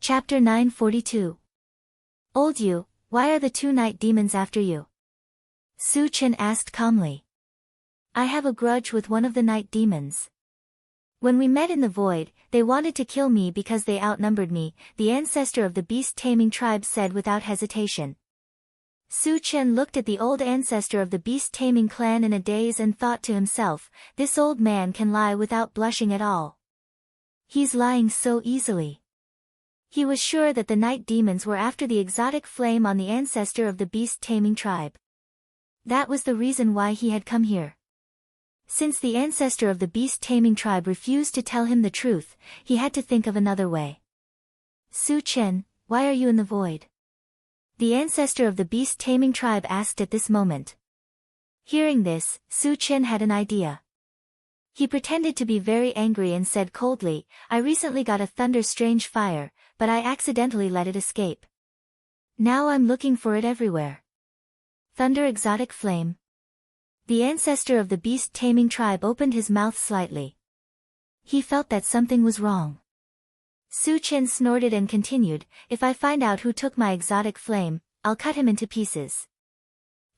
Chapter 942. Old you, why are the two night demons after you? Su Chen asked calmly. I have a grudge with one of the night demons. When we met in the void, they wanted to kill me because they outnumbered me, the ancestor of the beast-taming tribe said without hesitation. Su Chen looked at the old ancestor of the beast-taming clan in a daze and thought to himself, this old man can lie without blushing at all. He's lying so easily. He was sure that the night demons were after the exotic flame on the ancestor of the beast-taming tribe. That was the reason why he had come here. Since the ancestor of the beast-taming tribe refused to tell him the truth, he had to think of another way. Su Chen, why are you in the void? The ancestor of the beast-taming tribe asked at this moment. Hearing this, Su Chen had an idea. He pretended to be very angry and said coldly, I recently got a thunder strange fire, but I accidentally let it escape. Now I'm looking for it everywhere. Thunder exotic flame. The ancestor of the beast-taming tribe opened his mouth slightly. He felt that something was wrong. Su Chen snorted and continued, if I find out who took my exotic flame, I'll cut him into pieces.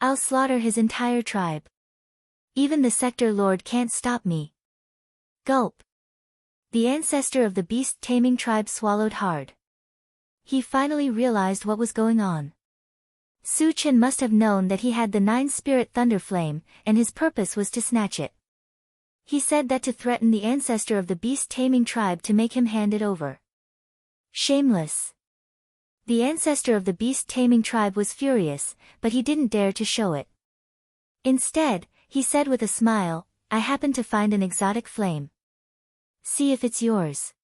I'll slaughter his entire tribe. Even the sector lord can't stop me. Gulp. The ancestor of the beast-taming tribe swallowed hard. He finally realized what was going on. Su Chen must have known that he had the 9-spirit thunder flame, and his purpose was to snatch it. He said that to threaten the ancestor of the beast-taming tribe to make him hand it over. Shameless. The ancestor of the beast-taming tribe was furious, but he didn't dare to show it. Instead, he said with a smile, I happen to find an exotic flame. See if it's yours.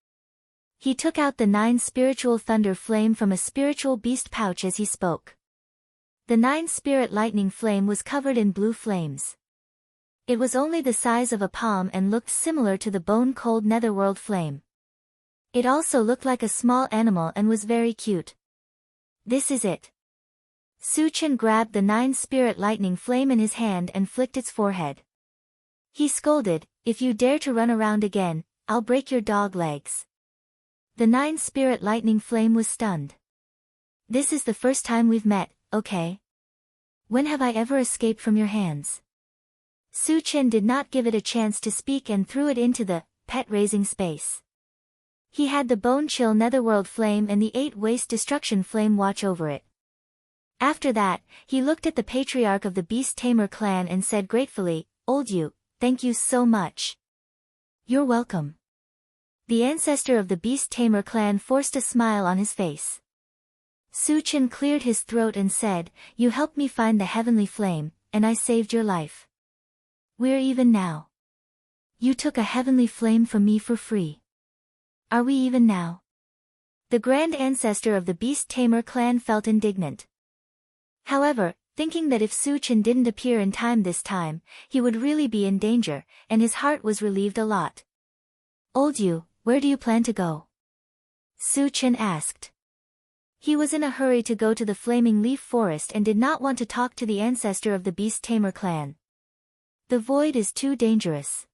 He took out the 9 spiritual thunder flame from a spiritual beast pouch as he spoke. The 9-spirit lightning flame was covered in blue flames. It was only the size of a palm and looked similar to the bone-cold netherworld flame. It also looked like a small animal and was very cute. This is it. Su Chen grabbed the 9-spirit lightning flame in his hand and flicked its forehead. He scolded, if you dare to run around again, I'll break your dog legs. The 9-spirit lightning flame was stunned. This is the first time we've met, okay? When have I ever escaped from your hands? Su Chen did not give it a chance to speak and threw it into the pet-raising space. He had the bone-chill netherworld flame and the 8-waste destruction flame watch over it. After that, he looked at the patriarch of the beast-tamer clan and said gratefully, Old you, thank you so much. You're welcome. The ancestor of the beast-tamer clan forced a smile on his face. Su Chen cleared his throat and said, you helped me find the heavenly flame, and I saved your life. We're even now. You took a heavenly flame from me for free. Are we even now? The grand ancestor of the beast-tamer clan felt indignant. However, thinking that if Su Chen didn't appear in time this time, he would really be in danger, and his heart was relieved a lot. Old you, where do you plan to go? Su Chen asked. He was in a hurry to go to the Flaming Leaf Forest and did not want to talk to the ancestor of the beast-tamer clan. The void is too dangerous.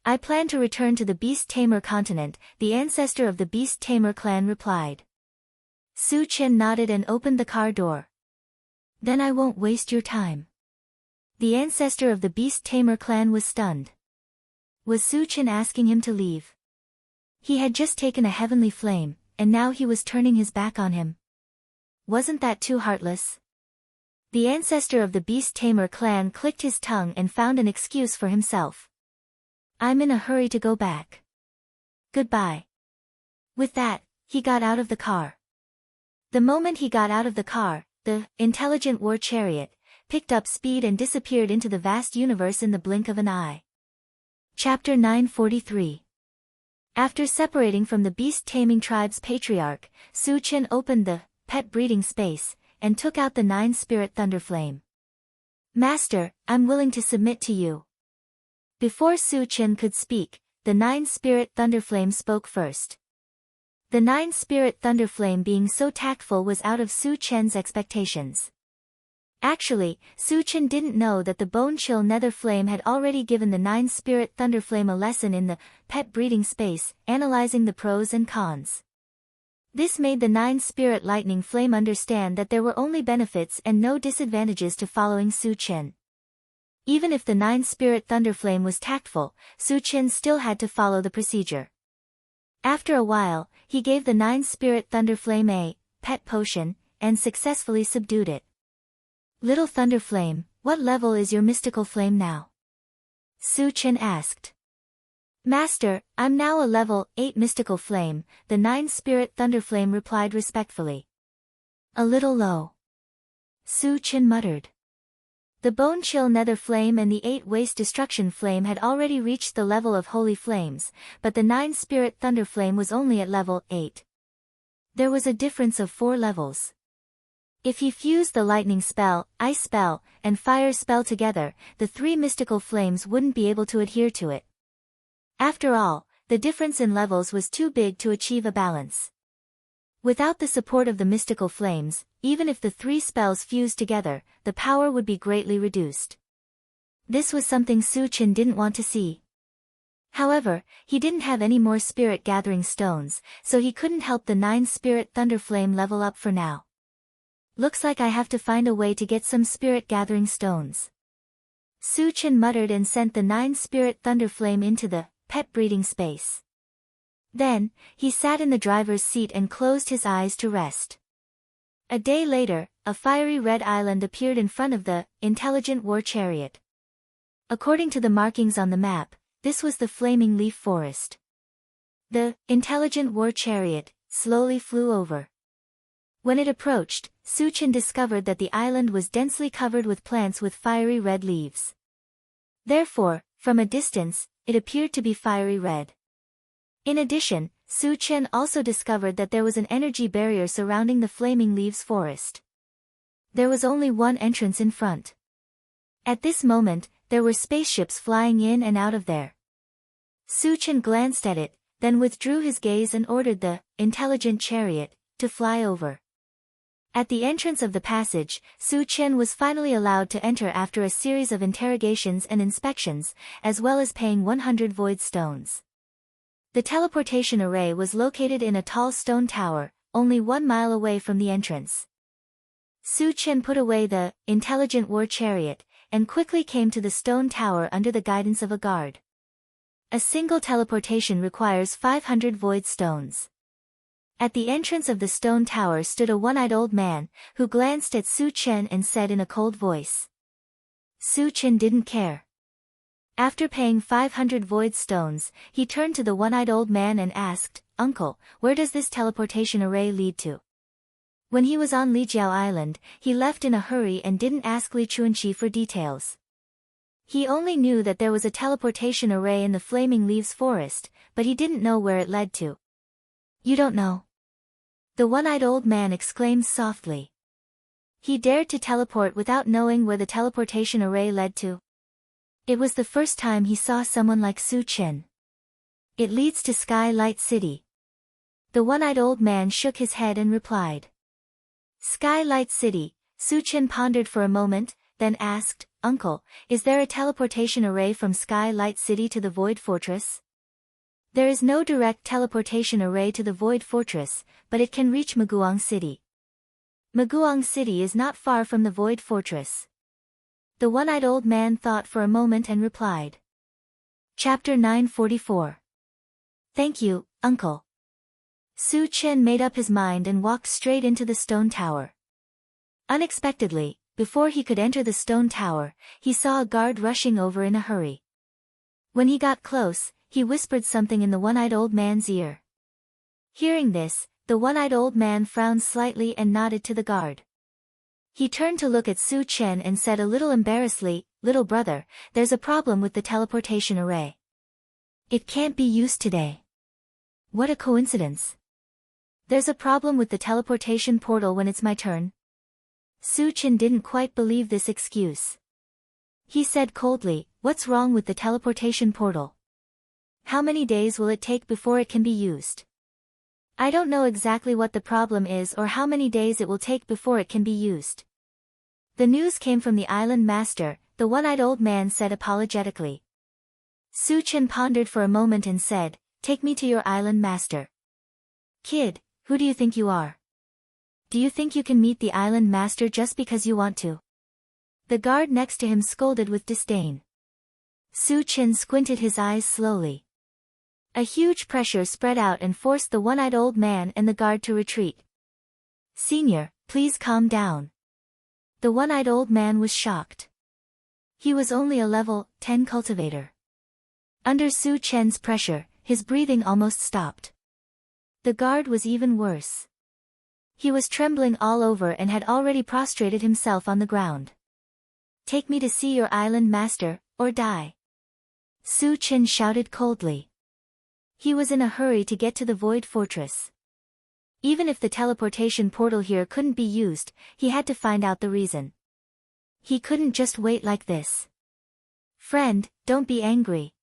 I plan to return to the beast-tamer continent, the ancestor of the beast-tamer clan replied. Su Chen nodded and opened the car door. Then I won't waste your time. The ancestor of the beast-tamer clan was stunned. Was Su Chen asking him to leave? He had just taken a heavenly flame, and now he was turning his back on him. Wasn't that too heartless? The ancestor of the beast-tamer clan clicked his tongue and found an excuse for himself. I'm in a hurry to go back. Goodbye. With that, he got out of the car. The moment he got out of the car, the intelligent war chariot picked up speed and disappeared into the vast universe in the blink of an eye. Chapter 943. After separating from the beast-taming tribe's patriarch, Su Chen opened the pet breeding space and took out the 9-spirit thunder flame. Master, I'm willing to submit to you. Before Su Chen could speak, the 9-spirit thunder flame spoke first. The 9-spirit thunder flame being so tactful was out of Su Chen's expectations. Actually, Su Chen didn't know that the bone-chill nether flame had already given the 9-spirit thunder flame a lesson in the pet breeding space, analyzing the pros and cons. This made the 9-spirit lightning flame understand that there were only benefits and no disadvantages to following Su Chen. Even if the 9-spirit thunderflame was tactful, Su Chen still had to follow the procedure. After a while, he gave the 9-spirit thunderflame a pet potion, and successfully subdued it. Little thunderflame, what level is your mystical flame now? Su Chen asked. Master, I'm now a level 8 mystical flame, the 9-spirit thunderflame replied respectfully. A little low. Su Chen muttered. The bone chill nether flame and the 8 waste destruction flame had already reached the level of holy flames, but the 9-spirit thunderflame was only at level 8. There was a difference of 4 levels. If he fused the lightning spell, ice spell, and fire spell together, the 3 mystical flames wouldn't be able to adhere to it. After all, the difference in levels was too big to achieve a balance. Without the support of the mystical flames, even if the 3 spells fused together, the power would be greatly reduced. This was something Su Chen didn't want to see. However, he didn't have any more spirit-gathering stones, so he couldn't help the 9-spirit thunderflame level up for now. Looks like I have to find a way to get some spirit-gathering stones. Su Chen muttered and sent the 9-spirit thunderflame into the pet breeding space. Then, he sat in the driver's seat and closed his eyes to rest. A day later, a fiery red island appeared in front of the intelligent war chariot. According to the markings on the map, this was the flaming leaf forest. The intelligent war chariot slowly flew over. When it approached, Su Chen discovered that the island was densely covered with plants with fiery red leaves. Therefore, from a distance, it appeared to be fiery red. In addition, Su Chen also discovered that there was an energy barrier surrounding the flaming leaves forest. There was only one entrance in front. At this moment, there were spaceships flying in and out of there. Su Chen glanced at it, then withdrew his gaze and ordered the intelligent chariot to fly over. At the entrance of the passage, Su Chen was finally allowed to enter after a series of interrogations and inspections, as well as paying 100 void stones. The teleportation array was located in a tall stone tower, only 1 mile away from the entrance. Su Chen put away the intelligent war chariot, and quickly came to the stone tower under the guidance of a guard. A single teleportation requires 500 void stones. At the entrance of the stone tower stood a one-eyed old man, who glanced at Su Chen and said in a cold voice. Su Chen didn't care. After paying 500 void stones, he turned to the one-eyed old man and asked, "Uncle, where does this teleportation array lead to?" When he was on Lijiao Island, he left in a hurry and didn't ask Li Chuanqi for details. He only knew that there was a teleportation array in the Flaming Leaves Forest, but he didn't know where it led to. "You don't know?" The one-eyed old man exclaimed softly. He dared to teleport without knowing where the teleportation array led to. It was the first time he saw someone like Su Chen. "It leads to Sky Light City." The one-eyed old man shook his head and replied. "Sky Light City." Su Chen pondered for a moment, then asked, "Uncle, is there a teleportation array from Sky Light City to the Void Fortress?" There is no direct teleportation array to the Void Fortress, but it can reach Maguang City. Maguang City is not far from the Void Fortress. The one-eyed old man thought for a moment and replied. Chapter 944. Thank you, Uncle. Su Chen made up his mind and walked straight into the stone tower. Unexpectedly, before he could enter the stone tower, he saw a guard rushing over in a hurry. When he got close, he whispered something in the one-eyed old man's ear. Hearing this, the one-eyed old man frowned slightly and nodded to the guard. He turned to look at Su Chen and said a little embarrassedly, "Little brother, there's a problem with the teleportation array. It can't be used today." "What a coincidence. There's a problem with the teleportation portal when it's my turn." Su Chen didn't quite believe this excuse. He said coldly, "What's wrong with the teleportation portal? How many days will it take before it can be used?" "I don't know exactly what the problem is or how many days it will take before it can be used." The news came from the island master, the one-eyed old man said apologetically. Su Chen pondered for a moment and said, "Take me to your island master." "Kid, Who do you think you are? Do you think you can meet the island master just because you want to? The guard next to him scolded with disdain. Su Chen squinted his eyes slowly. A huge pressure spread out and forced the one-eyed old man and the guard to retreat. Senior, please calm down. The one-eyed old man was shocked. He was only a level 10 cultivator. Under Su Chen's pressure, his breathing almost stopped. The guard was even worse. He was trembling all over and had already prostrated himself on the ground. Take me to see your island master, or die. Su Chen shouted coldly. He was in a hurry to get to the Void Fortress. Even if the teleportation portal here couldn't be used, he had to find out the reason. He couldn't just wait like this. Friend, don't be angry.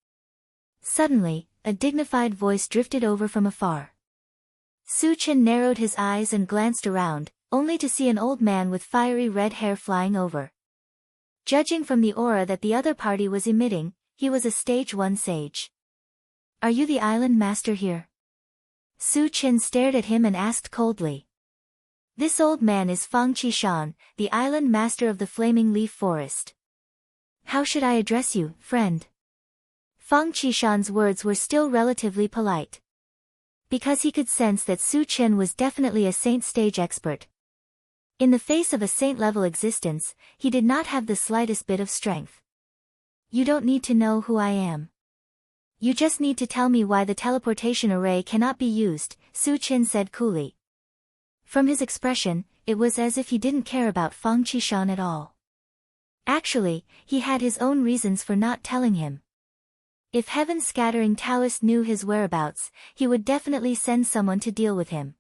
Suddenly, a dignified voice drifted over from afar. Su Chen narrowed his eyes and glanced around, only to see an old man with fiery red hair flying over. Judging from the aura that the other party was emitting, he was a stage 1 sage. Are you the island master here? Su Chen stared at him and asked coldly. This old man is Fang Qishan, the island master of the Flaming Leaf Forest. How should I address you, friend? Fang Qishan's words were still relatively polite. Because he could sense that Su Chen was definitely a saint stage expert. In the face of a saint-level existence, he did not have the slightest bit of strength. You don't need to know who I am. You just need to tell me why the teleportation array cannot be used, Su Chen said coolly. From his expression, it was as if he didn't care about Fang Qishan at all. Actually, he had his own reasons for not telling him. If heaven-scattering Taoist knew his whereabouts, he would definitely send someone to deal with him.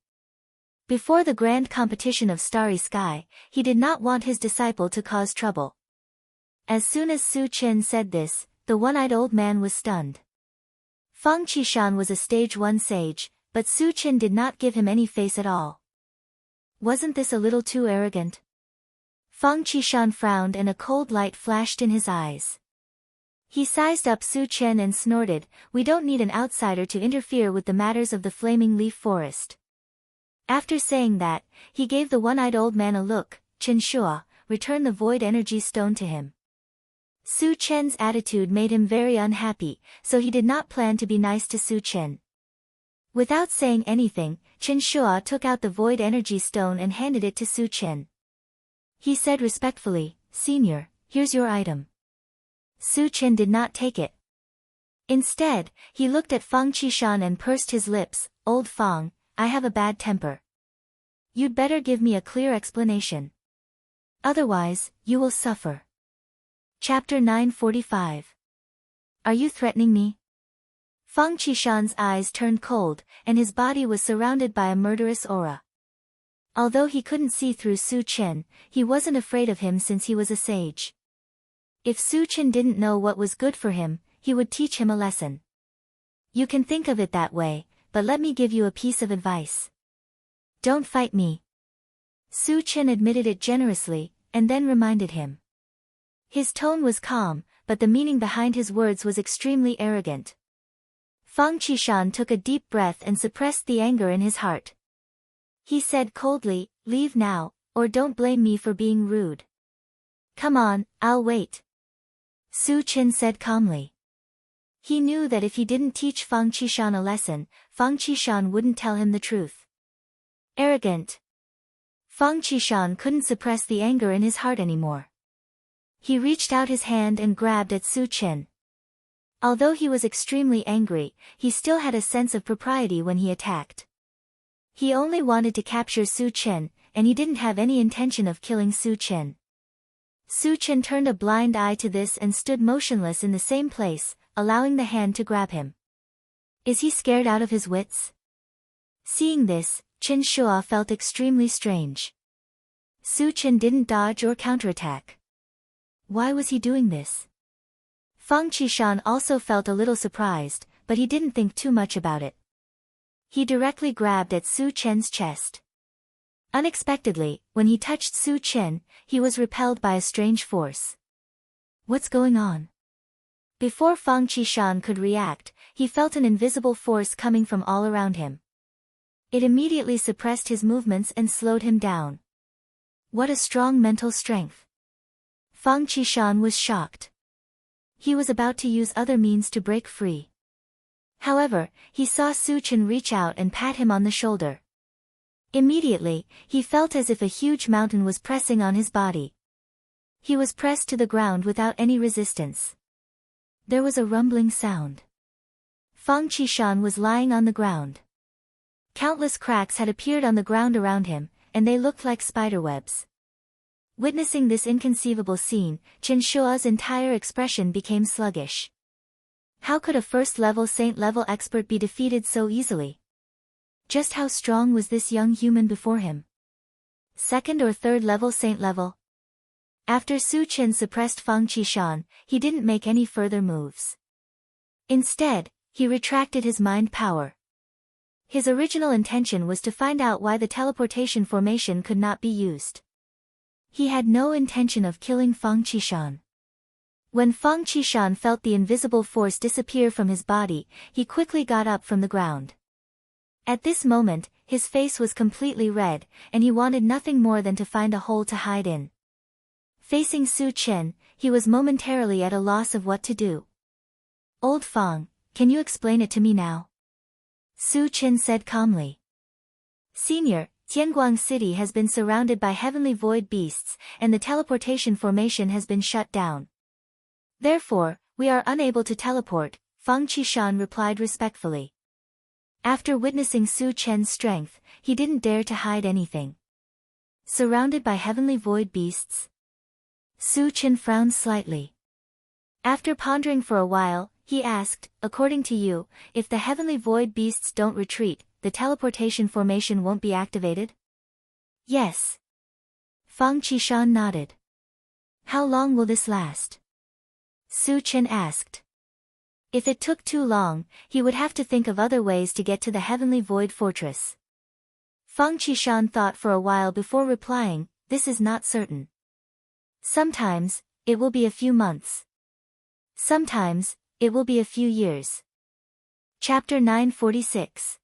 Before the grand competition of Starry Sky, he did not want his disciple to cause trouble. As soon as Su Chen said this, the one-eyed old man was stunned. Fang Qishan was a stage 1 sage, but Su Chen did not give him any face at all. Wasn't this a little too arrogant? Fang Qishan frowned and a cold light flashed in his eyes. He sized up Su Chen and snorted, "We don't need an outsider to interfere with the matters of the Flaming Leaf Forest." After saying that, he gave the one-eyed old man a look. "Chen Shua, return the void energy stone to him." Su Chen's attitude made him very unhappy, so he did not plan to be nice to Su Chen. Without saying anything, Chen Shua took out the void energy stone and handed it to Su Chen. He said respectfully, "Senior, here's your item." Su Chen did not take it. Instead, he looked at Fang Qishan and pursed his lips. "Old Fang, I have a bad temper. You'd better give me a clear explanation. Otherwise, you will suffer." Chapter 945. Are you threatening me? Fang Qishan's eyes turned cold, and his body was surrounded by a murderous aura. Although he couldn't see through Su Chen, he wasn't afraid of him since he was a sage. If Su Chen didn't know what was good for him, he would teach him a lesson. You can think of it that way, but let me give you a piece of advice. Don't fight me. Su Chen admitted it generously, and then reminded him. His tone was calm, but the meaning behind his words was extremely arrogant. Fang Qishan took a deep breath and suppressed the anger in his heart. He said coldly, "Leave now, or don't blame me for being rude." "Come on, I'll wait." Su Chen said calmly. He knew that if he didn't teach Fang Qishan a lesson, Fang Qishan wouldn't tell him the truth. Arrogant. Fang Qishan couldn't suppress the anger in his heart anymore. He reached out his hand and grabbed at Su Chen. Although he was extremely angry, he still had a sense of propriety when he attacked. He only wanted to capture Su Chen, and he didn't have any intention of killing Su Chen. Su Chen turned a blind eye to this and stood motionless in the same place, allowing the hand to grab him. Is he scared out of his wits? Seeing this, Chen Shua felt extremely strange. Su Chen didn't dodge or counterattack. Why was he doing this? Fang Qishan also felt a little surprised, but he didn't think too much about it. He directly grabbed at Su Chen's chest. Unexpectedly, when he touched Su Chen, he was repelled by a strange force. What's going on? Before Fang Qishan could react, he felt an invisible force coming from all around him. It immediately suppressed his movements and slowed him down. What a strong mental strength! Fang Qishan was shocked. He was about to use other means to break free. However, he saw Su Chen reach out and pat him on the shoulder. Immediately, he felt as if a huge mountain was pressing on his body. He was pressed to the ground without any resistance. There was a rumbling sound. Fang Qishan was lying on the ground. Countless cracks had appeared on the ground around him, and they looked like spiderwebs. Witnessing this inconceivable scene, Chen Shua's entire expression became sluggish. How could a first-level saint-level expert be defeated so easily? Just how strong was this young human before him? Second or third-level saint-level? After Su Chen suppressed Fang Qishan, he didn't make any further moves. Instead, he retracted his mind power. His original intention was to find out why the teleportation formation could not be used. He had no intention of killing Fang Qishan. When Fang Qishan felt the invisible force disappear from his body, he quickly got up from the ground. At this moment, his face was completely red, and he wanted nothing more than to find a hole to hide in. Facing Su Chen, he was momentarily at a loss of what to do. "Old Fang, can you explain it to me now?" Su Chen said calmly. "Senior, Tianguang City has been surrounded by heavenly void beasts, and the teleportation formation has been shut down. Therefore, we are unable to teleport," Fang Qishan replied respectfully. After witnessing Su Chen's strength, he didn't dare to hide anything. Surrounded by heavenly void beasts? Su Chen frowned slightly. After pondering for a while, he asked, "According to you, if the heavenly void beasts don't retreat, the teleportation formation won't be activated?" "Yes." Fang Qishan nodded. "How long will this last?" Su Chen asked. If it took too long, he would have to think of other ways to get to the heavenly void fortress. Fang Qishan thought for a while before replying, "This is not certain. Sometimes, it will be a few months. Sometimes, it will be a few years." Chapter 946.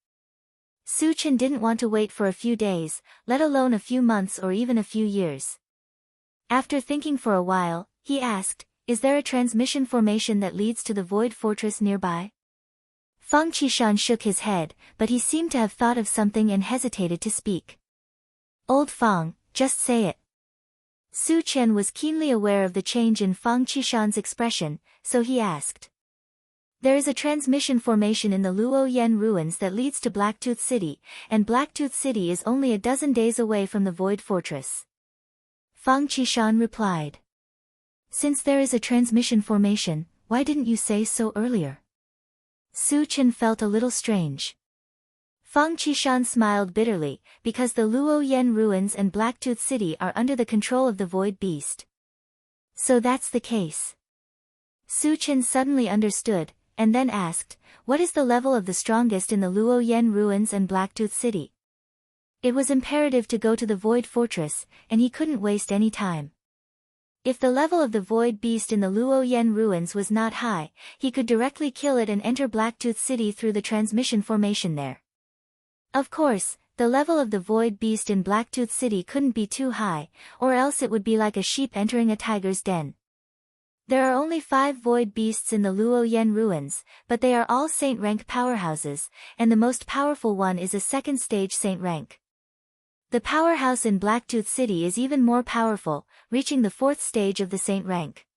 Su Chen didn't want to wait for a few days, let alone a few months or even a few years. After thinking for a while, he asked, "Is there a transmission formation that leads to the void fortress nearby?" Fang Qishan shook his head, but he seemed to have thought of something and hesitated to speak. "Old Fang, just say it." Su Chen was keenly aware of the change in Fang Qishan's expression, so he asked. "There is a transmission formation in the Luoyan ruins that leads to Blacktooth City, and Blacktooth City is only a dozen days away from the Void Fortress." Fang Qishan replied. "Since there is a transmission formation, why didn't you say so earlier?" Su Chen felt a little strange. Fang Qishan smiled bitterly, because the Luoyan ruins and Blacktooth City are under the control of the Void Beast. "So that's the case." Su Chen suddenly understood, and then asked, "What is the level of the strongest in the Luoyan ruins and Blacktooth City?" It was imperative to go to the Void Fortress, and he couldn't waste any time. If the level of the Void Beast in the Luoyan ruins was not high, he could directly kill it and enter Blacktooth City through the transmission formation there. Of course, the level of the Void Beast in Blacktooth City couldn't be too high, or else it would be like a sheep entering a tiger's den. There are only 5 Void Beasts in the Luoyan ruins, but they are all Saint rank powerhouses, and the most powerful one is a second stage Saint rank. The powerhouse in Blacktooth City is even more powerful, reaching the 4th stage of the Saint rank.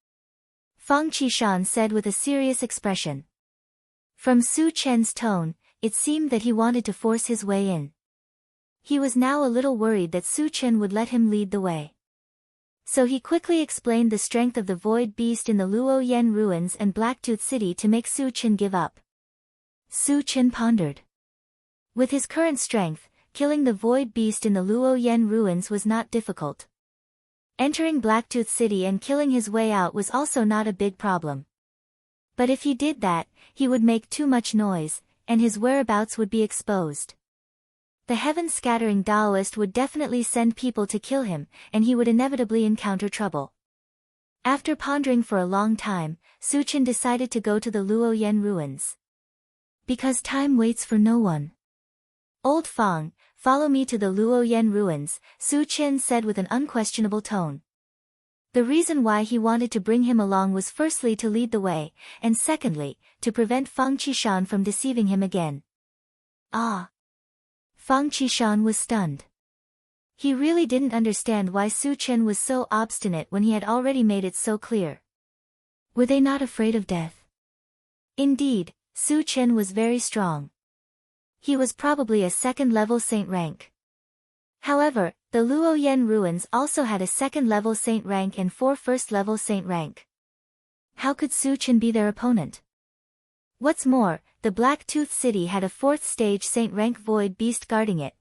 Fang Qishan said with a serious expression. From Su Chen's tone, it seemed that he wanted to force his way in. He was now a little worried that Su Chen would let him lead the way. So he quickly explained the strength of the Void Beast in the Luoyan ruins and Blacktooth City to make Su Chen give up. Su Chen pondered. With his current strength, killing the Void Beast in the Luoyan ruins was not difficult. Entering Blacktooth City and killing his way out was also not a big problem. But if he did that, he would make too much noise, and his whereabouts would be exposed. The heaven-scattering Taoist would definitely send people to kill him, and he would inevitably encounter trouble. After pondering for a long time, Su Chen decided to go to the Luoyan ruins. Because time waits for no one. Old Fang, follow me to the Luoyan ruins, Su Qian said with an unquestionable tone. The reason why he wanted to bring him along was firstly to lead the way, and secondly, to prevent Fang Qishan from deceiving him again. Ah! Fang Qishan was stunned. He really didn't understand why Su Qian was so obstinate when he had already made it so clear. Were they not afraid of death? Indeed, Su Qian was very strong. He was probably a second-level saint rank. However, the Luoyan ruins also had a second-level saint rank and 4 first-level saint rank. How could Su Qian be their opponent? What's more, the Black-Tooth City had a 4th stage saint rank void beast guarding it.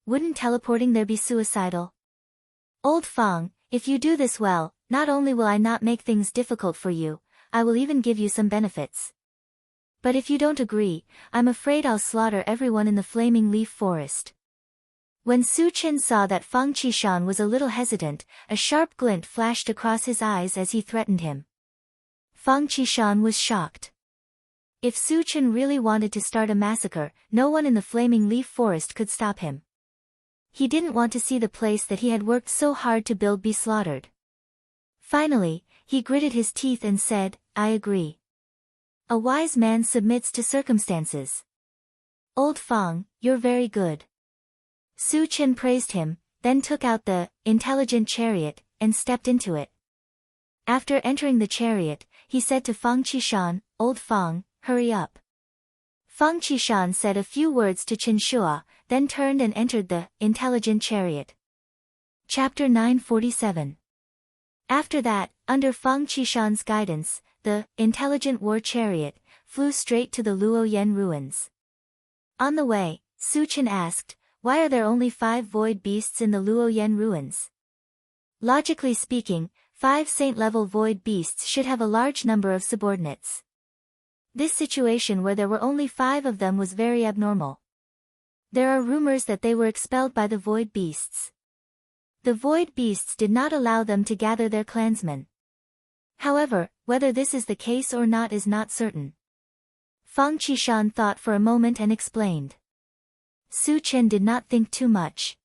Wouldn't teleporting there be suicidal? Old Fang, if you do this well, not only will I not make things difficult for you, I will even give you some benefits. But if you don't agree, I'm afraid I'll slaughter everyone in the Flaming Leaf Forest. When Su Qian saw that Fang Qishan was a little hesitant, a sharp glint flashed across his eyes as he threatened him. Fang Qishan was shocked. If Su Qian really wanted to start a massacre, no one in the Flaming Leaf Forest could stop him. He didn't want to see the place that he had worked so hard to build be slaughtered. Finally, he gritted his teeth and said, I agree. A wise man submits to circumstances. Old Fang, you're very good. Su Qian praised him, then took out the intelligent chariot, and stepped into it. After entering the chariot, he said to Fang Qishan, Old Fang, hurry up. Fang Qishan said a few words to Chen Shua, then turned and entered the intelligent chariot. Chapter 947. After that, under Fang Qishan's guidance, the intelligent war chariot flew straight to the Luoyan ruins. On the way, Su Qian asked, why are there only 5 void beasts in the Luoyan ruins? Logically speaking, 5 saint-level void beasts should have a large number of subordinates. This situation where there were only 5 of them was very abnormal. There are rumors that they were expelled by the void beasts. The void beasts did not allow them to gather their clansmen. However, whether this is the case or not is not certain. Fang Qishan thought for a moment and explained. Su Qian did not think too much.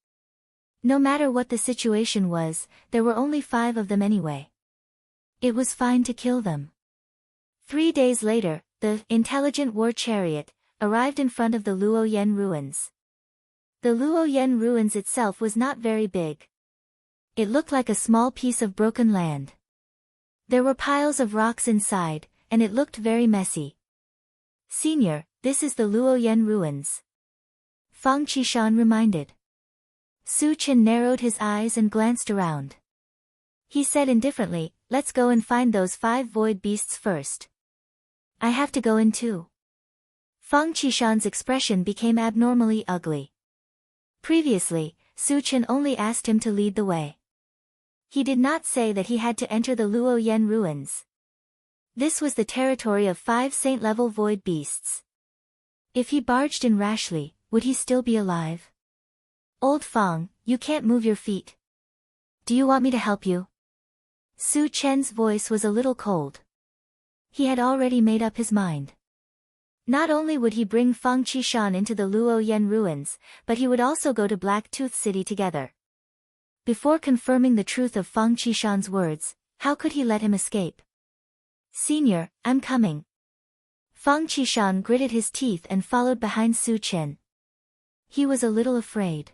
No matter what the situation was, there were only 5 of them anyway. It was fine to kill them. 3 days later, the intelligent war chariot arrived in front of the Luoyan ruins. The Luoyan ruins itself was not very big. It looked like a small piece of broken land. There were piles of rocks inside, and it looked very messy. Senior, this is the Luoyan ruins. Fang Qishan reminded. Su Qian narrowed his eyes and glanced around. He said indifferently, let's go and find those 5 void beasts first. I have to go in too. Fang Qishan's expression became abnormally ugly. Previously, Su Qian only asked him to lead the way. He did not say that he had to enter the Luoyan ruins. This was the territory of 5 saint-level void beasts. If he barged in rashly, would he still be alive? Old Fang, you can't move your feet. Do you want me to help you? Su Qian's voice was a little cold. He had already made up his mind. Not only would he bring Fang Qishan into the Luoyan ruins, but he would also go to Black-Tooth City together. Before confirming the truth of Fang Qishan's words, how could he let him escape? Senior, I'm coming. Fang Qishan gritted his teeth and followed behind Su Qian. He was a little afraid.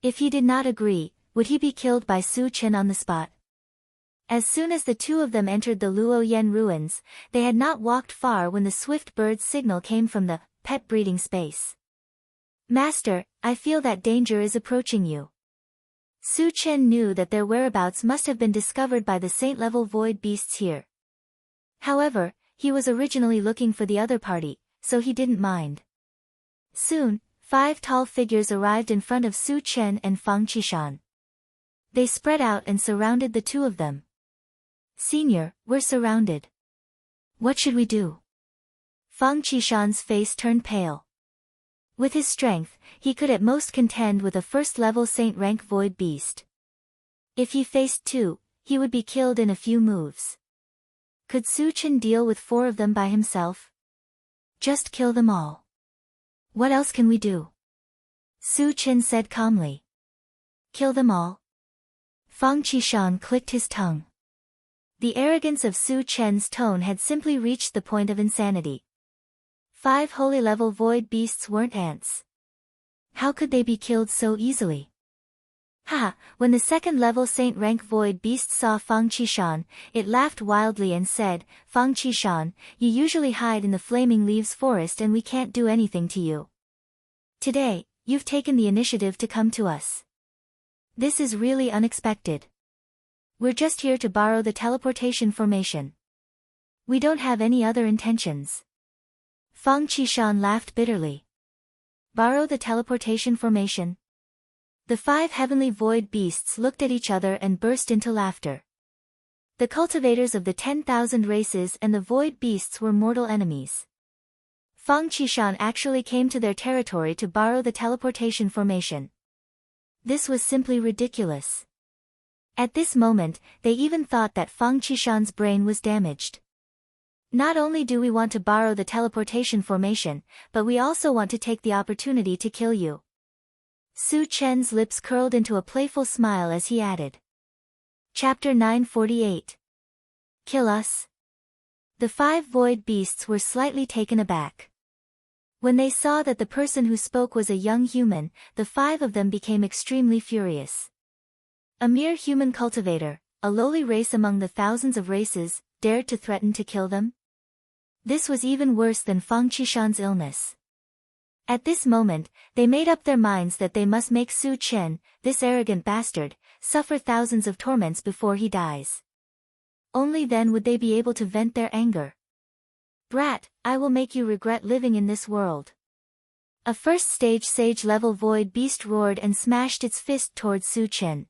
If he did not agree, would he be killed by Su Qian on the spot? As soon as the 2 of them entered the Luoyan ruins, they had not walked far when the swift bird's signal came from the pet breeding space. Master, I feel that danger is approaching you. Su Qian knew that their whereabouts must have been discovered by the saint-level void beasts here. However, he was originally looking for the other party, so he didn't mind. Soon, 5 tall figures arrived in front of Su Qian and Fang Qishan. They spread out and surrounded the 2 of them. Senior, we're surrounded. What should we do? Fang Qishan's face turned pale. With his strength, he could at most contend with a first-level saint rank void beast. If he faced 2, he would be killed in a few moves. Could Su Qian deal with 4 of them by himself? Just kill them all. What else can we do? Su Chen said calmly. Kill them all? Fang Qishan clicked his tongue. The arrogance of Su Chen's tone had simply reached the point of insanity. 5 holy level void beasts weren't ants. How could they be killed so easily? Haha, when the second level saint rank void beast saw Fang Qishan, it laughed wildly and said, Fang Qishan, you usually hide in the flaming leaves forest and we can't do anything to you. Today, you've taken the initiative to come to us. This is really unexpected. We're just here to borrow the teleportation formation. We don't have any other intentions. Fang Qishan laughed bitterly. Borrow the teleportation formation? The 5 heavenly void beasts looked at each other and burst into laughter. The cultivators of the 10,000 races and the void beasts were mortal enemies. Fang Qishan actually came to their territory to borrow the teleportation formation. This was simply ridiculous. At this moment, they even thought that Fang Qishan's brain was damaged. Not only do we want to borrow the teleportation formation, but we also want to take the opportunity to kill you. Su Chen's lips curled into a playful smile as he added. Chapter 948. Kill us? The 5 void beasts were slightly taken aback. When they saw that the person who spoke was a young human, the 5 of them became extremely furious. A mere human cultivator, a lowly race among the thousands of races, dared to threaten to kill them? This was even worse than Fang Qishan's illness. At this moment, they made up their minds that they must make Su Chen, this arrogant bastard, suffer thousands of torments before he dies. Only then would they be able to vent their anger. Brat, I will make you regret living in this world. A first stage sage level void beast roared and smashed its fist towards Su Chen.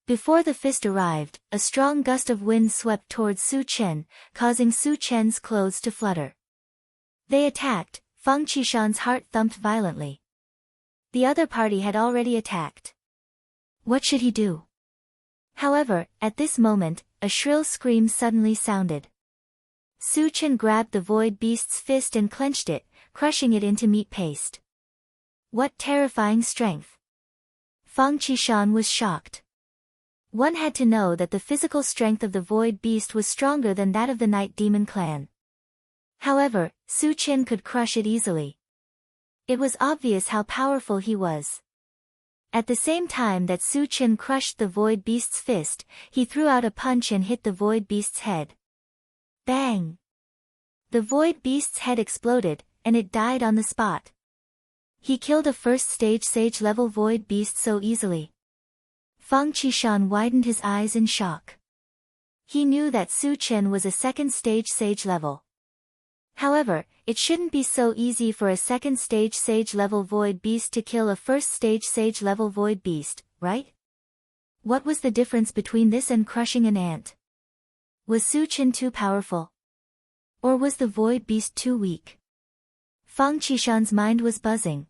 Before the fist arrived, a strong gust of wind swept towards Su Chen, causing Su Chen's clothes to flutter. They attacked. Fang Qishan's heart thumped violently. The other party had already attacked. What should he do? However, at this moment, a shrill scream suddenly sounded. Su Chen grabbed the void beast's fist and clenched it, crushing it into meat paste. What terrifying strength! Fang Qishan was shocked. One had to know that the physical strength of the void beast was stronger than that of the Night Demon clan. However, Su Chen could crush it easily. It was obvious how powerful he was. At the same time that Su Chen crushed the void beast's fist, he threw out a punch and hit the void beast's head. Bang! The void beast's head exploded, and it died on the spot. He killed a first stage sage level void beast so easily. Fang Qishan widened his eyes in shock. He knew that Su Chen was a second stage sage level. However, it shouldn't be so easy for a second stage sage level void beast to kill a first stage sage level void beast, right? What was the difference between this and crushing an ant? Was Su Chen too powerful? Or was the void beast too weak? Fang Qishan's mind was buzzing.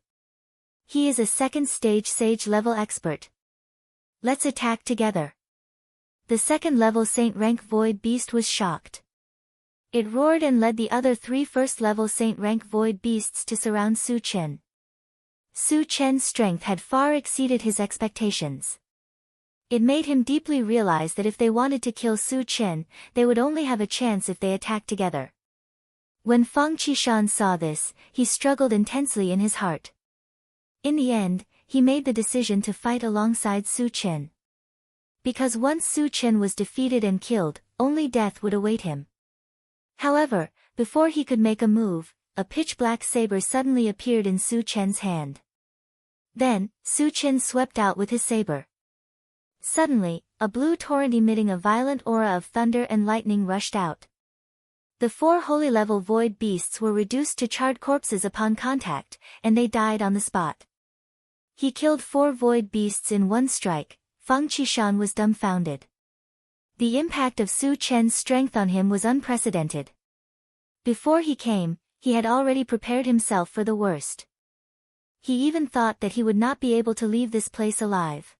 He is a second stage sage level expert. Let's attack together. The second level saint rank void beast was shocked. It roared and led the other 3 first-level saint-rank void beasts to surround Su Chen. Su Chen's strength had far exceeded his expectations. It made him deeply realize that if they wanted to kill Su Chen, they would only have a chance if they attacked together. When Fang Qishan saw this, he struggled intensely in his heart. In the end, he made the decision to fight alongside Su Chen. Because once Su Chen was defeated and killed, only death would await him. However, before he could make a move, a pitch-black saber suddenly appeared in Su Chen's hand. Then, Su Chen swept out with his saber. Suddenly, a blue torrent emitting a violent aura of thunder and lightning rushed out. The 4 holy level void beasts were reduced to charred corpses upon contact, and they died on the spot. He killed 4 void beasts in one strike. Fang Qishan was dumbfounded. The impact of Su Chen's strength on him was unprecedented. Before he came, he had already prepared himself for the worst. He even thought that he would not be able to leave this place alive.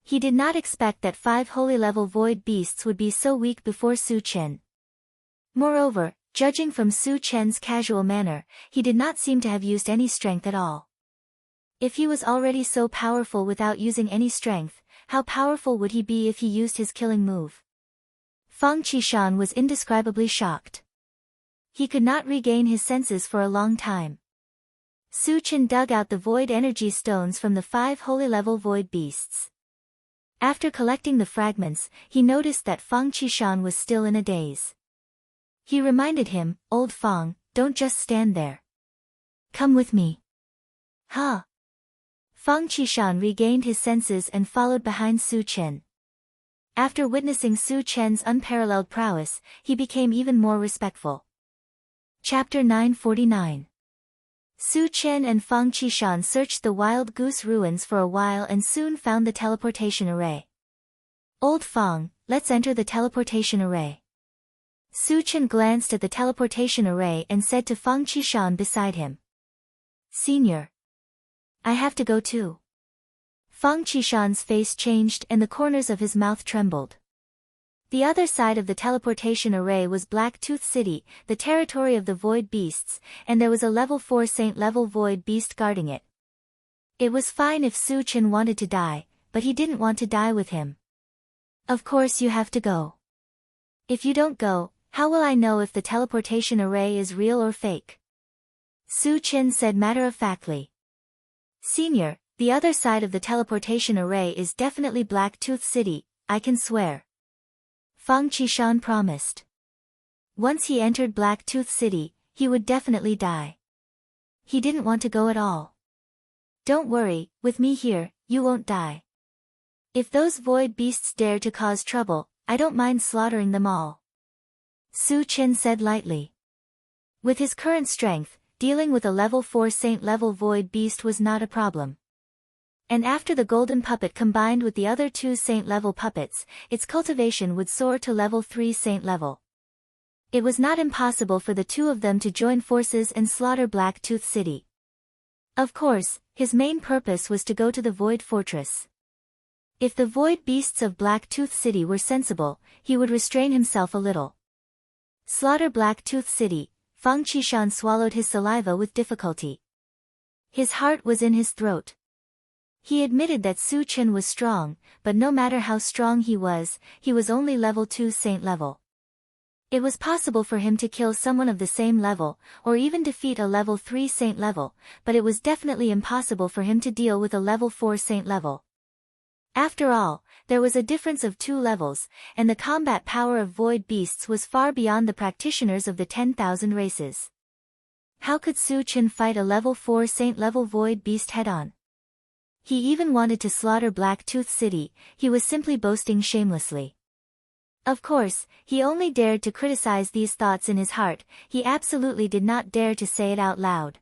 He did not expect that 5 holy level void beasts would be so weak before Su Chen. Moreover, judging from Su Chen's casual manner, he did not seem to have used any strength at all. If he was already so powerful without using any strength, how powerful would he be if he used his killing move? Feng Qishan was indescribably shocked. He could not regain his senses for a long time. Su Chen dug out the void energy stones from the 5 holy level void beasts. After collecting the fragments, he noticed that Feng Qishan was still in a daze. He reminded him, "Old Feng, don't just stand there. Come with me." Huh? Feng Qishan regained his senses and followed behind Su Chen. After witnessing Su Chen's unparalleled prowess, he became even more respectful. Chapter 949. Su Chen and Feng Qishan searched the Wild Goose ruins for a while and soon found the teleportation array. "Old Feng, let's enter the teleportation array." Su Chen glanced at the teleportation array and said to Feng Qishan beside him. "Senior. I have to go too." Feng Qishan's face changed and the corners of his mouth trembled. The other side of the teleportation array was Black Tooth City, the territory of the Void Beasts, and there was a level 4 Saint-level Void Beast guarding it. It was fine if Su Chen wanted to die, but he didn't want to die with him. "Of course you have to go. If you don't go, how will I know if the teleportation array is real or fake?" Su Chen said matter-of-factly. "Senior, the other side of the teleportation array is definitely Black Tooth City, I can swear." Feng Qishan promised. Once he entered Black Tooth City, he would definitely die. He didn't want to go at all. "Don't worry, with me here, you won't die. If those void beasts dare to cause trouble, I don't mind slaughtering them all." Su Chen said lightly. With his current strength, dealing with a level 4 Saint-level void beast was not a problem. And after the golden puppet combined with the other 2 Saint-level puppets, its cultivation would soar to level 3 Saint-level. It was not impossible for the 2 of them to join forces and slaughter Black Tooth City. Of course, his main purpose was to go to the Void Fortress. If the void beasts of Black Tooth City were sensible, he would restrain himself a little. Slaughter Black Tooth City. Feng Qishan swallowed his saliva with difficulty. His heart was in his throat. He admitted that Su Chen was strong, but no matter how strong he was only level 2 Saint level. It was possible for him to kill someone of the same level, or even defeat a level 3 Saint level, but it was definitely impossible for him to deal with a level 4 Saint level. After all, there was a difference of 2 levels, and the combat power of void beasts was far beyond the practitioners of the 10,000 races. How could Su Chen fight a level 4 Saint level void beast head-on? He even wanted to slaughter Black Tooth City, he was simply boasting shamelessly. Of course, he only dared to criticize these thoughts in his heart, he absolutely did not dare to say it out loud.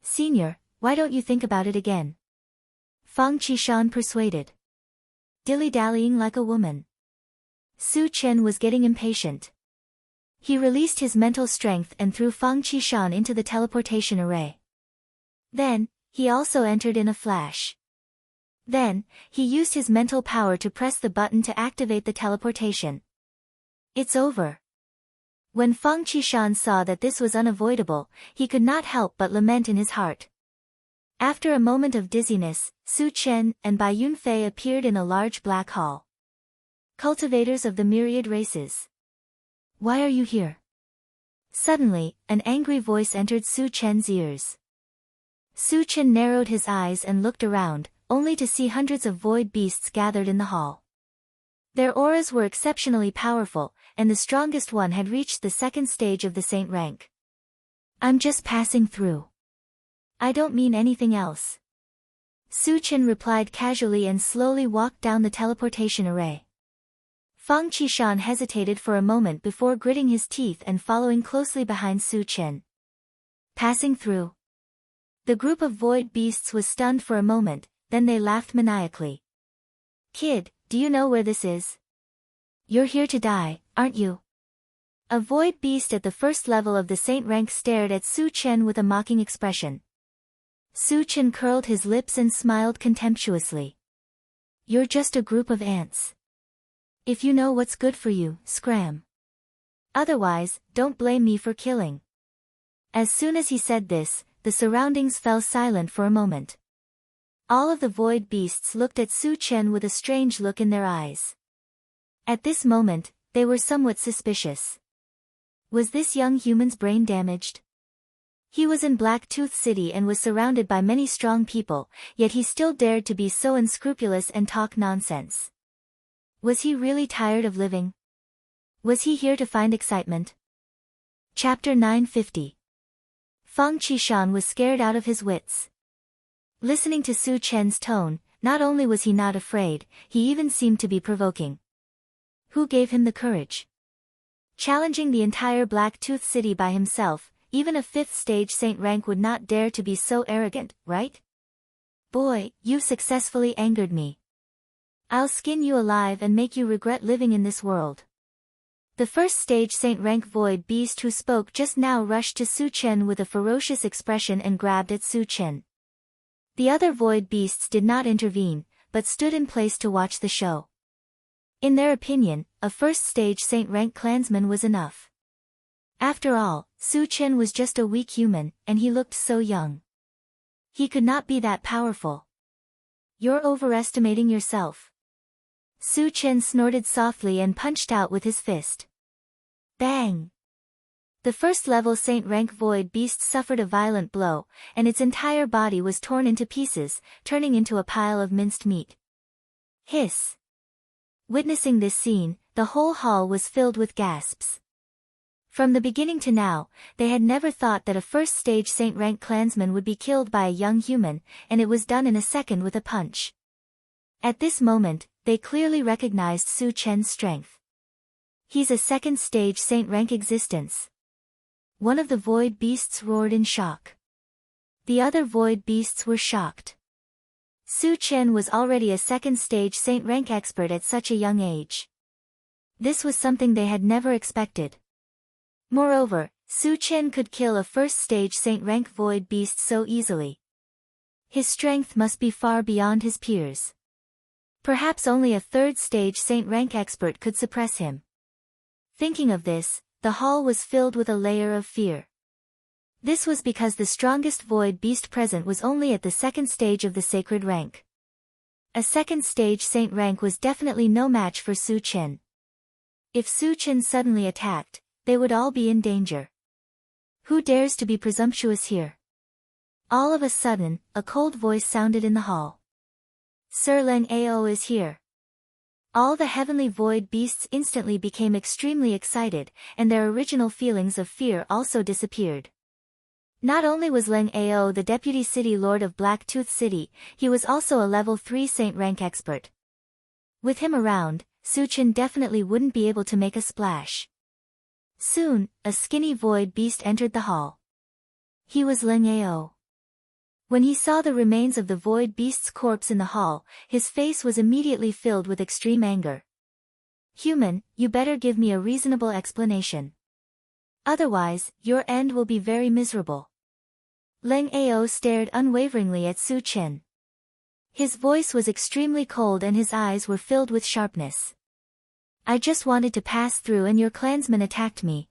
"Senior, why don't you think about it again?" Feng Qishan persuaded. Dilly-dallying like a woman. Su Chen was getting impatient. He released his mental strength and threw Feng Qishan into the teleportation array. Then, he also entered in a flash. Then, he used his mental power to press the button to activate the teleportation. "It's over." When Feng Qishan saw that this was unavoidable, he could not help but lament in his heart. After a moment of dizziness, Su Chen and Bai Yunfei appeared in a large black hall. "Cultivators of the myriad races. Why are you here?" Suddenly, an angry voice entered Su Chen's ears. Su Chen narrowed his eyes and looked around, only to see hundreds of void beasts gathered in the hall. Their auras were exceptionally powerful, and the strongest one had reached the 2nd stage of the saint rank. "I'm just passing through. I don't mean anything else." Su Chen replied casually and slowly walked down the teleportation array. Feng Qishan hesitated for a moment before gritting his teeth and following closely behind Su Chen. Passing through. The group of void beasts was stunned for a moment, then they laughed maniacally. "Kid, do you know where this is? You're here to die, aren't you?" A void beast at the 1st level of the saint rank stared at Su Chen with a mocking expression. Su Chen curled his lips and smiled contemptuously. "You're just a group of ants. If you know what's good for you, scram. Otherwise, don't blame me for killing." As soon as he said this, the surroundings fell silent for a moment. All of the void beasts looked at Su Chen with a strange look in their eyes. At this moment, they were somewhat suspicious. Was this young human's brain damaged? He was in Blacktooth City and was surrounded by many strong people, yet he still dared to be so unscrupulous and talk nonsense. Was he really tired of living? Was he here to find excitement? Chapter 950. Feng Qishan was scared out of his wits. Listening to Su Chen's tone, not only was he not afraid, he even seemed to be provoking. Who gave him the courage? Challenging the entire Blacktooth City by himself, even a 5th stage saint rank would not dare to be so arrogant, right? Boy, you've successfully angered me. I'll skin you alive and make you regret living in this world. The 1st stage saint rank void beast who spoke just now rushed to Su Chen with a ferocious expression and grabbed at Su Chen. The other void beasts did not intervene, but stood in place to watch the show. In their opinion, a 1st stage saint rank clansman was enough. After all, Su Chen was just a weak human, and he looked so young. He could not be that powerful. You're overestimating yourself. Su Chen snorted softly and punched out with his fist. Bang! The 1st level saint rank void beast suffered a violent blow, and its entire body was torn into pieces, turning into a pile of minced meat. Hiss! Witnessing this scene, the whole hall was filled with gasps. From the beginning to now, they had never thought that a 1st stage saint rank clansman would be killed by a young human, and it was done in a second with a punch. At this moment, they clearly recognized Su Chen's strength. He's a 2nd stage saint rank existence. One of the void beasts roared in shock. The other void beasts were shocked. Su Chen was already a 2nd stage saint rank expert at such a young age. This was something they had never expected. Moreover, Su Chen could kill a 1st stage saint rank void beast so easily. His strength must be far beyond his peers. Perhaps only a 3rd stage saint rank expert could suppress him. Thinking of this, the hall was filled with a layer of fear. This was because the strongest void beast present was only at the 2nd stage of the sacred rank. A 2nd stage saint rank was definitely no match for Su Chen. If Su Chen suddenly attacked, they would all be in danger. Who dares to be presumptuous here? All of a sudden, a cold voice sounded in the hall. Sir Leng Ao is here. All the heavenly void beasts instantly became extremely excited, and their original feelings of fear also disappeared. Not only was Leng Ao the deputy city lord of Blacktooth City, he was also a level 3 saint rank expert. With him around, Su Chen definitely wouldn't be able to make a splash. Soon, a skinny void beast entered the hall. He was Leng Ao. When he saw the remains of the void beast's corpse in the hall, his face was immediately filled with extreme anger. Human, you better give me a reasonable explanation. Otherwise, your end will be very miserable. Leng Ao stared unwaveringly at Su Chen. His voice was extremely cold and his eyes were filled with sharpness. I just wanted to pass through and your clansmen attacked me.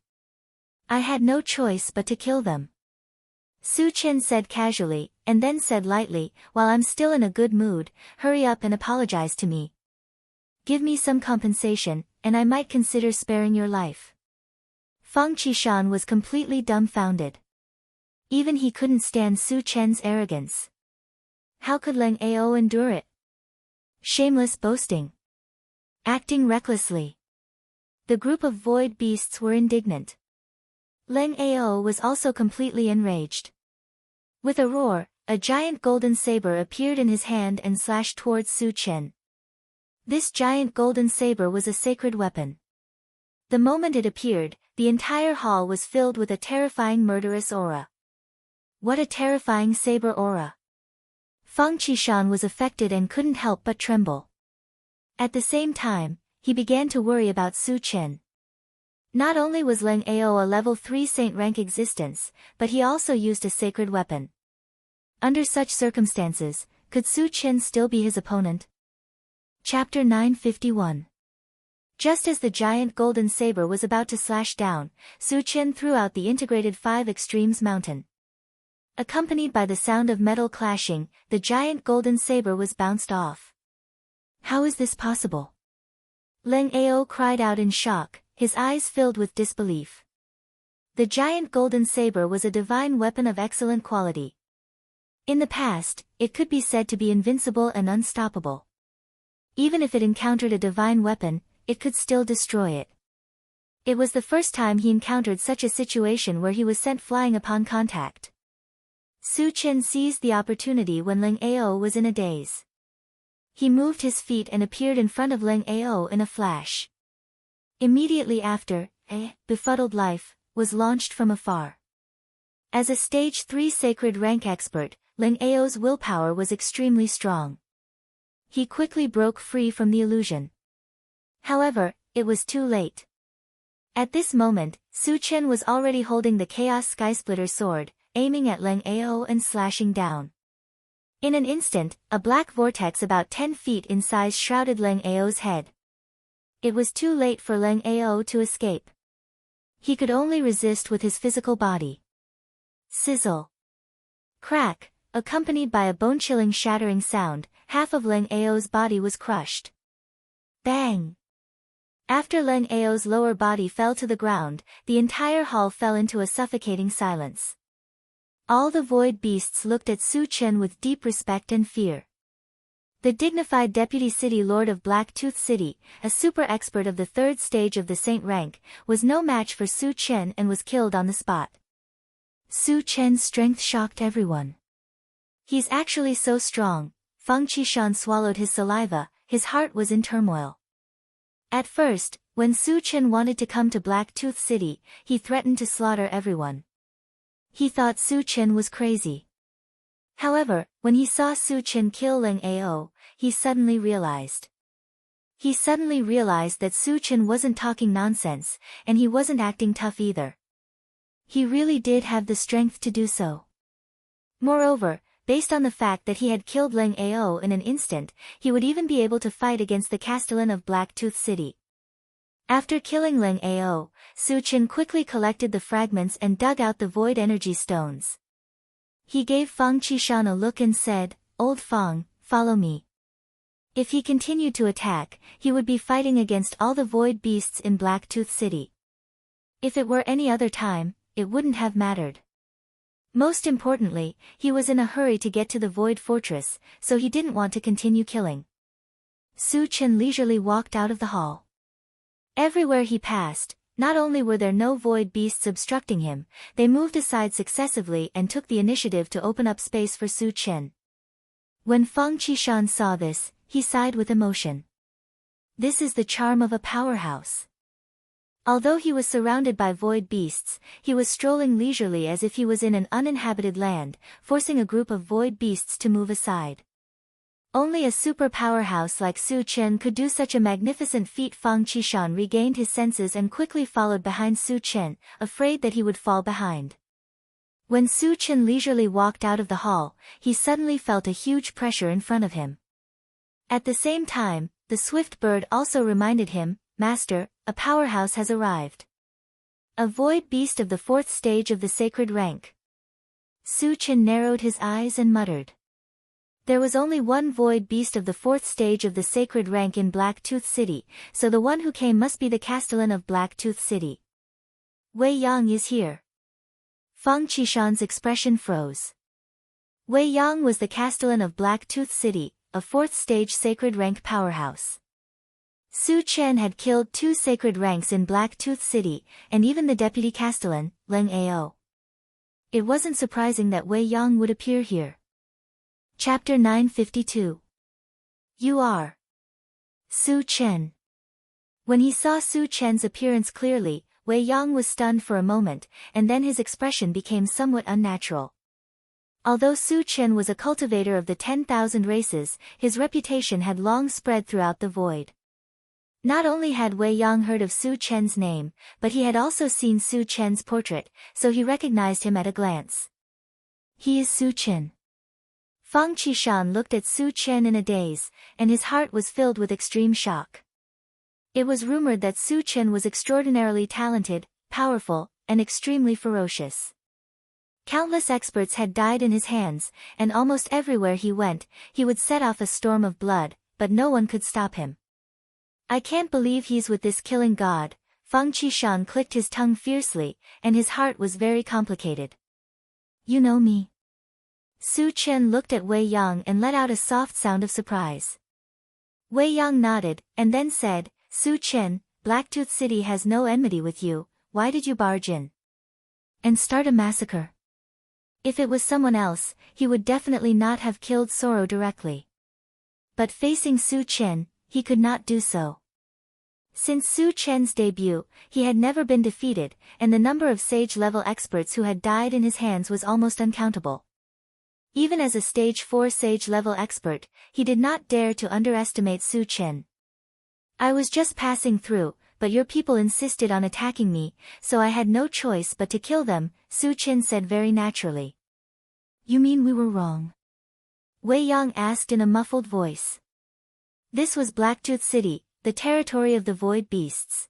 I had no choice but to kill them. Su Chen said casually, and then said lightly, while I'm still in a good mood, hurry up and apologize to me. Give me some compensation, and I might consider sparing your life. Feng Qishan was completely dumbfounded. Even he couldn't stand Su Chen's arrogance. How could Leng Ao endure it? Shameless boasting. Acting recklessly. The group of void beasts were indignant. Leng Ao was also completely enraged. With a roar, a giant golden saber appeared in his hand and slashed towards Su Chen. This giant golden saber was a sacred weapon. The moment it appeared, the entire hall was filled with a terrifying murderous aura. What a terrifying saber aura! Feng Qishan was affected and couldn't help but tremble. At the same time, he began to worry about Su Chen. Not only was Leng Ao a level 3 saint rank existence, but he also used a sacred weapon. Under such circumstances, could Su Chen still be his opponent? Chapter 951. Just as the giant golden saber was about to slash down, Su Chen threw out the integrated 5 extremes mountain. Accompanied by the sound of metal clashing, the giant golden saber was bounced off. How is this possible? Leng Ao cried out in shock, his eyes filled with disbelief. The giant golden saber was a divine weapon of excellent quality. In the past, it could be said to be invincible and unstoppable. Even if it encountered a divine weapon, it could still destroy it. It was the first time he encountered such a situation where he was sent flying upon contact. Su Chen seized the opportunity when Leng Ao was in a daze. He moved his feet and appeared in front of Leng Ao in a flash. Immediately after, a befuddled life was launched from afar. As a Stage 3 sacred rank expert, Leng Ao's willpower was extremely strong. He quickly broke free from the illusion. However, it was too late. At this moment, Su Chen was already holding the Chaos Skysplitter sword, aiming at Leng Ao and slashing down. In an instant, a black vortex about 10 feet in size shrouded Leng Ao's head. It was too late for Leng Ao to escape. He could only resist with his physical body. Sizzle. Crack, accompanied by a bone-chilling shattering sound, half of Leng Ao's body was crushed. Bang! After Leng Ao's lower body fell to the ground, the entire hall fell into a suffocating silence. All the void beasts looked at Su Chen with deep respect and fear. The dignified deputy city lord of Black Tooth City, a super expert of the 3rd stage of the saint rank, was no match for Su Chen and was killed on the spot. Su Chen's strength shocked everyone. He's actually so strong. Feng Qishan swallowed his saliva, his heart was in turmoil. At first, when Su Chen wanted to come to Black Tooth City, he threatened to slaughter everyone. He thought Su Chen was crazy. However, when he saw Su Chen kill Leng Ao, he suddenly realized. that Su Chen wasn't talking nonsense, and he wasn't acting tough either. He really did have the strength to do so. Moreover, based on the fact that he had killed Leng Ao in an instant, he would even be able to fight against the Castellan of Black Tooth City. After killing Leng Ao, Su Chen quickly collected the fragments and dug out the void energy stones. He gave Feng Qishan a look and said, "Old Feng, follow me." If he continued to attack, he would be fighting against all the void beasts in Black Tooth City. If it were any other time, it wouldn't have mattered. Most importantly, he was in a hurry to get to the Void Fortress, so he didn't want to continue killing. Su Chen leisurely walked out of the hall. Everywhere he passed, not only were there no void beasts obstructing him, they moved aside successively and took the initiative to open up space for Su Chen. When Feng Qishan saw this, he sighed with emotion. This is the charm of a powerhouse. Although he was surrounded by void beasts, he was strolling leisurely as if he was in an uninhabited land, forcing a group of void beasts to move aside. Only a super powerhouse like Su Chen could do such a magnificent feat. Feng Qishan regained his senses and quickly followed behind Su Chen, afraid that he would fall behind. When Su Chen leisurely walked out of the hall, he suddenly felt a huge pressure in front of him. At the same time, the swift bird also reminded him, "Master, a powerhouse has arrived. A void beast of the 4th stage of the sacred rank." Su Chen narrowed his eyes and muttered. There was only one void beast of the 4th stage of the sacred rank in Black Tooth City, so the one who came must be the Castellan of Black Tooth City. Wei Yang is here. Feng Qishan's expression froze. Wei Yang was the Castellan of Black Tooth City, a 4th stage sacred rank powerhouse. Su Chen had killed 2 sacred ranks in Black Tooth City, and even the deputy Castellan, Leng Ao. It wasn't surprising that Wei Yang would appear here. Chapter 952. You are Su Chen. When he saw Su Chen's appearance clearly, Wei Yang was stunned for a moment, and then his expression became somewhat unnatural. Although Su Chen was a cultivator of the 10,000 races, his reputation had long spread throughout the void. Not only had Wei Yang heard of Su Chen's name, but he had also seen Su Chen's portrait, so he recognized him at a glance. He is Su Chen. Feng Qishan looked at Su Chen in a daze, and his heart was filled with extreme shock. It was rumored that Su Chen was extraordinarily talented, powerful, and extremely ferocious. Countless experts had died in his hands, and almost everywhere he went, he would set off a storm of blood, but no one could stop him. I can't believe he's with this killing god. Feng Qishan clicked his tongue fiercely, and his heart was very complicated. You know me? Su Chen looked at Wei Yang and let out a soft sound of surprise. Wei Yang nodded, and then said, Su Chen, Blacktooth City has no enmity with you, why did you barge in and start a massacre? If it was someone else, he would definitely not have killed Soro directly. But facing Su Chen, he could not do so. Since Su Chen's debut, he had never been defeated, and the number of sage-level experts who had died in his hands was almost uncountable. Even as a stage 4 sage-level expert, he did not dare to underestimate Su Chen. I was just passing through, but your people insisted on attacking me, so I had no choice but to kill them, Su Chen said very naturally. You mean we were wrong? Wei Yang asked in a muffled voice. This was Blacktooth City, the territory of the Void Beasts.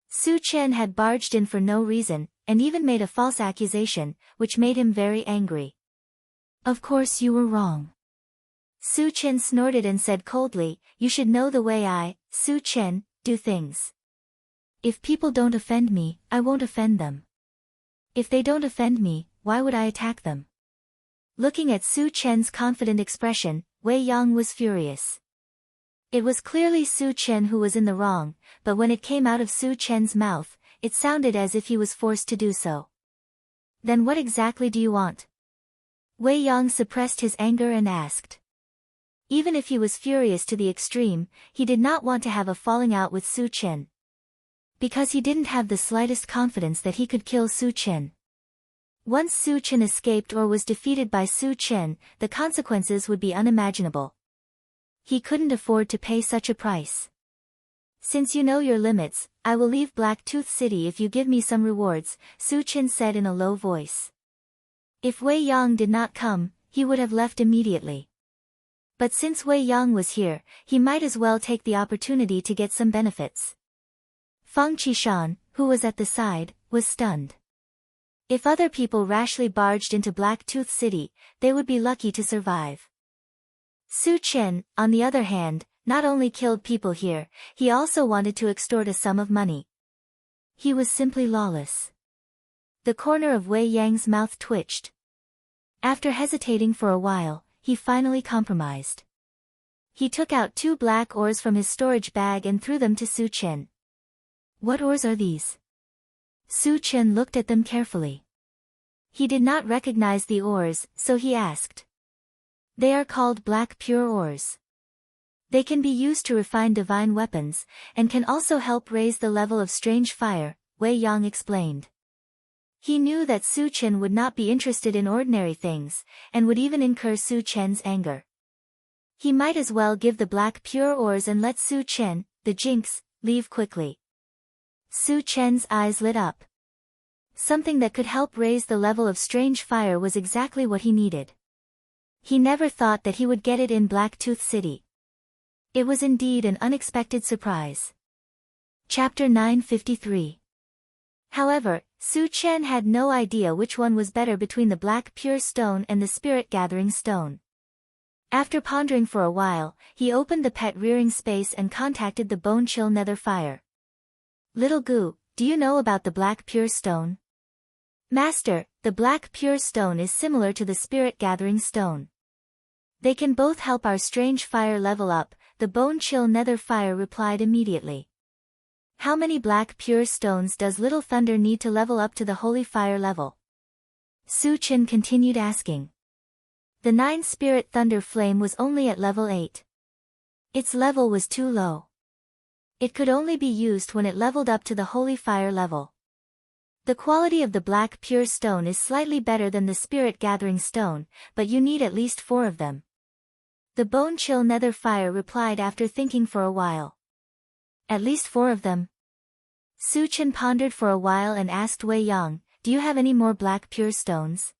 Su Chen had barged in for no reason, and even made a false accusation, which made him very angry. Of course you were wrong. Su Chen snorted and said coldly, you should know the way I, Su Chen, do things. If people don't offend me, I won't offend them. If they don't offend me, why would I attack them? Looking at Su Chen's confident expression, Wei Yang was furious. It was clearly Su Chen who was in the wrong, but when it came out of Su Chen's mouth, it sounded as if he was forced to do so. Then what exactly do you want? Wei Yang suppressed his anger and asked. Even if he was furious to the extreme, he did not want to have a falling out with Su Chen. Because he didn't have the slightest confidence that he could kill Su Chen. Once Su Chen escaped or was defeated by Su Chen, the consequences would be unimaginable. He couldn't afford to pay such a price. Since you know your limits, I will leave Blacktooth City if you give me some rewards, Su Chen said in a low voice. If Wei Yang did not come, he would have left immediately. But since Wei Yang was here, he might as well take the opportunity to get some benefits. Feng Qishan, who was at the side, was stunned. If other people rashly barged into Blacktooth City, they would be lucky to survive. Su Chen, on the other hand, not only killed people here, he also wanted to extort a sum of money. He was simply lawless. The corner of Wei Yang's mouth twitched. After hesitating for a while, he finally compromised. He took out 2 black ores from his storage bag and threw them to Su Chen. What ores are these? Su Chen looked at them carefully. He did not recognize the ores, so he asked. They are called black pure ores. They can be used to refine divine weapons, and can also help raise the level of strange fire, Wei Yang explained. He knew that Su Chen would not be interested in ordinary things, and would even incur Su Chen's anger. He might as well give the black pure ores and let Su Chen, the jinx, leave quickly. Su Chen's eyes lit up. Something that could help raise the level of strange fire was exactly what he needed. He never thought that he would get it in Blacktooth City. It was indeed an unexpected surprise. Chapter 953. However, Su Chen had no idea which one was better between the black pure stone and the spirit-gathering stone. After pondering for a while, he opened the pet rearing space and contacted the bone-chill nether fire. Little Gu, do you know about the black pure stone? Master, the black pure stone is similar to the spirit-gathering stone. They can both help our strange fire level up, the bone-chill nether fire replied immediately. How many black pure stones does Little Thunder need to level up to the holy fire level? Su Chen continued asking. The 9 spirit thunder flame was only at level 8. Its level was too low. It could only be used when it leveled up to the holy fire level. The quality of the black pure stone is slightly better than the spirit-gathering stone, but you need at least 4 of them. The bone-chill nether fire replied after thinking for a while. At least 4 of them? Su Chen pondered for a while and asked Wei Yang, do you have any more black pure stones?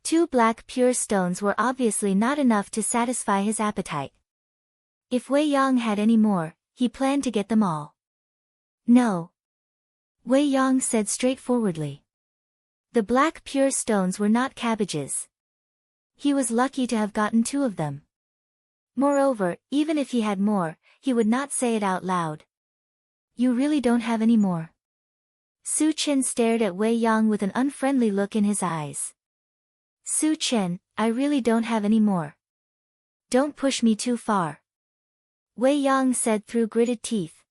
2 black pure stones were obviously not enough to satisfy his appetite. If Wei Yang had any more, he planned to get them all. No. Wei Yang said straightforwardly. The black pure stones were not cabbages. He was lucky to have gotten 2 of them. Moreover, even if he had more, he would not say it out loud. You really don't have any more? Su Chen stared at Wei Yang with an unfriendly look in his eyes. Su Chen, I really don't have any more. Don't push me too far. Wei Yang said through gritted teeth.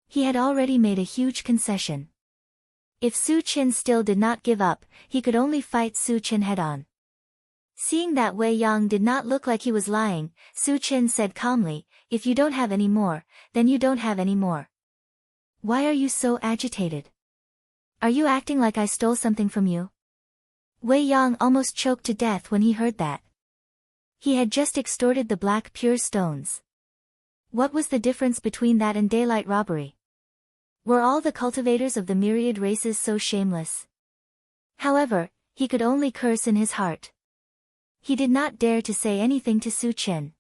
He had already made a huge concession. If Su Chen still did not give up, he could only fight Su Chen head-on. Seeing that Wei Yang did not look like he was lying, Su Chen said calmly, if you don't have any more, then you don't have any more. Why are you so agitated? Are you acting like I stole something from you? Wei Yang almost choked to death when he heard that. He had just extorted the black pure stones. What was the difference between that and daylight robbery? Were all the cultivators of the myriad races so shameless? However, he could only curse in his heart. He did not dare to say anything to Su Chen.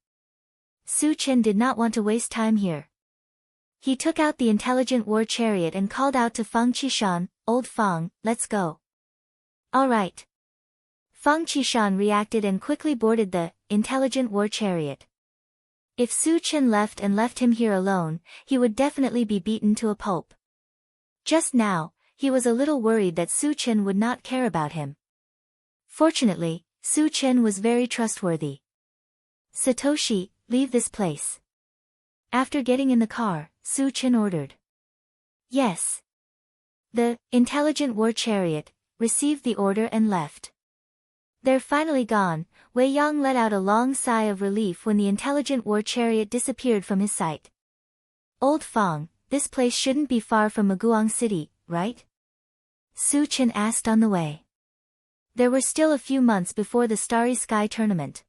Su Chen did not want to waste time here. He took out the intelligent war chariot and called out to Fang Qishan, Old Fang, let's go. All right. Fang Qishan reacted and quickly boarded the intelligent war chariot. If Su Chen left him here alone, he would definitely be beaten to a pulp. Just now, he was a little worried that Su Chen would not care about him. Fortunately, Su Chen was very trustworthy. Satoshi, leave this place. After getting in the car, Su Chen ordered. Yes. The intelligent war chariot received the order and left. They're finally gone. Wei Yang let out a long sigh of relief when the intelligent war chariot disappeared from his sight. Old Fang, this place shouldn't be far from Maguang City, right? Su Chen asked on the way. There were still a few months before the Starry Sky tournament.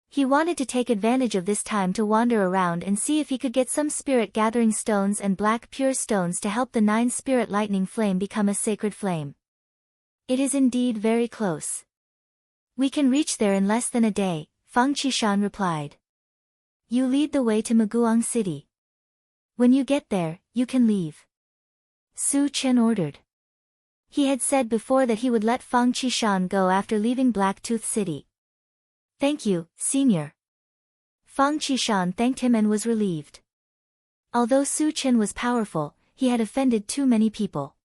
He wanted to take advantage of this time to wander around and see if he could get some spirit-gathering stones and black pure stones to help the 9 spirit lightning flame become a sacred flame. It is indeed very close. We can reach there in less than a day, Fang Qishan replied. You lead the way to Maguang City. When you get there, you can leave. Su Chen ordered. He had said before that he would let Fang Qishan go after leaving Blacktooth City. Thank you, Senior. Fang Qishan thanked him and was relieved. Although Su Chen was powerful, he had offended too many people.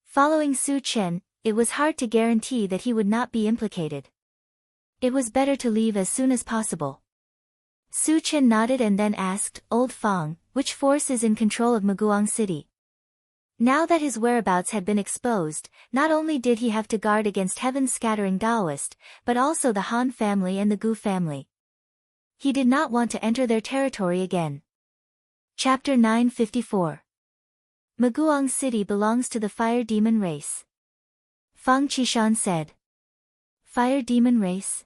Following Su Chen, it was hard to guarantee that he would not be implicated. It was better to leave as soon as possible. Su Chen nodded and then asked, Old Fang, which force is in control of Maguang City? Now that his whereabouts had been exposed, not only did he have to guard against Heaven's Scattering Daoist, but also the Han family and the Gu family. He did not want to enter their territory again. Chapter 954. Maguang City belongs to the Fire Demon race. Fang Qishan said. Fire Demon race?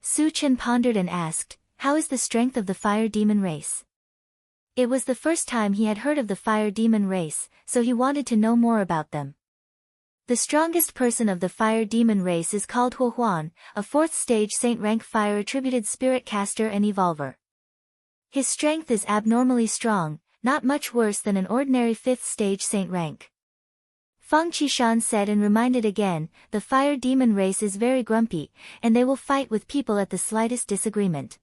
Su Chen pondered and asked, how is the strength of the Fire Demon race? It was the first time he had heard of the Fire Demon race, so he wanted to know more about them. The strongest person of the Fire Demon race is called Huo Huan, a 4th stage Saint rank fire attributed spirit caster and evolver. His strength is abnormally strong, not much worse than an ordinary 5th stage Saint rank. Fang Qishan said and reminded again, the Fire Demon race is very grumpy, and they will fight with people at the slightest disagreement.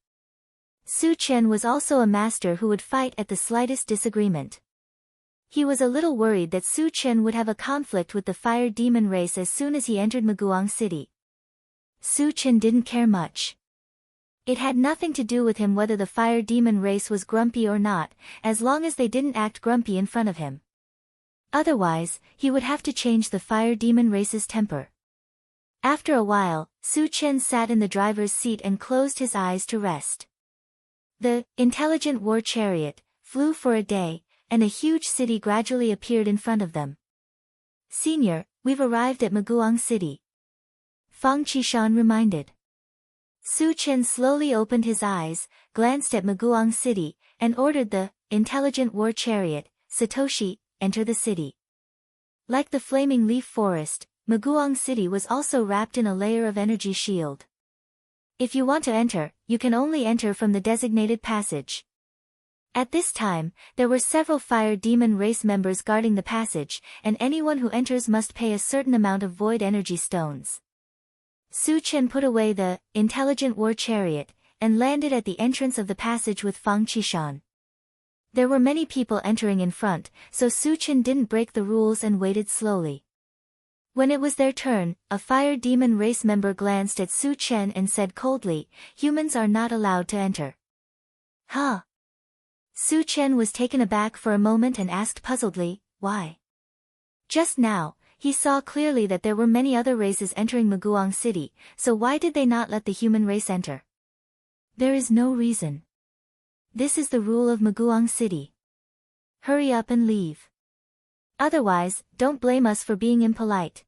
Su Chen was also a master who would fight at the slightest disagreement. He was a little worried that Su Chen would have a conflict with the Fire Demon race as soon as he entered Maguang City. Su Chen didn't care much. It had nothing to do with him whether the Fire Demon race was grumpy or not, as long as they didn't act grumpy in front of him. Otherwise, he would have to change the Fire Demon race's temper. After a while, Su Chen sat in the driver's seat and closed his eyes to rest. The intelligent war chariot flew for a day, and a huge city gradually appeared in front of them. Senior, we've arrived at Maguang City. Fang Qishan reminded. Su Chen slowly opened his eyes, glanced at Maguang City, and ordered the intelligent war chariot, Satoshi, enter the city. Like the flaming leaf forest, Maguang City was also wrapped in a layer of energy shield. If you want to enter, you can only enter from the designated passage. At this time, there were several fire demon race members guarding the passage, and anyone who enters must pay a certain amount of void energy stones. Su Chen put away the intelligent war chariot, and landed at the entrance of the passage with Fang Qishan. There were many people entering in front, so Su Chen didn't break the rules and waited slowly. When it was their turn, a fire demon race member glanced at Su Chen and said coldly, "Humans are not allowed to enter." Huh? Su Chen was taken aback for a moment and asked puzzledly, "Why?" Just now, he saw clearly that there were many other races entering Maguang City, so why did they not let the human race enter? There is no reason. This is the rule of Maguang City. Hurry up and leave. Otherwise, don't blame us for being impolite.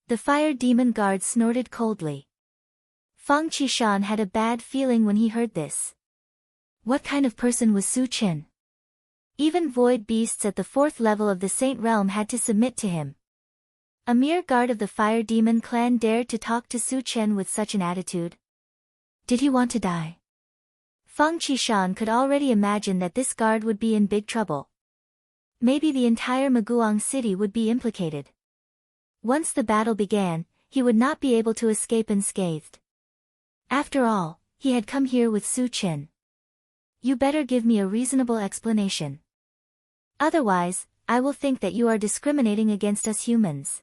The fire demon guard snorted coldly. Fang Qishan had a bad feeling when he heard this. What kind of person was Su Chen? Even void beasts at the 4th level of the Saint Realm had to submit to him. A mere guard of the fire demon clan dared to talk to Su Chen with such an attitude. Did he want to die? Fang Qishan could already imagine that this guard would be in big trouble. Maybe the entire Maguang City would be implicated. Once the battle began, he would not be able to escape unscathed. After all, he had come here with Su Chen. You better give me a reasonable explanation. Otherwise, I will think that you are discriminating against us humans.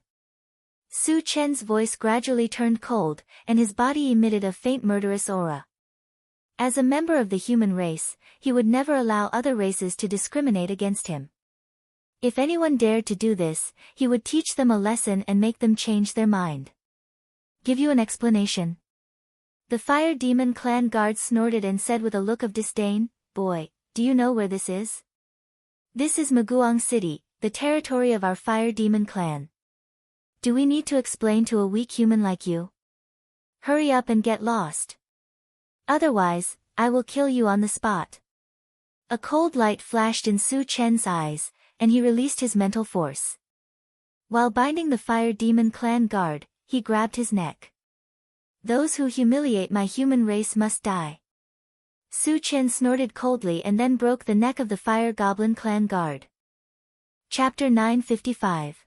Su Chen's voice gradually turned cold, and his body emitted a faint murderous aura. As a member of the human race, he would never allow other races to discriminate against him. If anyone dared to do this, he would teach them a lesson and make them change their mind. Give you an explanation. The fire demon clan guard snorted and said with a look of disdain, "Boy, do you know where this is? This is Maguang City, the territory of our fire demon clan. Do we need to explain to a weak human like you? Hurry up and get lost. Otherwise, I will kill you on the spot." A cold light flashed in Su Chen's eyes, and he released his mental force. While binding the fire demon clan guard, he grabbed his neck. "Those who humiliate my human race must die." Su Chen snorted coldly and then broke the neck of the fire goblin clan guard. Chapter 955.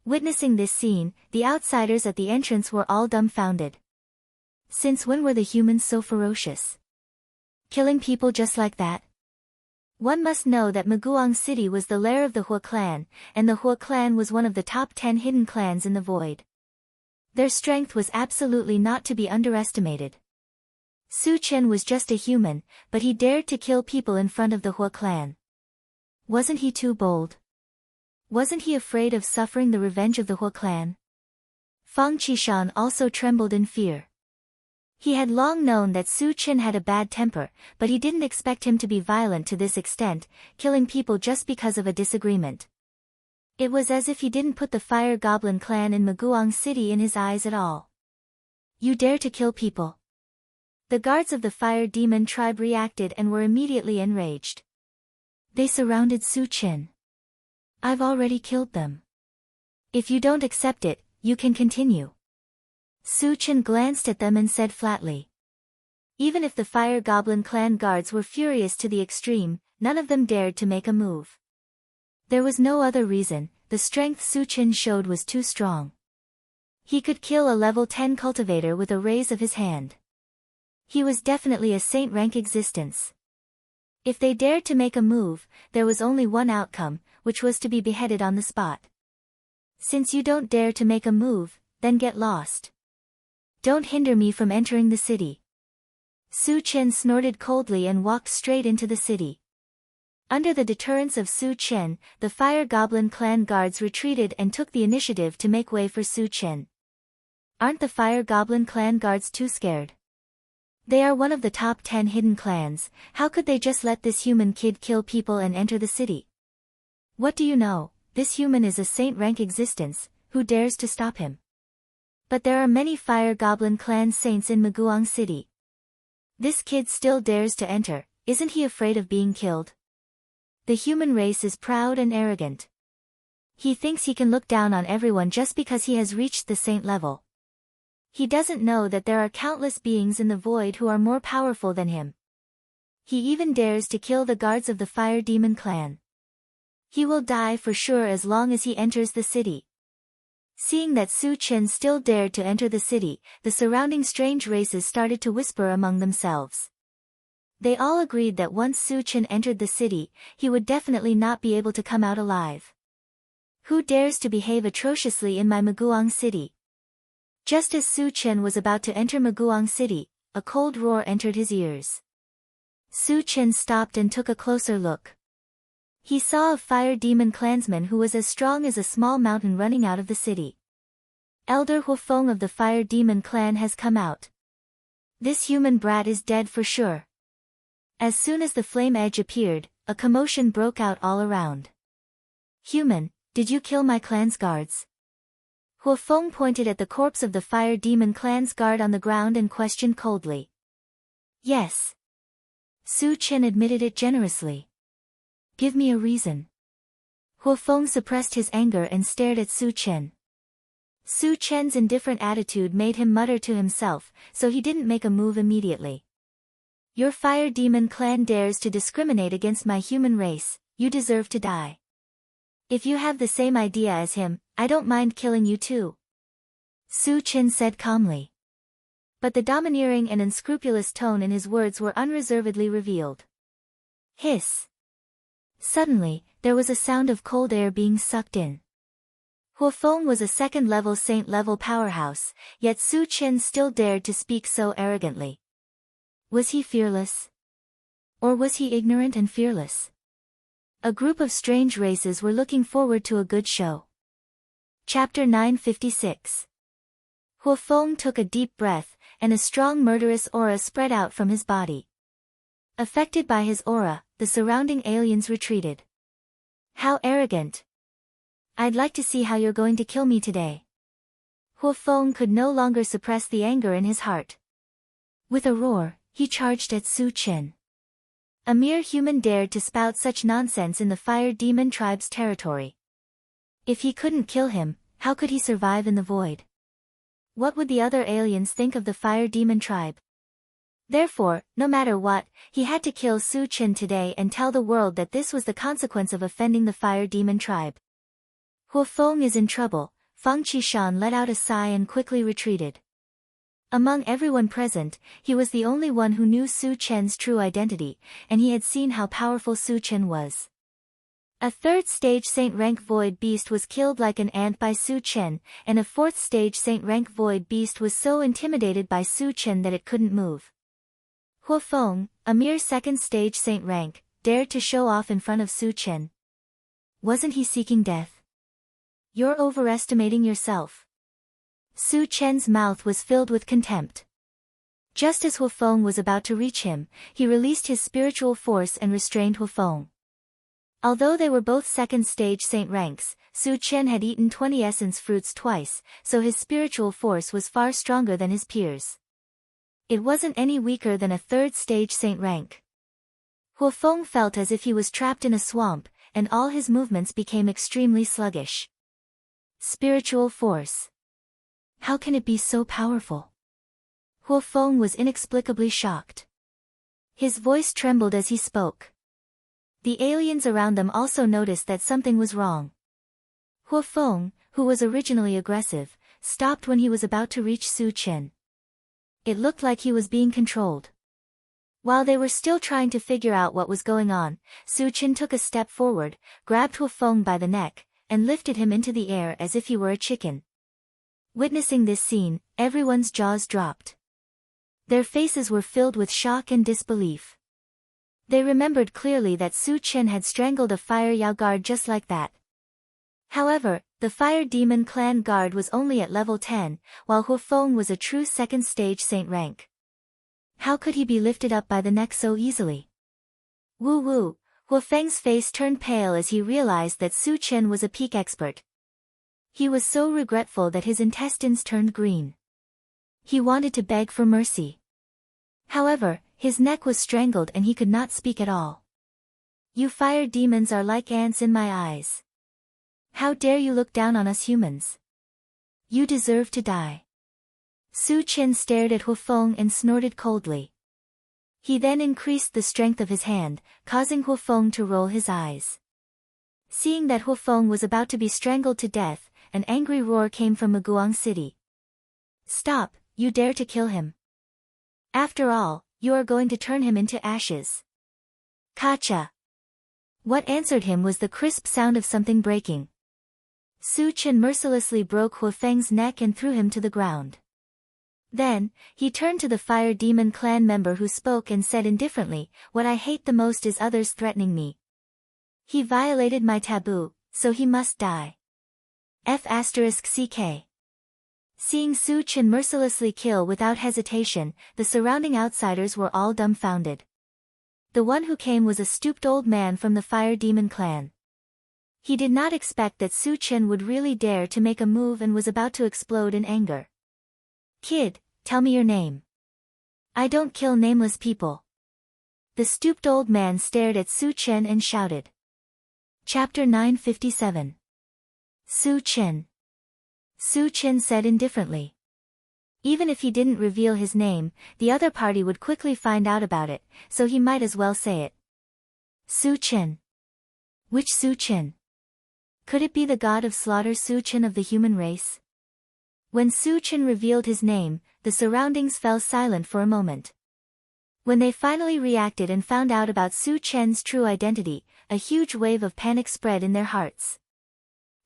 Witnessing this scene, the outsiders at the entrance were all dumbfounded. Since when were the humans so ferocious? Killing people just like that? One must know that Maguang City was the lair of the Hua clan, and the Hua clan was one of the top 10 hidden clans in the void. Their strength was absolutely not to be underestimated. Su Chen was just a human, but he dared to kill people in front of the Hua clan. Wasn't he too bold? Wasn't he afraid of suffering the revenge of the Hua clan? Fang Qishan also trembled in fear. He had long known that Su Chen had a bad temper, but he didn't expect him to be violent to this extent, killing people just because of a disagreement. It was as if he didn't put the fire goblin clan in Maguang City in his eyes at all. You dare to kill people? The guards of the fire demon tribe reacted and were immediately enraged. They surrounded Su Chen. I've already killed them. If you don't accept it, you can continue. Su Chen glanced at them and said flatly. Even if the fire goblin clan guards were furious to the extreme, none of them dared to make a move. There was no other reason, the strength Su Chen showed was too strong. He could kill a level 10 cultivator with a raise of his hand. He was definitely a saint-rank existence. If they dared to make a move, there was only one outcome, which was to be beheaded on the spot. Since you don't dare to make a move, then get lost. Don't hinder me from entering the city. Su Chen snorted coldly and walked straight into the city. Under the deterrence of Su Chen, the fire goblin clan guards retreated and took the initiative to make way for Su Chen. Aren't the fire goblin clan guards too scared? They are one of the top 10 hidden clans, how could they just let this human kid kill people and enter the city? What do you know, this human is a saint-rank existence, who dares to stop him? But there are many fire goblin clan saints in Maguang City. This kid still dares to enter, isn't he afraid of being killed? The human race is proud and arrogant. He thinks he can look down on everyone just because he has reached the saint level. He doesn't know that there are countless beings in the void who are more powerful than him. He even dares to kill the guards of the fire demon clan. He will die for sure as long as he enters the city. Seeing that Su Chen still dared to enter the city, the surrounding strange races started to whisper among themselves. They all agreed that once Su Chen entered the city, he would definitely not be able to come out alive. Who dares to behave atrociously in my Maguang city? Just as Su Chen was about to enter Maguang city, a cold roar entered his ears. Su Chen stopped and took a closer look. He saw a fire demon clansman who was as strong as a small mountain running out of the city. Elder Huofeng of the fire demon clan has come out. This human brat is dead for sure. As soon as the flame edge appeared, a commotion broke out all around. Human, did you kill my clan's guards? Huofeng pointed at the corpse of the fire demon clan's guard on the ground and questioned coldly. Yes. Su Chen admitted it generously. Give me a reason. Huofeng suppressed his anger and stared at Su Chen. Su Chen's indifferent attitude made him mutter to himself, so he didn't make a move immediately. Your fire demon clan dares to discriminate against my human race, you deserve to die. If you have the same idea as him, I don't mind killing you too. Su Chen said calmly. But the domineering and unscrupulous tone in his words were unreservedly revealed. Hiss. Suddenly, there was a sound of cold air being sucked in. Huofeng was a second-level saint-level powerhouse, yet Su Chen still dared to speak so arrogantly. Was he fearless? Or was he ignorant and fearless? A group of strange races were looking forward to a good show. Chapter 956. Huofeng took a deep breath, and a strong murderous aura spread out from his body. Affected by his aura, the surrounding aliens retreated. How arrogant! I'd like to see how you're going to kill me today. Huofeng could no longer suppress the anger in his heart. With a roar, he charged at Su Chen. A mere human dared to spout such nonsense in the fire demon tribe's territory. If he couldn't kill him, how could he survive in the void? What would the other aliens think of the fire demon tribe? Therefore, no matter what, he had to kill Su Chen today and tell the world that this was the consequence of offending the fire demon tribe. Huofeng is in trouble. Feng Qishan let out a sigh and quickly retreated. Among everyone present, he was the only one who knew Su Chen's true identity, and he had seen how powerful Su Chen was. A third-stage Saint-rank Void Beast was killed like an ant by Su Chen, and a fourth-stage Saint-rank Void Beast was so intimidated by Su Chen that it couldn't move. Huofeng, a mere second-stage Saint-rank, dared to show off in front of Su Chen. Wasn't he seeking death? You're overestimating yourself. Su Chen's mouth was filled with contempt. Just as Huofeng was about to reach him, he released his spiritual force and restrained Huofeng. Although they were both second-stage saint ranks, Su Chen had eaten 20 essence fruits twice, so his spiritual force was far stronger than his peers. It wasn't any weaker than a third-stage saint rank. Huofeng felt as if he was trapped in a swamp, and all his movements became extremely sluggish. Spiritual force. How can it be so powerful? Huofeng was inexplicably shocked. His voice trembled as he spoke. The aliens around them also noticed that something was wrong. Huofeng, who was originally aggressive, stopped when he was about to reach Su Chen. It looked like he was being controlled. While they were still trying to figure out what was going on, Su Chen took a step forward, grabbed Huofeng by the neck, and lifted him into the air as if he were a chicken. Witnessing this scene, everyone's jaws dropped. Their faces were filled with shock and disbelief. They remembered clearly that Su Chen had strangled a fire Yao guard just like that. However, the fire demon clan guard was only at level 10, while Huofeng was a true second-stage saint rank. How could he be lifted up by the neck so easily? Woo-woo, Huofeng's face turned pale as he realized that Su Chen was a peak expert. He was so regretful that his intestines turned green. He wanted to beg for mercy. However, his neck was strangled and he could not speak at all. You fire demons are like ants in my eyes. How dare you look down on us humans? You deserve to die. Su Chen stared at Huofeng and snorted coldly. He then increased the strength of his hand, causing Huofeng to roll his eyes. Seeing that Huofeng was about to be strangled to death, an angry roar came from Maguang City. "Stop, you dare to kill him! After all, you are going to turn him into ashes." "Kacha!" What answered him was the crisp sound of something breaking. Su Chen mercilessly broke Huofeng's neck and threw him to the ground. Then, he turned to the Fire Demon clan member who spoke and said indifferently, "What I hate the most is others threatening me. He violated my taboo, so he must die." F***ck. Seeing Su Chen mercilessly kill without hesitation, the surrounding outsiders were all dumbfounded. The one who came was a stooped old man from the Fire Demon clan. He did not expect that Su Chen would really dare to make a move and was about to explode in anger. "Kid, tell me your name. I don't kill nameless people." The stooped old man stared at Su Chen and shouted. Chapter 957. Su Chen. Su Chen said indifferently. Even if he didn't reveal his name, the other party would quickly find out about it, so he might as well say it. Su Chen. Which Su Chen? Could it be the god of slaughter, Su Chen of the human race? When Su Chen revealed his name, the surroundings fell silent for a moment. When they finally reacted and found out about Su Chen's true identity, a huge wave of panic spread in their hearts.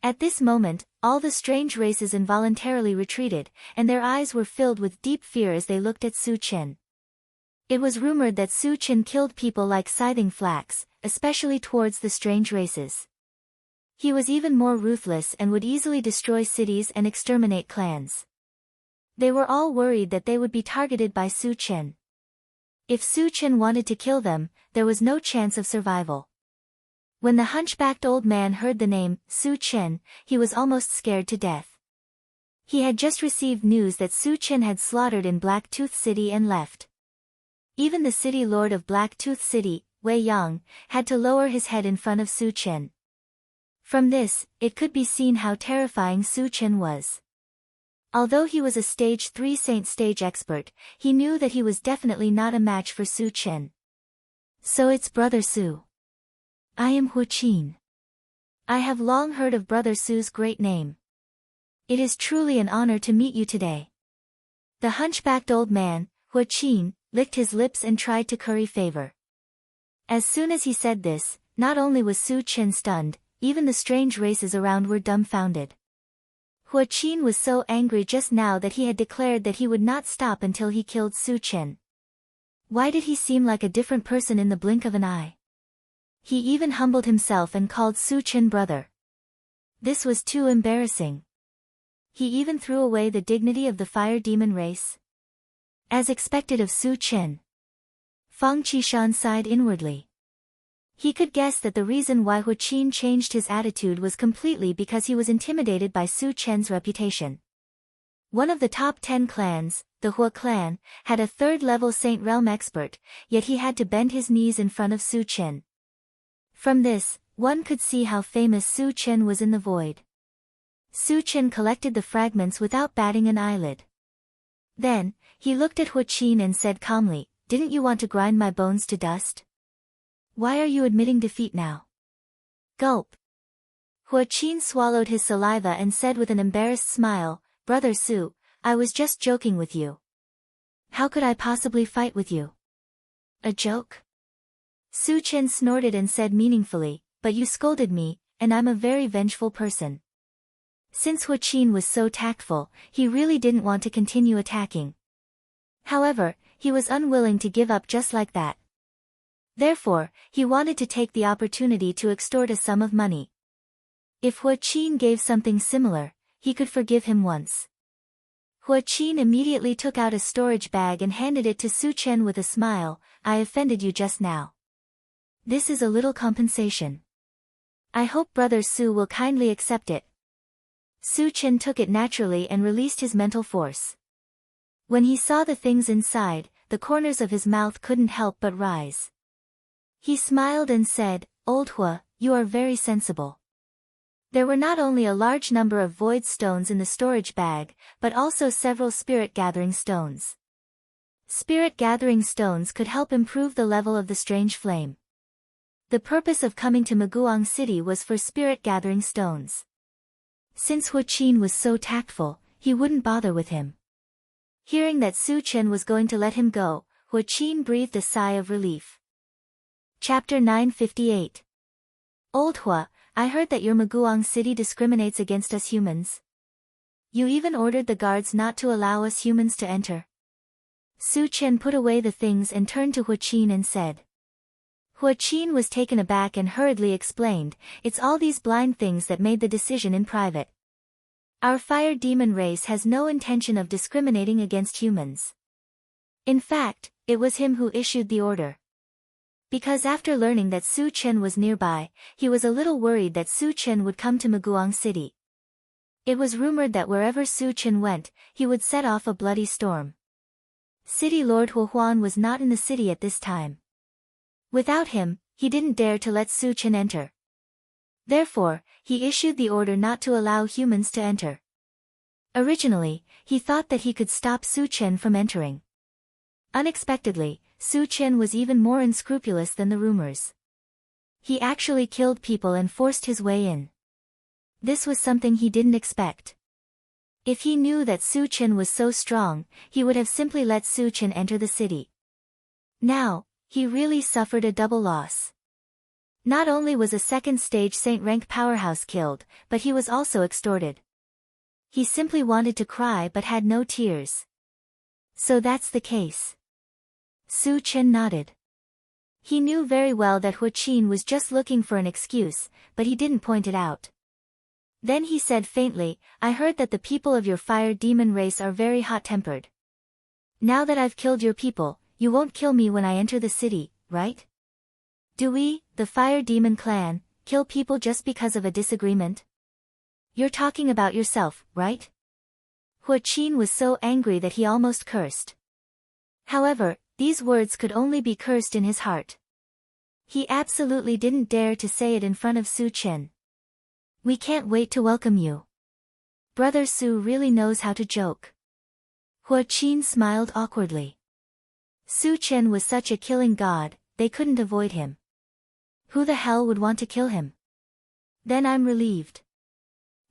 At this moment, all the strange races involuntarily retreated, and their eyes were filled with deep fear as they looked at Su Chen. It was rumored that Su Chen killed people like scything flax, especially towards the strange races. He was even more ruthless and would easily destroy cities and exterminate clans. They were all worried that they would be targeted by Su Chen. If Su Chen wanted to kill them, there was no chance of survival. When the hunchbacked old man heard the name, Su Chen, he was almost scared to death. He had just received news that Su Chen had slaughtered in Blacktooth City and left. Even the city lord of Blacktooth City, Wei Yang, had to lower his head in front of Su Chen. From this, it could be seen how terrifying Su Chen was. Although he was a Stage 3 Saint stage expert, he knew that he was definitely not a match for Su Chen. "So it's Brother Su. I am Huaqin. I have long heard of Brother Su's great name. It is truly an honor to meet you today." The hunchbacked old man, Huaqin, licked his lips and tried to curry favor. As soon as he said this, not only was Su Chen stunned, even the strange races around were dumbfounded. Huaqin was so angry just now that he had declared that he would not stop until he killed Su Chen. Why did he seem like a different person in the blink of an eye? He even humbled himself and called Su Chen brother. This was too embarrassing. He even threw away the dignity of the fire demon race. As expected of Su Chen. Fang Qishan sighed inwardly. He could guess that the reason why Huaqin changed his attitude was completely because he was intimidated by Su Chen's reputation. One of the top 10 clans, the Hua clan, had a third-level Saint Realm expert, yet he had to bend his knees in front of Su Chen. From this, one could see how famous Su Chen was in the void. Su Chen collected the fragments without batting an eyelid. Then, he looked at Huaqin and said calmly, "Didn't you want to grind my bones to dust? Why are you admitting defeat now?" Gulp. Huaqin swallowed his saliva and said with an embarrassed smile, "Brother Su, I was just joking with you. How could I possibly fight with you?" "A joke?" Su Chen snorted and said meaningfully, "But you scolded me, and I'm a very vengeful person." Since Huaqin was so tactful, he really didn't want to continue attacking. However, he was unwilling to give up just like that. Therefore, he wanted to take the opportunity to extort a sum of money. If Huaqin gave something similar, he could forgive him once. Huaqin immediately took out a storage bag and handed it to Su Chen with a smile. "I offended you just now. This is a little compensation. I hope Brother Su will kindly accept it." Su Chen took it naturally and released his mental force. When he saw the things inside, the corners of his mouth couldn't help but rise. He smiled and said, "Old Hua, you are very sensible." There were not only a large number of void stones in the storage bag, but also several spirit-gathering stones. spirit-gathering stones could help improve the level of the strange flame. The purpose of coming to Maguang City was for spirit-gathering stones. Since Hu Qin was so tactful, he wouldn't bother with him. Hearing that Su Chen was going to let him go, Hu Qin breathed a sigh of relief. Chapter 958. Old Hua, I heard that your Maguang City discriminates against us humans. You even ordered the guards not to allow us humans to enter. Su Chen put away the things and turned to Hu Qin and said. Hu Qin was taken aback and hurriedly explained, it's all these blind things that made the decision in private. Our fire demon race has no intention of discriminating against humans. In fact, it was him who issued the order. Because after learning that Su Chen was nearby, he was a little worried that Su Chen would come to Maguang City. It was rumored that wherever Su Chen went, he would set off a bloody storm. City Lord Hu Huan was not in the city at this time. Without him, he didn't dare to let Su Chen enter. Therefore, he issued the order not to allow humans to enter. Originally, he thought that he could stop Su Chen from entering. Unexpectedly, Su Chen was even more unscrupulous than the rumors. He actually killed people and forced his way in. This was something he didn't expect. If he knew that Su Chen was so strong, he would have simply let Su Chen enter the city. Now, he really suffered a double loss. Not only was a second-stage Saint-rank powerhouse killed, but he was also extorted. He simply wanted to cry but had no tears. So that's the case. Su Chen nodded. He knew very well that Hu Qin was just looking for an excuse, but he didn't point it out. Then he said faintly, I heard that the people of your fire demon race are very hot-tempered. Now that I've killed your people, you won't kill me when I enter the city, right? Do we, the fire demon clan, kill people just because of a disagreement? You're talking about yourself, right? Hu Qin was so angry that he almost cursed. However, these words could only be cursed in his heart. He absolutely didn't dare to say it in front of Su Chen. We can't wait to welcome you. Brother Su really knows how to joke. Hu Qin smiled awkwardly. Su Chen was such a killing god, they couldn't avoid him. Who the hell would want to kill him? Then I'm relieved.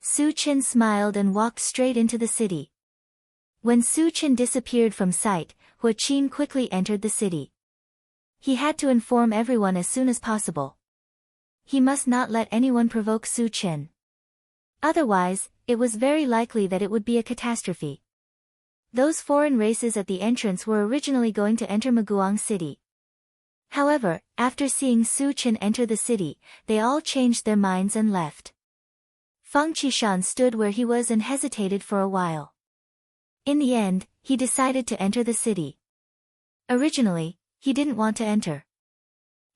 Su Chen smiled and walked straight into the city. When Su Chen disappeared from sight, Hu Qin quickly entered the city. He had to inform everyone as soon as possible. He must not let anyone provoke Su Chen. Otherwise, it was very likely that it would be a catastrophe. Those foreign races at the entrance were originally going to enter Maguang City. However, after seeing Su Chen enter the city, they all changed their minds and left. Feng Qishan stood where he was and hesitated for a while. In the end, he decided to enter the city. Originally, he didn't want to enter.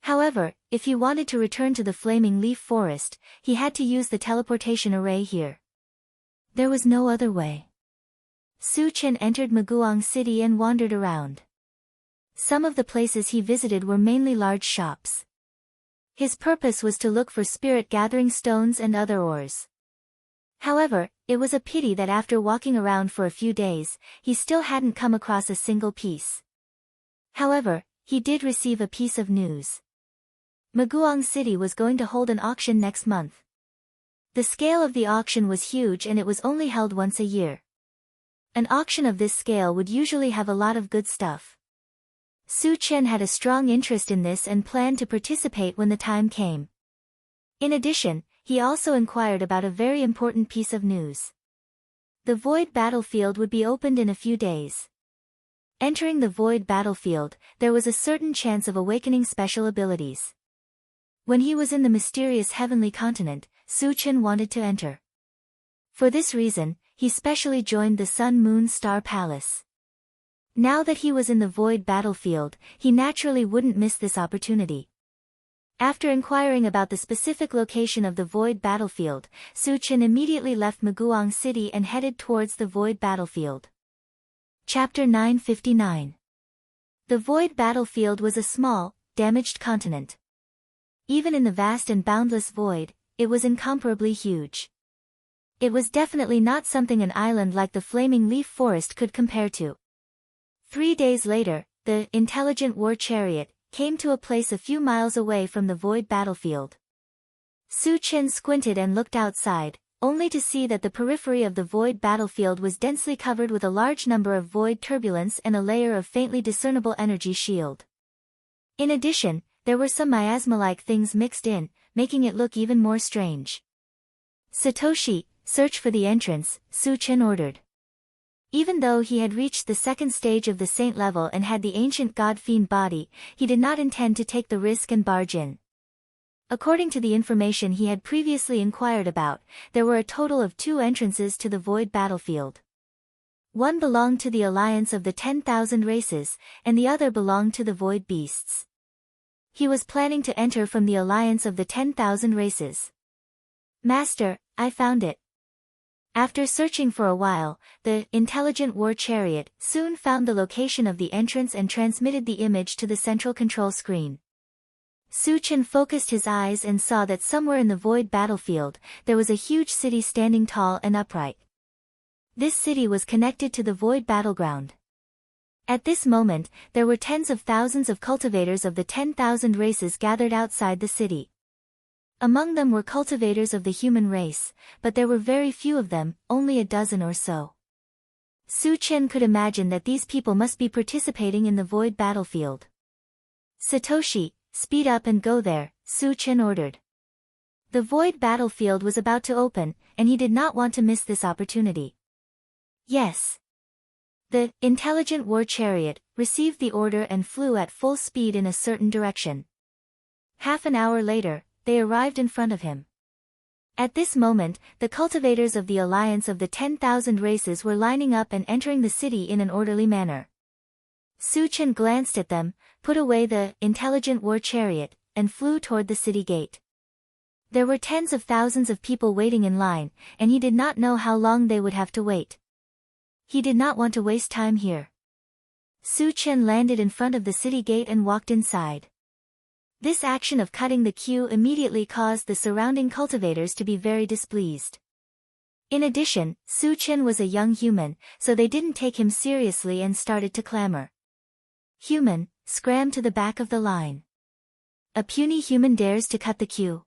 However, if he wanted to return to the Flaming Leaf Forest, he had to use the teleportation array here. There was no other way. Su Chen entered Maguang City and wandered around. Some of the places he visited were mainly large shops. His purpose was to look for spirit-gathering stones and other ores. However, it was a pity that after walking around for a few days, he still hadn't come across a single piece. However, he did receive a piece of news. Maguang City was going to hold an auction next month. The scale of the auction was huge and it was only held once a year. An auction of this scale would usually have a lot of good stuff. Su Chen had a strong interest in this and planned to participate when the time came. In addition, he also inquired about a very important piece of news. The Void Battlefield would be opened in a few days. Entering the Void Battlefield, there was a certain chance of awakening special abilities. When he was in the mysterious heavenly continent, Su Chen wanted to enter. For this reason, he specially joined the Sun Moon Star Palace. Now that he was in the Void Battlefield, he naturally wouldn't miss this opportunity. After inquiring about the specific location of the Void Battlefield, Su Chen immediately left Maguang City and headed towards the Void Battlefield. Chapter 959. The Void Battlefield was a small, damaged continent. Even in the vast and boundless void, it was incomparably huge. It was definitely not something an island like the Flaming Leaf Forest could compare to. 3 days later, the intelligent war chariot came to a place a few miles away from the void battlefield. Su Chen squinted and looked outside, only to see that the periphery of the void battlefield was densely covered with a large number of void turbulence and a layer of faintly discernible energy shield. In addition, there were some miasma-like things mixed in, making it look even more strange. Satoshi, search for the entrance, Su Chen ordered. Even though he had reached the second stage of the saint level and had the ancient god-fiend body, he did not intend to take the risk and barge in. According to the information he had previously inquired about, there were a total of 2 entrances to the void battlefield. One belonged to the alliance of the 10,000 races, and the other belonged to the void beasts. He was planning to enter from the alliance of the 10,000 races. Master, I found it. After searching for a while, the intelligent war chariot soon found the location of the entrance and transmitted the image to the central control screen. Su Chen focused his eyes and saw that somewhere in the void battlefield, there was a huge city standing tall and upright. This city was connected to the void battleground. At this moment, there were tens of thousands of cultivators of the 10,000 races gathered outside the city. Among them were cultivators of the human race, but there were very few of them, only a dozen or so. Su Chen could imagine that these people must be participating in the void battlefield. Satoshi, speed up and go there, Su Chen ordered. The void battlefield was about to open, and he did not want to miss this opportunity. Yes. The intelligent war chariot received the order and flew at full speed in a certain direction. Half an hour later, they arrived in front of him. At this moment, the cultivators of the alliance of the 10,000 races were lining up and entering the city in an orderly manner. Su Chen glanced at them, put away the intelligent war chariot, and flew toward the city gate. There were tens of thousands of people waiting in line, and he did not know how long they would have to wait. He did not want to waste time here. Su Chen landed in front of the city gate and walked inside. This action of cutting the queue immediately caused the surrounding cultivators to be very displeased. In addition, Su Chen was a young human, so they didn't take him seriously and started to clamor. Human, scram to the back of the line. A puny human dares to cut the queue.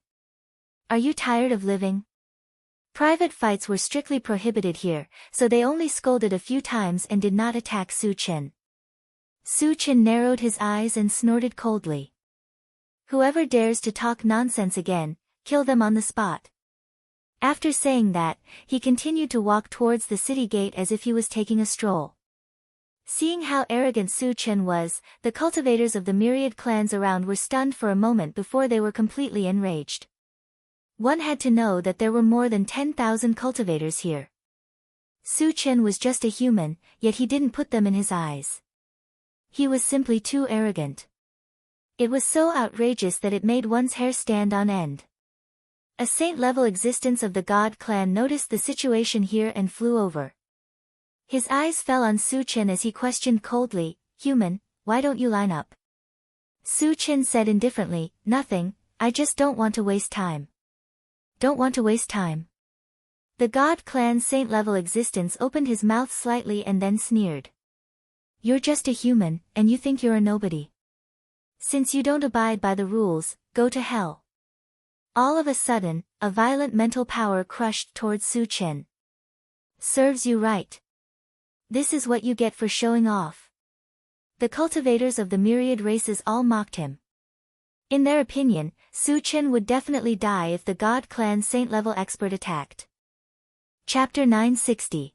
Are you tired of living? Private fights were strictly prohibited here, so they only scolded a few times and did not attack Su Chen. Su Chen narrowed his eyes and snorted coldly. Whoever dares to talk nonsense again, kill them on the spot. After saying that, he continued to walk towards the city gate as if he was taking a stroll. Seeing how arrogant Su Chen was, the cultivators of the myriad clans around were stunned for a moment before they were completely enraged. One had to know that there were more than 10,000 cultivators here. Su Chen was just a human, yet he didn't put them in his eyes. He was simply too arrogant. It was so outrageous that it made one's hair stand on end. A saint-level existence of the God clan noticed the situation here and flew over. His eyes fell on Su Chen as he questioned coldly, Human, why don't you line up? Su Chen said indifferently, Nothing, I just don't want to waste time. Don't want to waste time. The God clan's saint-level existence opened his mouth slightly and then sneered. You're just a human, and you think you're a nobody. Since you don't abide by the rules, go to hell. All of a sudden, a violent mental power crushed towards Su Chen. Serves you right. This is what you get for showing off. The cultivators of the myriad races all mocked him. In their opinion, Su Chen would definitely die if the God clan saint-level expert attacked. Chapter 960.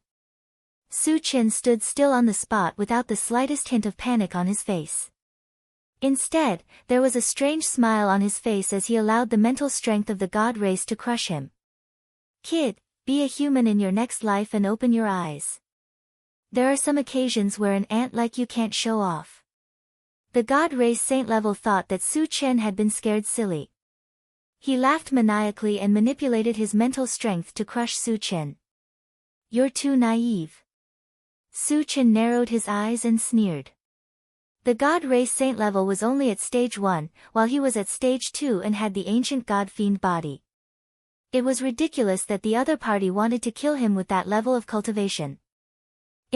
Su Chen stood still on the spot without the slightest hint of panic on his face. Instead, there was a strange smile on his face as he allowed the mental strength of the God race to crush him. Kid, be a human in your next life and open your eyes. There are some occasions where an ant like you can't show off. The God race saint-level thought that Su Chen had been scared silly. He laughed maniacally and manipulated his mental strength to crush Su Chen. You're too naive. Su Chen narrowed his eyes and sneered. The God race saint-level was only at stage 1, while he was at stage 2 and had the ancient god-fiend body. It was ridiculous that the other party wanted to kill him with that level of cultivation.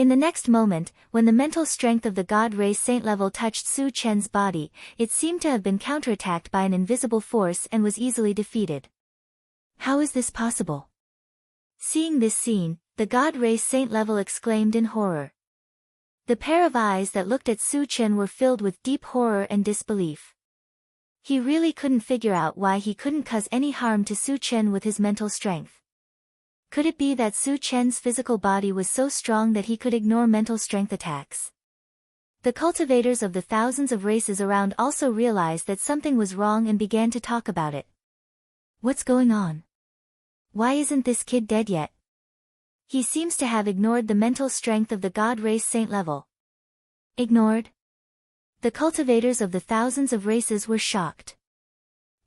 In the next moment, when the mental strength of the god race saint level touched Su Chen's body, it seemed to have been counterattacked by an invisible force and was easily defeated. How is this possible? Seeing this scene, the god race saint level exclaimed in horror. The pair of eyes that looked at Su Chen were filled with deep horror and disbelief. He really couldn't figure out why he couldn't cause any harm to Su Chen with his mental strength. Could it be that Su Chen's physical body was so strong that he could ignore mental strength attacks? The cultivators of the thousands of races around also realized that something was wrong and began to talk about it. What's going on? Why isn't this kid dead yet? He seems to have ignored the mental strength of the god race saint level. Ignored? The cultivators of the thousands of races were shocked.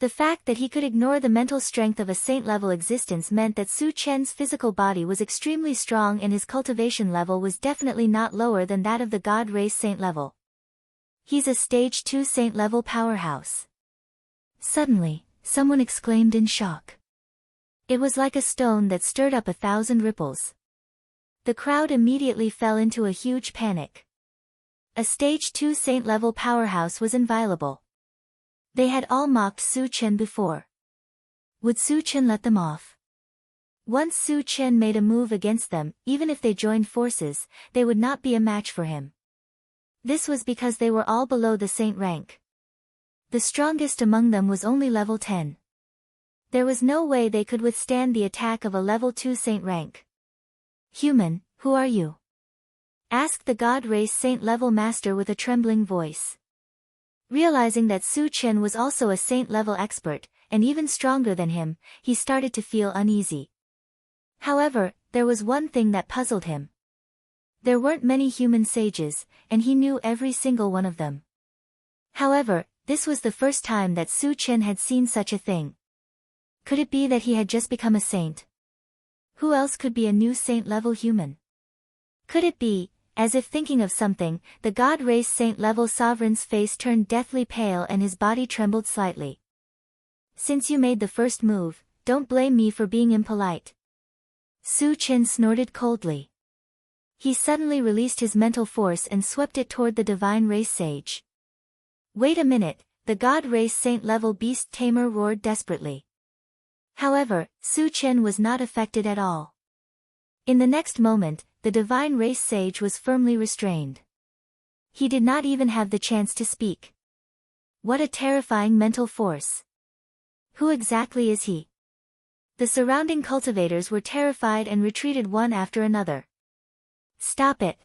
The fact that he could ignore the mental strength of a saint-level existence meant that Su Chen's physical body was extremely strong and his cultivation level was definitely not lower than that of the god race saint level. He's a stage 2 saint-level powerhouse. Suddenly, someone exclaimed in shock. It was like a stone that stirred up 1,000 ripples. The crowd immediately fell into a huge panic. A stage 2 saint-level powerhouse was inviolable. They had all mocked Su Chen before. Would Su Chen let them off? Once Su Chen made a move against them, even if they joined forces, they would not be a match for him. This was because they were all below the saint rank. The strongest among them was only level 10. There was no way they could withstand the attack of a level 2 saint rank. Human, who are you? Asked the god race saint level master with a trembling voice. Realizing that Su Chen was also a saint level expert, and even stronger than him, he started to feel uneasy. However, there was one thing that puzzled him. There weren't many human sages, and he knew every single one of them. However, this was the first time that Su Chen had seen such a thing. Could it be that he had just become a saint? Who else could be a new saint-level human? Could it be, as if thinking of something, the god race saint-level sovereign's face turned deathly pale and his body trembled slightly. Since you made the first move, don't blame me for being impolite. Su Chen snorted coldly. He suddenly released his mental force and swept it toward the divine race sage. Wait a minute, the god race saint-level beast tamer roared desperately. However, Su Chen was not affected at all. In the next moment, the divine race sage was firmly restrained. He did not even have the chance to speak. What a terrifying mental force. Who exactly is he? The surrounding cultivators were terrified and retreated one after another. Stop it!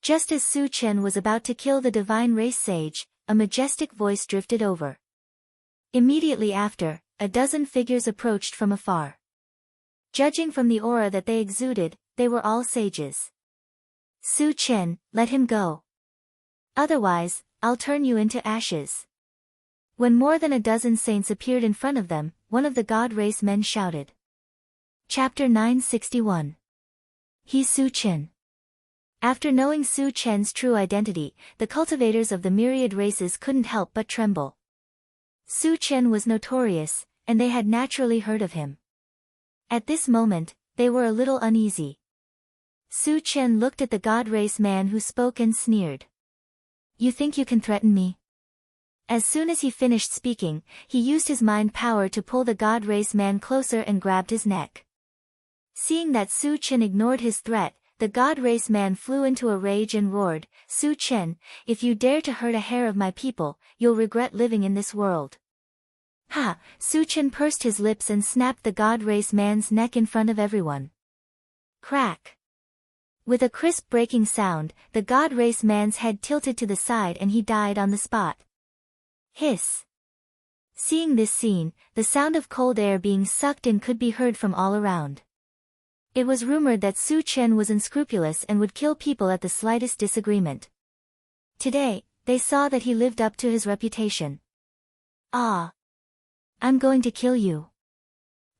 Just as Su Chen was about to kill the divine race sage, a majestic voice drifted over. Immediately after, a dozen figures approached from afar. Judging from the aura that they exuded, they were all sages. Su Chen, let him go. Otherwise, I'll turn you into ashes. When more than a dozen saints appeared in front of them, one of the god race men shouted. Chapter 961. He's Su Chen. After knowing Su Chen's true identity, the cultivators of the myriad races couldn't help but tremble. Su Chen was notorious, and they had naturally heard of him. At this moment, they were a little uneasy. Su Chen looked at the god race man who spoke and sneered. You think you can threaten me? As soon as he finished speaking, he used his mind power to pull the god race man closer and grabbed his neck. Seeing that Su Chen ignored his threat, the god race man flew into a rage and roared, Su Chen, if you dare to hurt a hair of my people, you'll regret living in this world. Ha! Su Chen pursed his lips and snapped the god race man's neck in front of everyone. Crack! With a crisp breaking sound, the god race man's head tilted to the side and he died on the spot. Hiss! Seeing this scene, the sound of cold air being sucked in could be heard from all around. It was rumored that Su Chen was unscrupulous and would kill people at the slightest disagreement. Today, they saw that he lived up to his reputation. Ah! I'm going to kill you.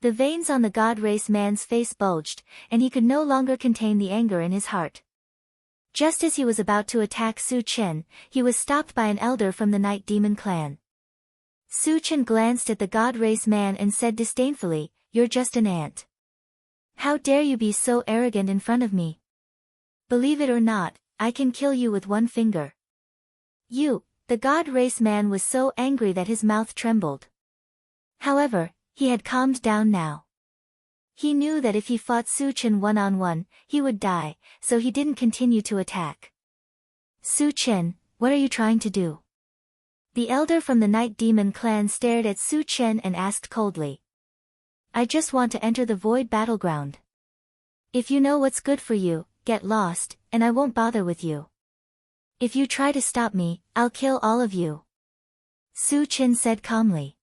The veins on the god race man's face bulged, and he could no longer contain the anger in his heart. Just as he was about to attack Su Chen, he was stopped by an elder from the Night Demon clan. Su Chen glanced at the god race man and said disdainfully, You're just an ant. How dare you be so arrogant in front of me? Believe it or not, I can kill you with one finger. The god race man was so angry that his mouth trembled. However, he had calmed down now. He knew that if he fought Su Chen one-on-one, he would die, so he didn't continue to attack. Su Chen, what are you trying to do? The elder from the Night Demon clan stared at Su Chen and asked coldly. I just want to enter the Void Battleground. If you know what's good for you, get lost, and I won't bother with you. If you try to stop me, I'll kill all of you. Su Chen said calmly.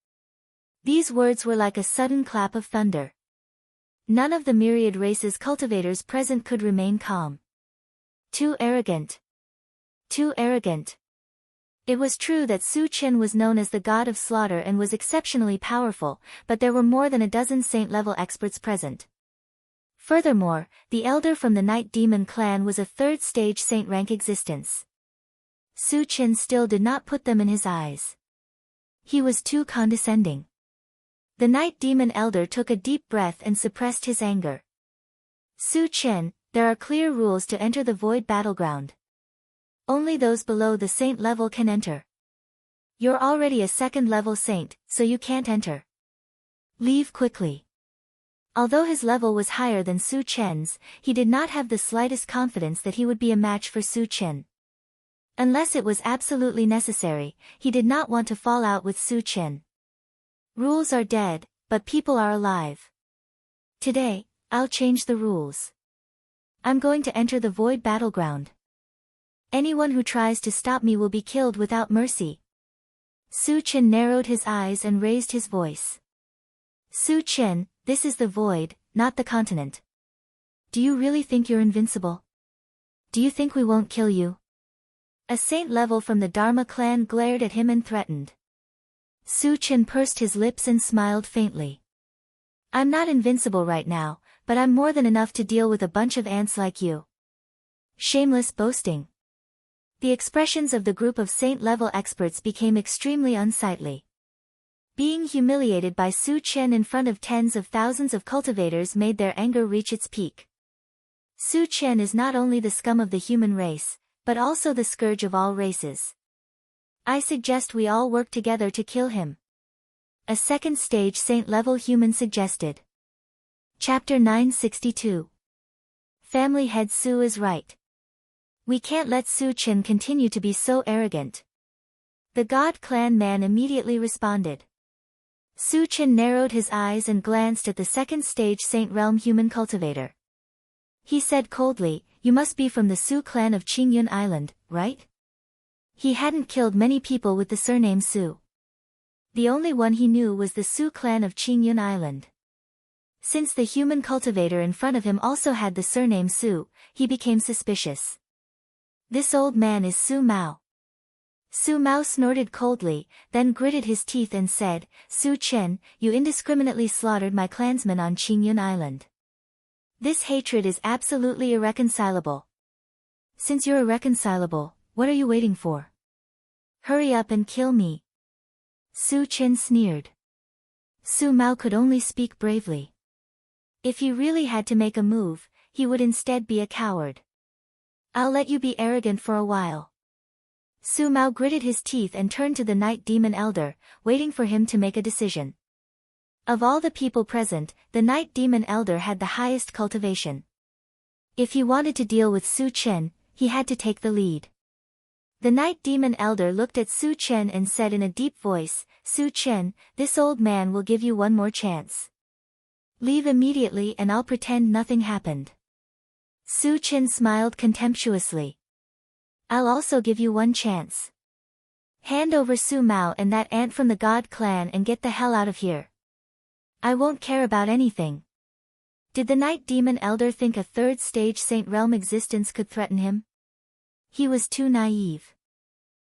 These words were like a sudden clap of thunder. None of the myriad races cultivators present could remain calm. Too arrogant. Too arrogant. It was true that Su Chen was known as the god of slaughter and was exceptionally powerful, but there were more than a dozen saint-level experts present. Furthermore, the elder from the Night Demon clan was a third-stage saint-rank existence. Su Chen still did not put them in his eyes. He was too condescending. The Night Demon elder took a deep breath and suppressed his anger. Su Chen, there are clear rules to enter the Void Battleground. Only those below the saint level can enter. You're already a second-level saint, so you can't enter. Leave quickly. Although his level was higher than Su Chen's, he did not have the slightest confidence that he would be a match for Su Chen. Unless it was absolutely necessary, he did not want to fall out with Su Chen. Rules are dead, but people are alive. Today, I'll change the rules. I'm going to enter the Void Battleground. Anyone who tries to stop me will be killed without mercy. Su Chen narrowed his eyes and raised his voice. Su Chen, this is the Void, not the continent. Do you really think you're invincible? Do you think we won't kill you? A saint level from the Dharma clan glared at him and threatened. Su Chen pursed his lips and smiled faintly. I'm not invincible right now, but I'm more than enough to deal with a bunch of ants like you. Shameless boasting. The expressions of the group of saint-level experts became extremely unsightly. Being humiliated by Su Chen in front of tens of thousands of cultivators made their anger reach its peak. Su Chen is not only the scum of the human race, but also the scourge of all races. I suggest we all work together to kill him. A second-stage saint-level human suggested. Chapter 962. Family Head Su is right. We can't let Su Chen continue to be so arrogant. The God Clan man immediately responded. Su Chen narrowed his eyes and glanced at the second-stage Saint Realm human cultivator. He said coldly, you must be from the Su clan of Qingyun Island, right? He hadn't killed many people with the surname Su. The only one he knew was the Su clan of Qingyun Island. Since the human cultivator in front of him also had the surname Su, he became suspicious. This old man is Su Mao. Su Mao snorted coldly, then gritted his teeth and said, Su Chen, you indiscriminately slaughtered my clansmen on Qingyun Island. This hatred is absolutely irreconcilable. Since you're irreconcilable, what are you waiting for? Hurry up and kill me. Su Chen sneered. Su Mao could only speak bravely. If he really had to make a move, he would instead be a coward. I'll let you be arrogant for a while. Su Mao gritted his teeth and turned to the Night Demon Elder, waiting for him to make a decision. Of all the people present, the Night Demon Elder had the highest cultivation. If he wanted to deal with Su Chen, he had to take the lead. The Night Demon Elder looked at Su Chen and said in a deep voice, Su Chen, this old man will give you one more chance. Leave immediately and I'll pretend nothing happened. Su Chen smiled contemptuously. I'll also give you one chance. Hand over Su Mao and that ant from the God clan and get the hell out of here. I won't care about anything. Did the Night Demon Elder think a third-stage Saint Realm existence could threaten him? He was too naive.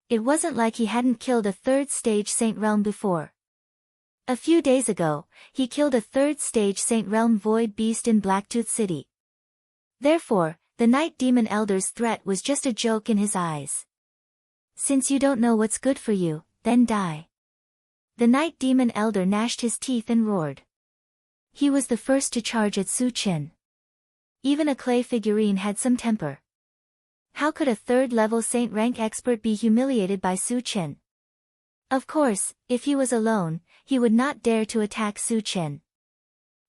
It wasn't like he hadn't killed a third-stage Saint Realm before. A few days ago, he killed a third-stage Saint Realm Void Beast in Blacktooth City. Therefore, the Night Demon Elder's threat was just a joke in his eyes. Since you don't know what's good for you, then die. The Night Demon Elder gnashed his teeth and roared. He was the first to charge at Su Chen. Even a clay figurine had some temper. How could a third-level saint rank expert be humiliated by Su Chen? Of course, if he was alone, he would not dare to attack Su Chen.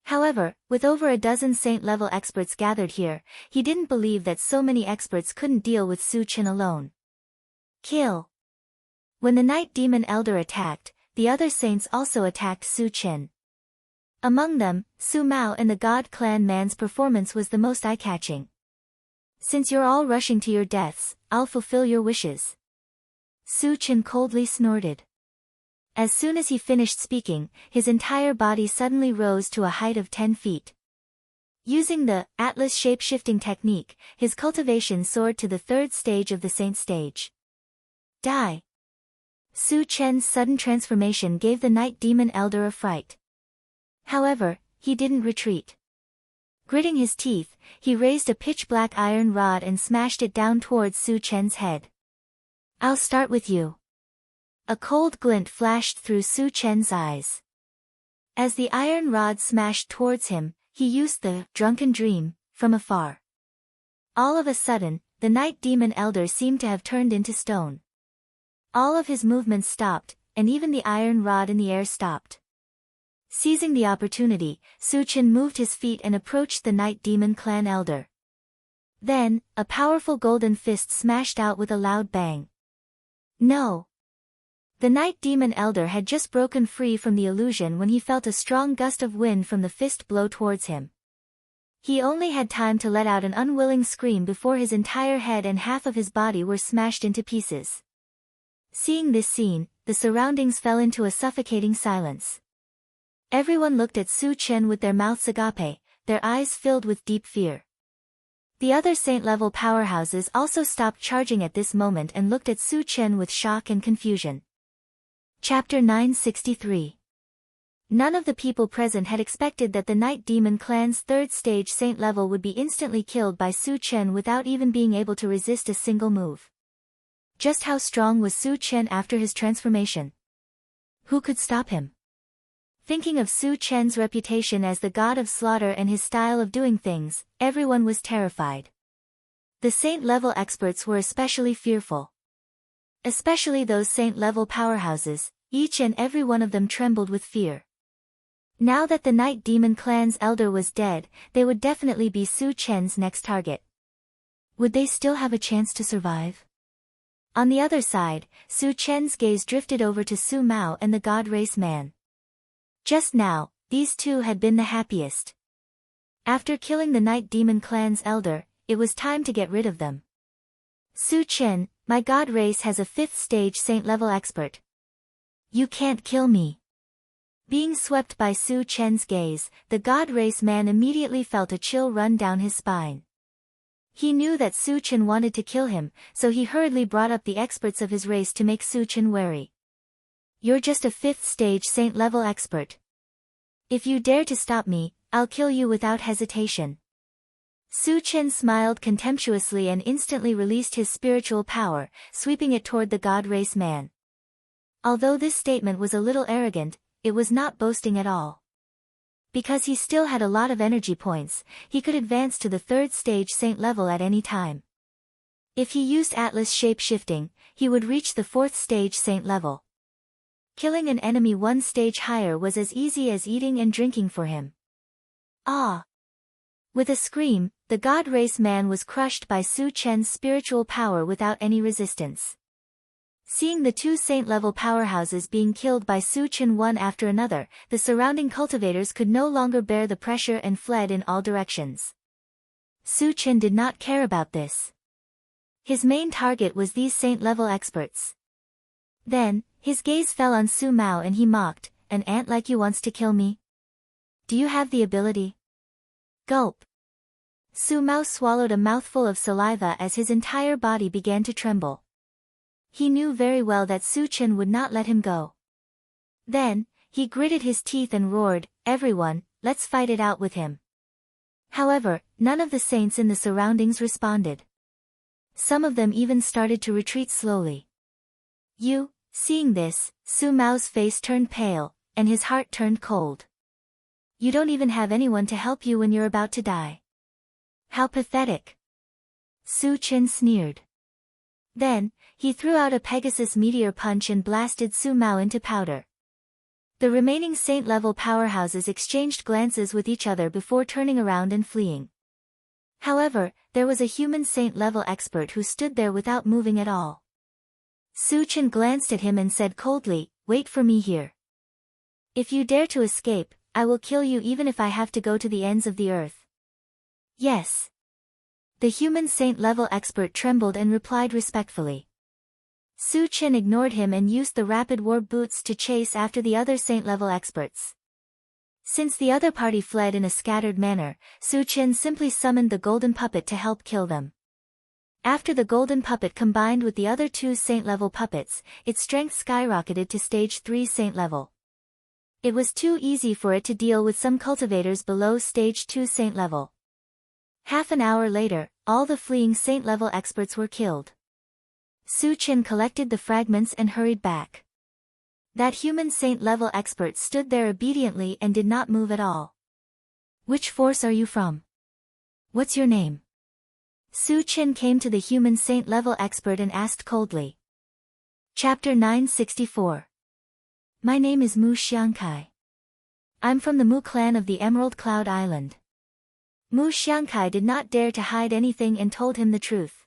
However, with over a dozen saint-level experts gathered here, he didn't believe that so many experts couldn't deal with Su Chen alone. Kill. When the Night Demon Elder attacked, the other saints also attacked Su Chen. Among them, Su Mao and the God Clan man's performance was the most eye-catching. Since you're all rushing to your deaths, I'll fulfill your wishes. Su Chen coldly snorted. As soon as he finished speaking, his entire body suddenly rose to a height of 10 feet. Using the Atlas shape-shifting technique, his cultivation soared to the third stage of the Saint stage. Die! Su Chen's sudden transformation gave the Night Demon Elder a fright. However, he didn't retreat. Gritting his teeth, he raised a pitch-black iron rod and smashed it down towards Su Chen's head. I'll start with you. A cold glint flashed through Su Chen's eyes. As the iron rod smashed towards him, he used the drunken dream from afar. All of a sudden, the Night Demon Elder seemed to have turned into stone. All of his movements stopped, and even the iron rod in the air stopped. Seizing the opportunity, Su Chen moved his feet and approached the Night Demon Clan Elder. Then, a powerful golden fist smashed out with a loud bang. No! The Night Demon Elder had just broken free from the illusion when he felt a strong gust of wind from the fist blow towards him. He only had time to let out an unwilling scream before his entire head and half of his body were smashed into pieces. Seeing this scene, the surroundings fell into a suffocating silence. Everyone looked at Su Chen with their mouths agape, their eyes filled with deep fear. The other saint-level powerhouses also stopped charging at this moment and looked at Su Chen with shock and confusion. Chapter 963. None of the people present had expected that the Night Demon Clan's third stage saint level would be instantly killed by Su Chen without even being able to resist a single move. Just how strong was Su Chen after his transformation? Who could stop him? Thinking of Su Chen's reputation as the god of slaughter and his style of doing things, everyone was terrified. The saint-level experts were especially fearful. Especially those saint-level powerhouses, each and every one of them trembled with fear. Now that the Night Demon Clan's elder was dead, they would definitely be Su Chen's next target. Would they still have a chance to survive? On the other side, Su Chen's gaze drifted over to Su Mao and the God Race Man. Just now, these two had been the happiest. After killing the Night Demon Clan's elder, it was time to get rid of them. Su Chen, my God Race has a 5th stage saint-level expert. You can't kill me. Being swept by Su Chen's gaze, the God Race Man immediately felt a chill run down his spine. He knew that Su Chen wanted to kill him, so he hurriedly brought up the experts of his race to make Su Chen wary. You're just a 5th stage saint-level expert. If you dare to stop me, I'll kill you without hesitation. Su Chen smiled contemptuously and instantly released his spiritual power, sweeping it toward the God Race Man. Although this statement was a little arrogant, it was not boasting at all. Because he still had a lot of energy points, he could advance to the 3rd stage saint level at any time. If he used Atlas shape-shifting, he would reach the 4th stage saint level. Killing an enemy 1 stage higher was as easy as eating and drinking for him. Ah! With a scream, the God Race Man was crushed by Su Chen's spiritual power without any resistance. Seeing the two saint-level powerhouses being killed by Su Chen one after another, the surrounding cultivators could no longer bear the pressure and fled in all directions. Su Chen did not care about this. His main target was these saint-level experts. Then, his gaze fell on Su Mao and he mocked, "An ant like you wants to kill me? Do you have the ability?" Gulp. Su Mao swallowed a mouthful of saliva as his entire body began to tremble. He knew very well that Su Chen would not let him go. Then, he gritted his teeth and roared, "Everyone, let's fight it out with him." However, none of the saints in the surroundings responded. Some of them even started to retreat slowly. Seeing this, Su Mao's face turned pale, and his heart turned cold. You don't even have anyone to help you when you're about to die. How pathetic. Su Chen sneered. Then, he threw out a Pegasus meteor punch and blasted Su Mao into powder. The remaining Saint-level powerhouses exchanged glances with each other before turning around and fleeing. However, there was a human Saint-level expert who stood there without moving at all. Su Chen glanced at him and said coldly, "Wait for me here. If you dare to escape, I will kill you even if I have to go to the ends of the earth." "Yes." The human Saint-level expert trembled and replied respectfully. Su Chen ignored him and used the rapid war boots to chase after the other Saint-level experts. Since the other party fled in a scattered manner, Su Chen simply summoned the golden puppet to help kill them. After the golden puppet combined with the other two Saint-level puppets, its strength skyrocketed to stage 3 Saint-level. It was too easy for it to deal with some cultivators below stage 2 Saint-level. Half an hour later, all the fleeing Saint-level experts were killed. Su Chen collected the fragments and hurried back. That human Saint-level expert stood there obediently and did not move at all. "Which force are you from? What's your name?" Su Chen came to the human Saint-level expert and asked coldly. Chapter 964. My name is Mu Xiangkai. I'm from the Mu clan of the Emerald Cloud Island. Mu Xiangkai did not dare to hide anything and told him the truth.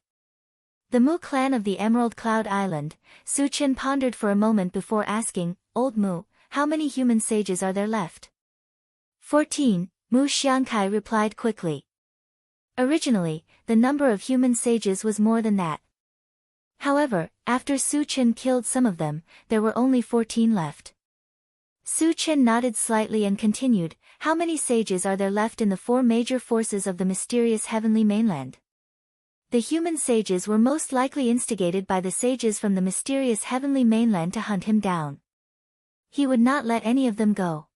The Mu clan of the Emerald Cloud Island. Su Chen pondered for a moment before asking, "Old Mu, how many human sages are there left?" 14, Mu Xiangkai replied quickly. Originally, the number of human sages was more than that. However, after Su Chen killed some of them, there were only 14 left. Su Chen nodded slightly and continued, "How many sages are there left in the 4 major forces of the mysterious heavenly mainland?" The human sages were most likely instigated by the sages from the mysterious heavenly mainland to hunt him down. He would not let any of them go.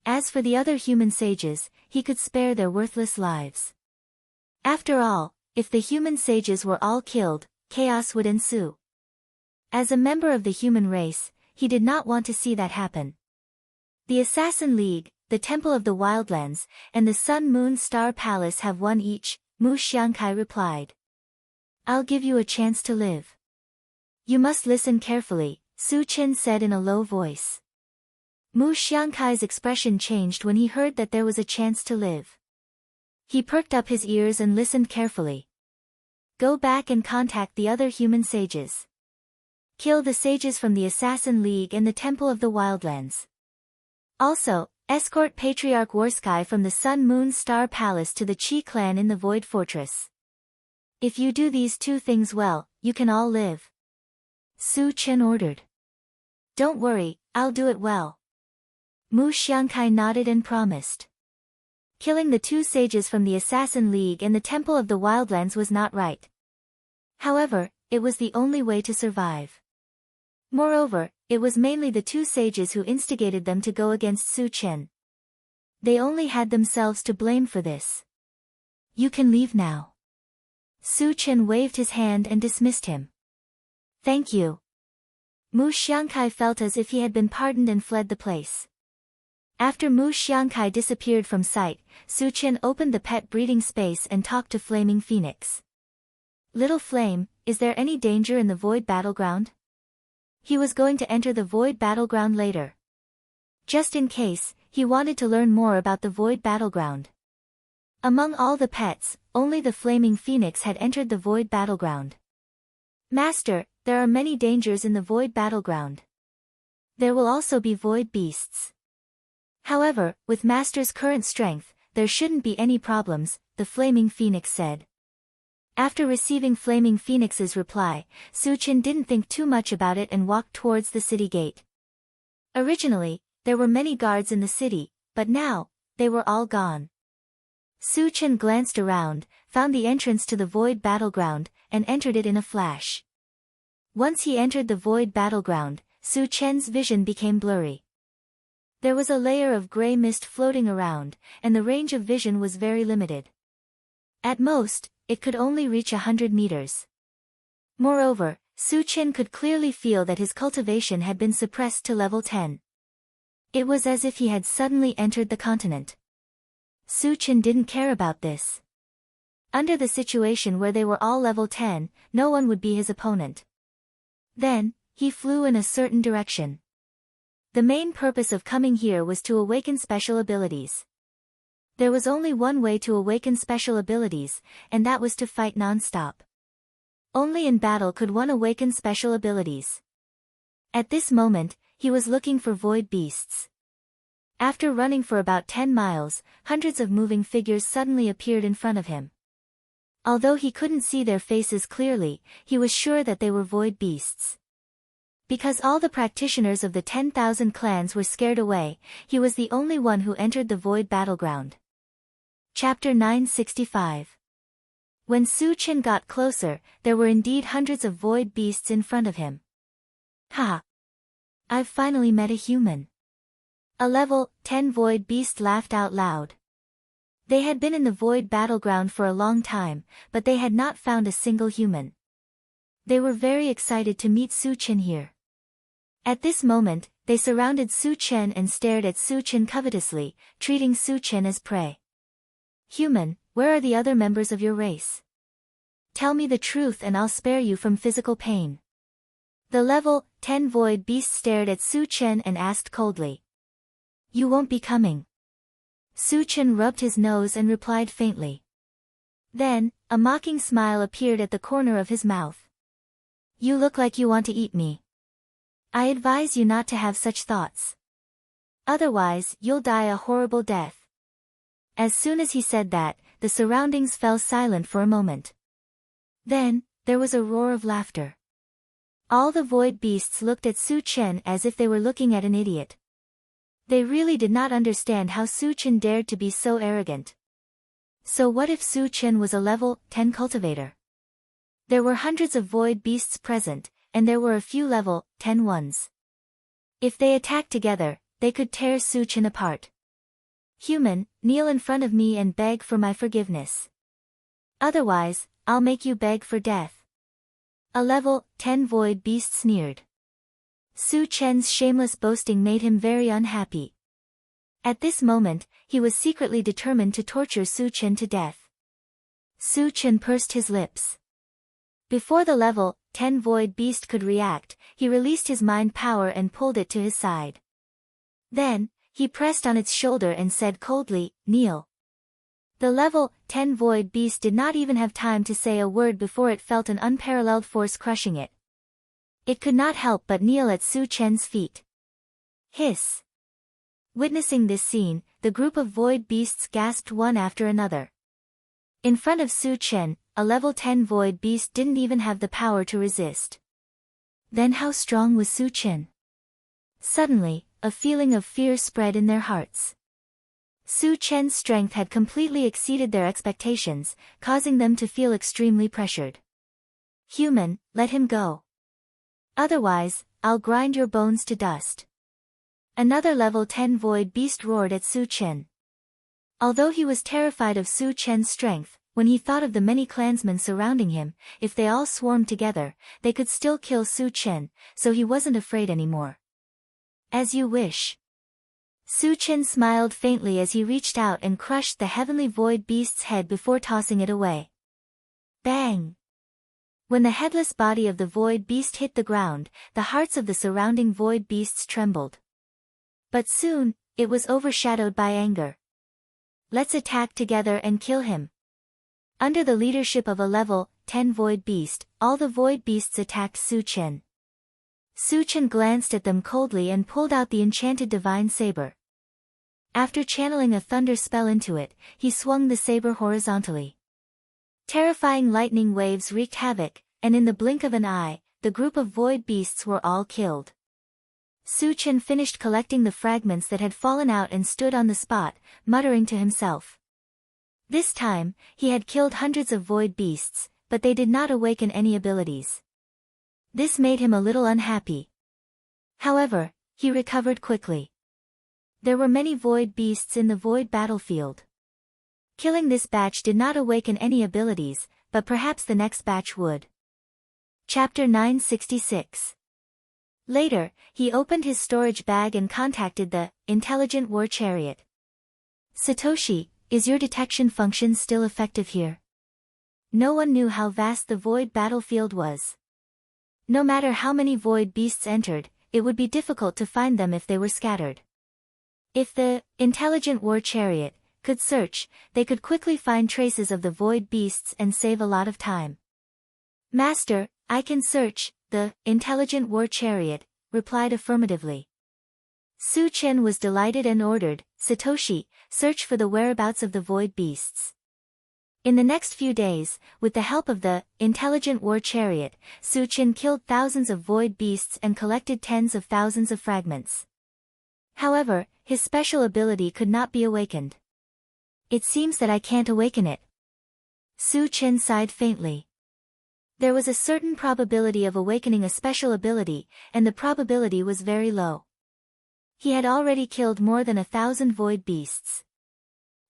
As for the other human sages, he could spare their worthless lives. After all, if the human sages were all killed, chaos would ensue. As a member of the human race, he did not want to see that happen. The Assassin League, the Temple of the Wildlands, and the Sun Moon Star Palace have one each, Mu Xiangkai replied. "I'll give you a chance to live. You must listen carefully," Su Chen said in a low voice. Mu Xiangkai's expression changed when he heard that there was a chance to live. He perked up his ears and listened carefully. "Go back and contact the other human sages. Kill the sages from the Assassin League and the Temple of the Wildlands. Also, escort Patriarch Warsky from the Sun Moon Star Palace to the Qi clan in the Void Fortress. If you do these 2 things well, you can all live," Su Chen ordered. "Don't worry, I'll do it well." Mu Xiangkai nodded and promised. Killing the 2 sages from the Assassin League and the Temple of the Wildlands was not right. However, it was the only way to survive. Moreover, it was mainly the 2 sages who instigated them to go against Su Chen. They only had themselves to blame for this. "You can leave now." Su Chen waved his hand and dismissed him. "Thank you." Mu Xiangkai felt as if he had been pardoned and fled the place. After Mu Xiangkai disappeared from sight, Su Chen opened the pet breeding space and talked to Flaming Phoenix. "Little Flame, is there any danger in the Void Battleground?" He was going to enter the Void Battleground later. Just in case, he wanted to learn more about the Void Battleground. Among all the pets, only the Flaming Phoenix had entered the Void Battleground. "Master, there are many dangers in the Void Battleground. There will also be Void Beasts. However, with Master's current strength, there shouldn't be any problems," the Flaming Phoenix said. After receiving Flaming Phoenix's reply, Su Chen didn't think too much about it and walked towards the city gate. Originally, there were many guards in the city, but now, they were all gone. Su Chen glanced around, found the entrance to the Void Battleground, and entered it in a flash. Once he entered the Void Battleground, Su Chen's vision became blurry. There was a layer of gray mist floating around, and the range of vision was very limited. At most, it could only reach 100 meters. Moreover, Su Chen could clearly feel that his cultivation had been suppressed to level 10. It was as if he had suddenly entered the continent. Su Chen didn't care about this. Under the situation where they were all level 10, no one would be his opponent. Then, he flew in a certain direction. The main purpose of coming here was to awaken special abilities. There was only one way to awaken special abilities, and that was to fight non-stop. Only in battle could one awaken special abilities. At this moment, he was looking for void beasts. After running for about 10 miles, hundreds of moving figures suddenly appeared in front of him. Although he couldn't see their faces clearly, he was sure that they were void beasts. Because all the practitioners of the 10,000 clans were scared away, he was the only one who entered the void battleground. Chapter 965. When Su Chen got closer, there were indeed hundreds of void beasts in front of him. Ha! I've finally met a human. A level 10 void beast laughed out loud. They had been in the void battleground for a long time, but they had not found a single human. They were very excited to meet Su Chen here. At this moment, they surrounded Su Chen and stared at Su Chen covetously, treating Su Chen as prey. Human, where are the other members of your race? Tell me the truth and I'll spare you from physical pain. The level 10 void beast stared at Su Chen and asked coldly. You won't be coming. Su Chen rubbed his nose and replied faintly. Then, a mocking smile appeared at the corner of his mouth. You look like you want to eat me. I advise you not to have such thoughts. Otherwise, you'll die a horrible death. As soon as he said that, the surroundings fell silent for a moment. Then, there was a roar of laughter. All the void beasts looked at Su Chen as if they were looking at an idiot. They really did not understand how Su Chen dared to be so arrogant. So what if Su Chen was a level 10 cultivator? There were hundreds of void beasts present, and there were a few level 10 ones. If they attacked together, they could tear Su Chen apart. Human, kneel in front of me and beg for my forgiveness. Otherwise, I'll make you beg for death. A level 10 void beast sneered. Su Chen's shameless boasting made him very unhappy. At this moment, he was secretly determined to torture Su Chen to death. Su Chen pursed his lips. Before the level 10 void beast could react, he released his mind power and pulled it to his side. Then, he pressed on its shoulder and said coldly, kneel. The level 10 void beast did not even have time to say a word before it felt an unparalleled force crushing it. It could not help but kneel at Su Chen's feet. Hiss! Witnessing this scene, the group of void beasts gasped one after another. In front of Su Chen, a level 10 void beast didn't even have the power to resist. Then how strong was Su Chen? Suddenly, a feeling of fear spread in their hearts. Su Chen's strength had completely exceeded their expectations, causing them to feel extremely pressured. Human, let him go. Otherwise, I'll grind your bones to dust. Another level 10 void beast roared at Su Chen. Although he was terrified of Su Chen's strength, when he thought of the many clansmen surrounding him, if they all swarmed together, they could still kill Su Chen, so he wasn't afraid anymore. As you wish. Su Chen smiled faintly as he reached out and crushed the heavenly void beast's head before tossing it away. Bang! When the headless body of the void beast hit the ground, the hearts of the surrounding void beasts trembled. But soon, it was overshadowed by anger. Let's attack together and kill him. Under the leadership of a level 10 void beast, all the void beasts attacked Su Chen. Su Chen glanced at them coldly and pulled out the enchanted divine saber. After channeling a thunder spell into it, he swung the saber horizontally. Terrifying lightning waves wreaked havoc, and in the blink of an eye, the group of void beasts were all killed. Su Chen finished collecting the fragments that had fallen out and stood on the spot, muttering to himself. This time, he had killed hundreds of void beasts, but they did not awaken any abilities. This made him a little unhappy. However, he recovered quickly. There were many void beasts in the void battlefield. Killing this batch did not awaken any abilities, but perhaps the next batch would. Chapter 966. Later, he opened his storage bag and contacted the Intelligent War Chariot. Satoshi, is your detection function still effective here? no one knew how vast the void battlefield was. No matter how many void beasts entered, it would be difficult to find them if they were scattered. If the intelligent war chariot could search, they could quickly find traces of the void beasts and save a lot of time. Master, I can search, the intelligent war chariot replied affirmatively. Su Chen was delighted and ordered, Satoshi, search for the whereabouts of the void beasts. In the next few days, with the help of the intelligent war chariot, Su Chen killed thousands of void beasts and collected tens of thousands of fragments. However, his special ability could not be awakened. It seems that I can't awaken it. Su Chen sighed faintly. There was a certain probability of awakening a special ability, and the probability was very low. He had already killed more than 1,000 void beasts.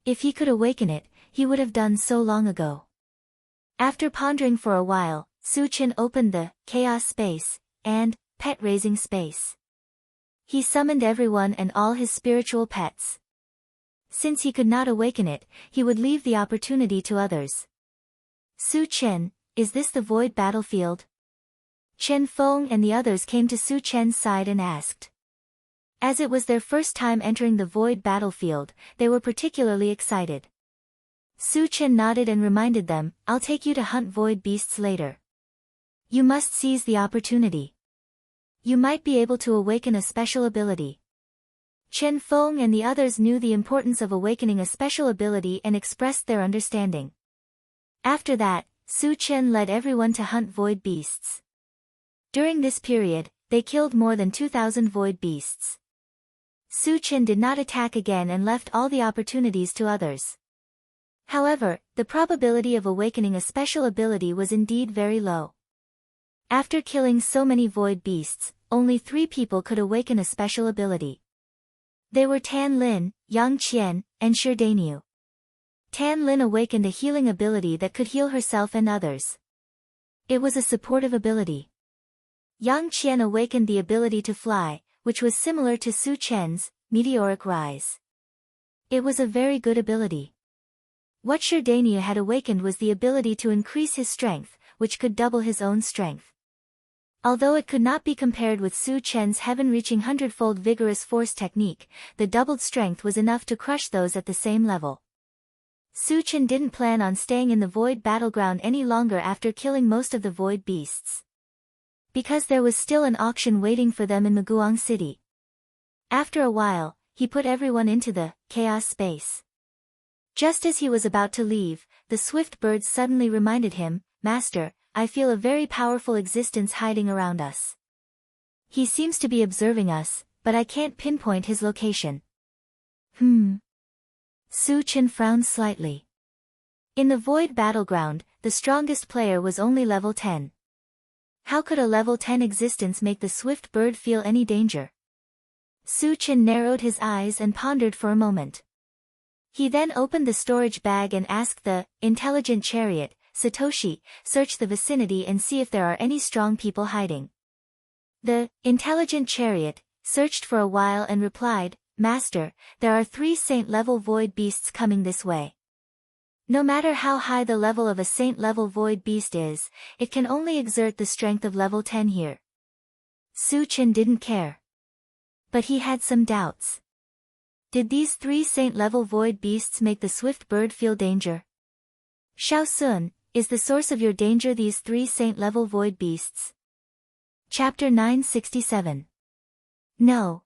If he could awaken it, he would have done so long ago. After pondering for a while, Su Chen opened the chaos space and pet-raising space. He summoned everyone and all his spiritual pets. Since he could not awaken it, he would leave the opportunity to others. Su Chen, is this the void battlefield? Chen Feng and the others came to Su Chen's side and asked. As it was their first time entering the void battlefield, they were particularly excited. Su Chen nodded and reminded them, I'll take you to hunt void beasts later. You must seize the opportunity. You might be able to awaken a special ability. Chen Feng and the others knew the importance of awakening a special ability and expressed their understanding. After that, Su Chen led everyone to hunt void beasts. During this period, they killed more than 2,000 void beasts. Su Chen did not attack again and left all the opportunities to others. However, the probability of awakening a special ability was indeed very low. After killing so many void beasts, only 3 people could awaken a special ability. They were Tan Lin, Yang Qian, and Shi Dainyu. Tan Lin awakened a healing ability that could heal herself and others. It was a supportive ability. Yang Qian awakened the ability to fly, which was similar to Su Chen's meteoric rise. It was a very good ability. What Shi Dainyu had awakened was the ability to increase his strength, which could double his own strength. Although it could not be compared with Su Chen's heaven-reaching hundredfold vigorous force technique, the doubled strength was enough to crush those at the same level. Su Chen didn't plan on staying in the void battleground any longer after killing most of the void beasts. Because there was still an auction waiting for them in Maguang City. After a while, he put everyone into the chaos space. Just as he was about to leave, the swift bird suddenly reminded him, Master, I feel a very powerful existence hiding around us. He seems to be observing us, but I can't pinpoint his location. Su Chen frowned slightly. In the void battleground, the strongest player was only level 10. How could a level 10 existence make the swift bird feel any danger? Su Chen narrowed his eyes and pondered for a moment. He then opened the storage bag and asked the intelligent chariot, Satoshi, search the vicinity and see if there are any strong people hiding. The intelligent chariot searched for a while and replied, Master, there are 3 saint-level void beasts coming this way. No matter how high the level of a saint-level void beast is, it can only exert the strength of level 10 here. Su Chen didn't care. But he had some doubts. Did these 3 saint-level void beasts make the swift bird feel danger? Xiao Sun, is the source of your danger these 3 saint-level void beasts? Chapter 967. No.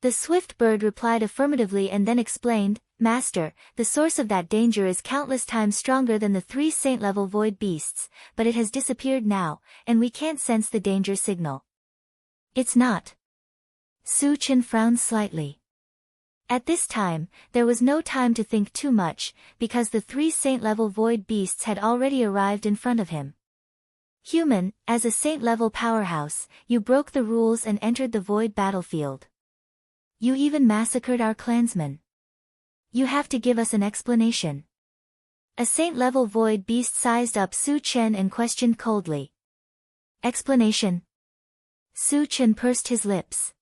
The swift bird replied affirmatively and then explained, Master, the source of that danger is countless times stronger than the 3 saint-level void beasts, but it has disappeared now, and we can't sense the danger signal. It's not. Su Chen frowned slightly. At this time, there was no time to think too much, because the 3 saint-level void beasts had already arrived in front of him. Human, as a saint-level powerhouse, you broke the rules and entered the void battlefield. You even massacred our clansmen. You have to give us an explanation. A saint-level void beast sized up Su Chen and questioned coldly. Explanation? Su Chen pursed his lips.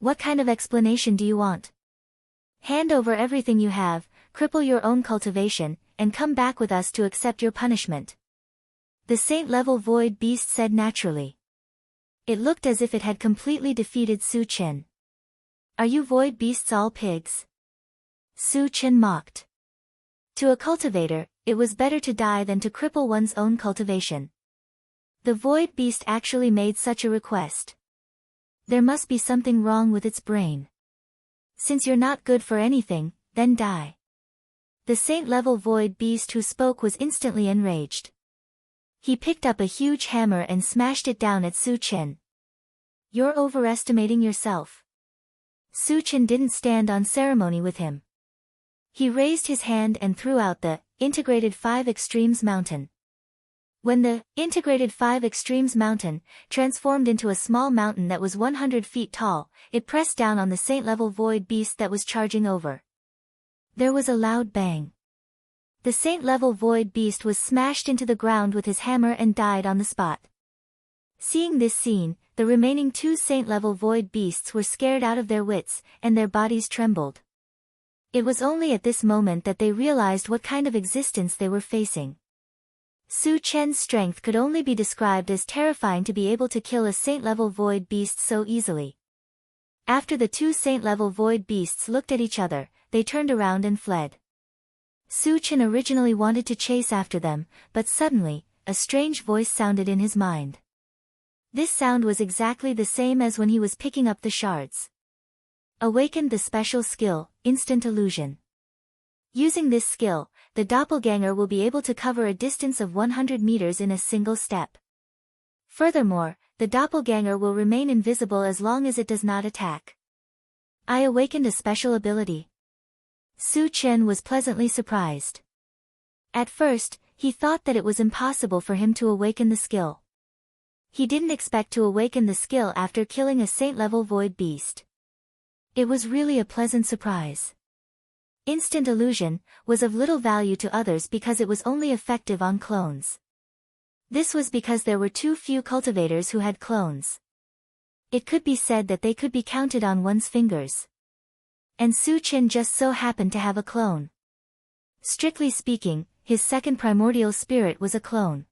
What kind of explanation do you want? Hand over everything you have, cripple your own cultivation, and come back with us to accept your punishment. The saint-level void beast said naturally. It looked as if it had completely defeated Su Chen. Are you void beasts all pigs? Su Chen mocked. To a cultivator, it was better to die than to cripple one's own cultivation. The void beast actually made such a request. There must be something wrong with its brain. Since you're not good for anything, then die. The saint-level void beast who spoke was instantly enraged. He picked up a huge hammer and smashed it down at Su Chen. You're overestimating yourself. Su Chen didn't stand on ceremony with him. He raised his hand and threw out the Integrated 5 Extremes Mountain. When the Integrated 5 Extremes Mountain transformed into a small mountain that was 100 feet tall, it pressed down on the saint-level void beast that was charging over. There was a loud bang. The saint-level void beast was smashed into the ground with his hammer and died on the spot. Seeing this scene, the remaining 2 saint-level void beasts were scared out of their wits, and their bodies trembled. It was only at this moment that they realized what kind of existence they were facing. Su Chen's strength could only be described as terrifying to be able to kill a saint-level void beast so easily. After the 2 saint-level void beasts looked at each other, they turned around and fled. Su Chen originally wanted to chase after them, but suddenly, a strange voice sounded in his mind. This sound was exactly the same as when he was picking up the shards. Awakened the special skill, Instant Illusion. Using this skill, the doppelganger will be able to cover a distance of 100 meters in a single step. Furthermore, the doppelganger will remain invisible as long as it does not attack. I awakened a special ability. Su Chen was pleasantly surprised. At first, he thought that it was impossible for him to awaken the skill. He didn't expect to awaken the skill after killing a saint-level void beast. It was really a pleasant surprise. Instant Illusion was of little value to others because it was only effective on clones. This was because there were too few cultivators who had clones. It could be said that they could be counted on one's fingers. And Su Chen just so happened to have a clone. Strictly speaking, his second primordial spirit was a clone.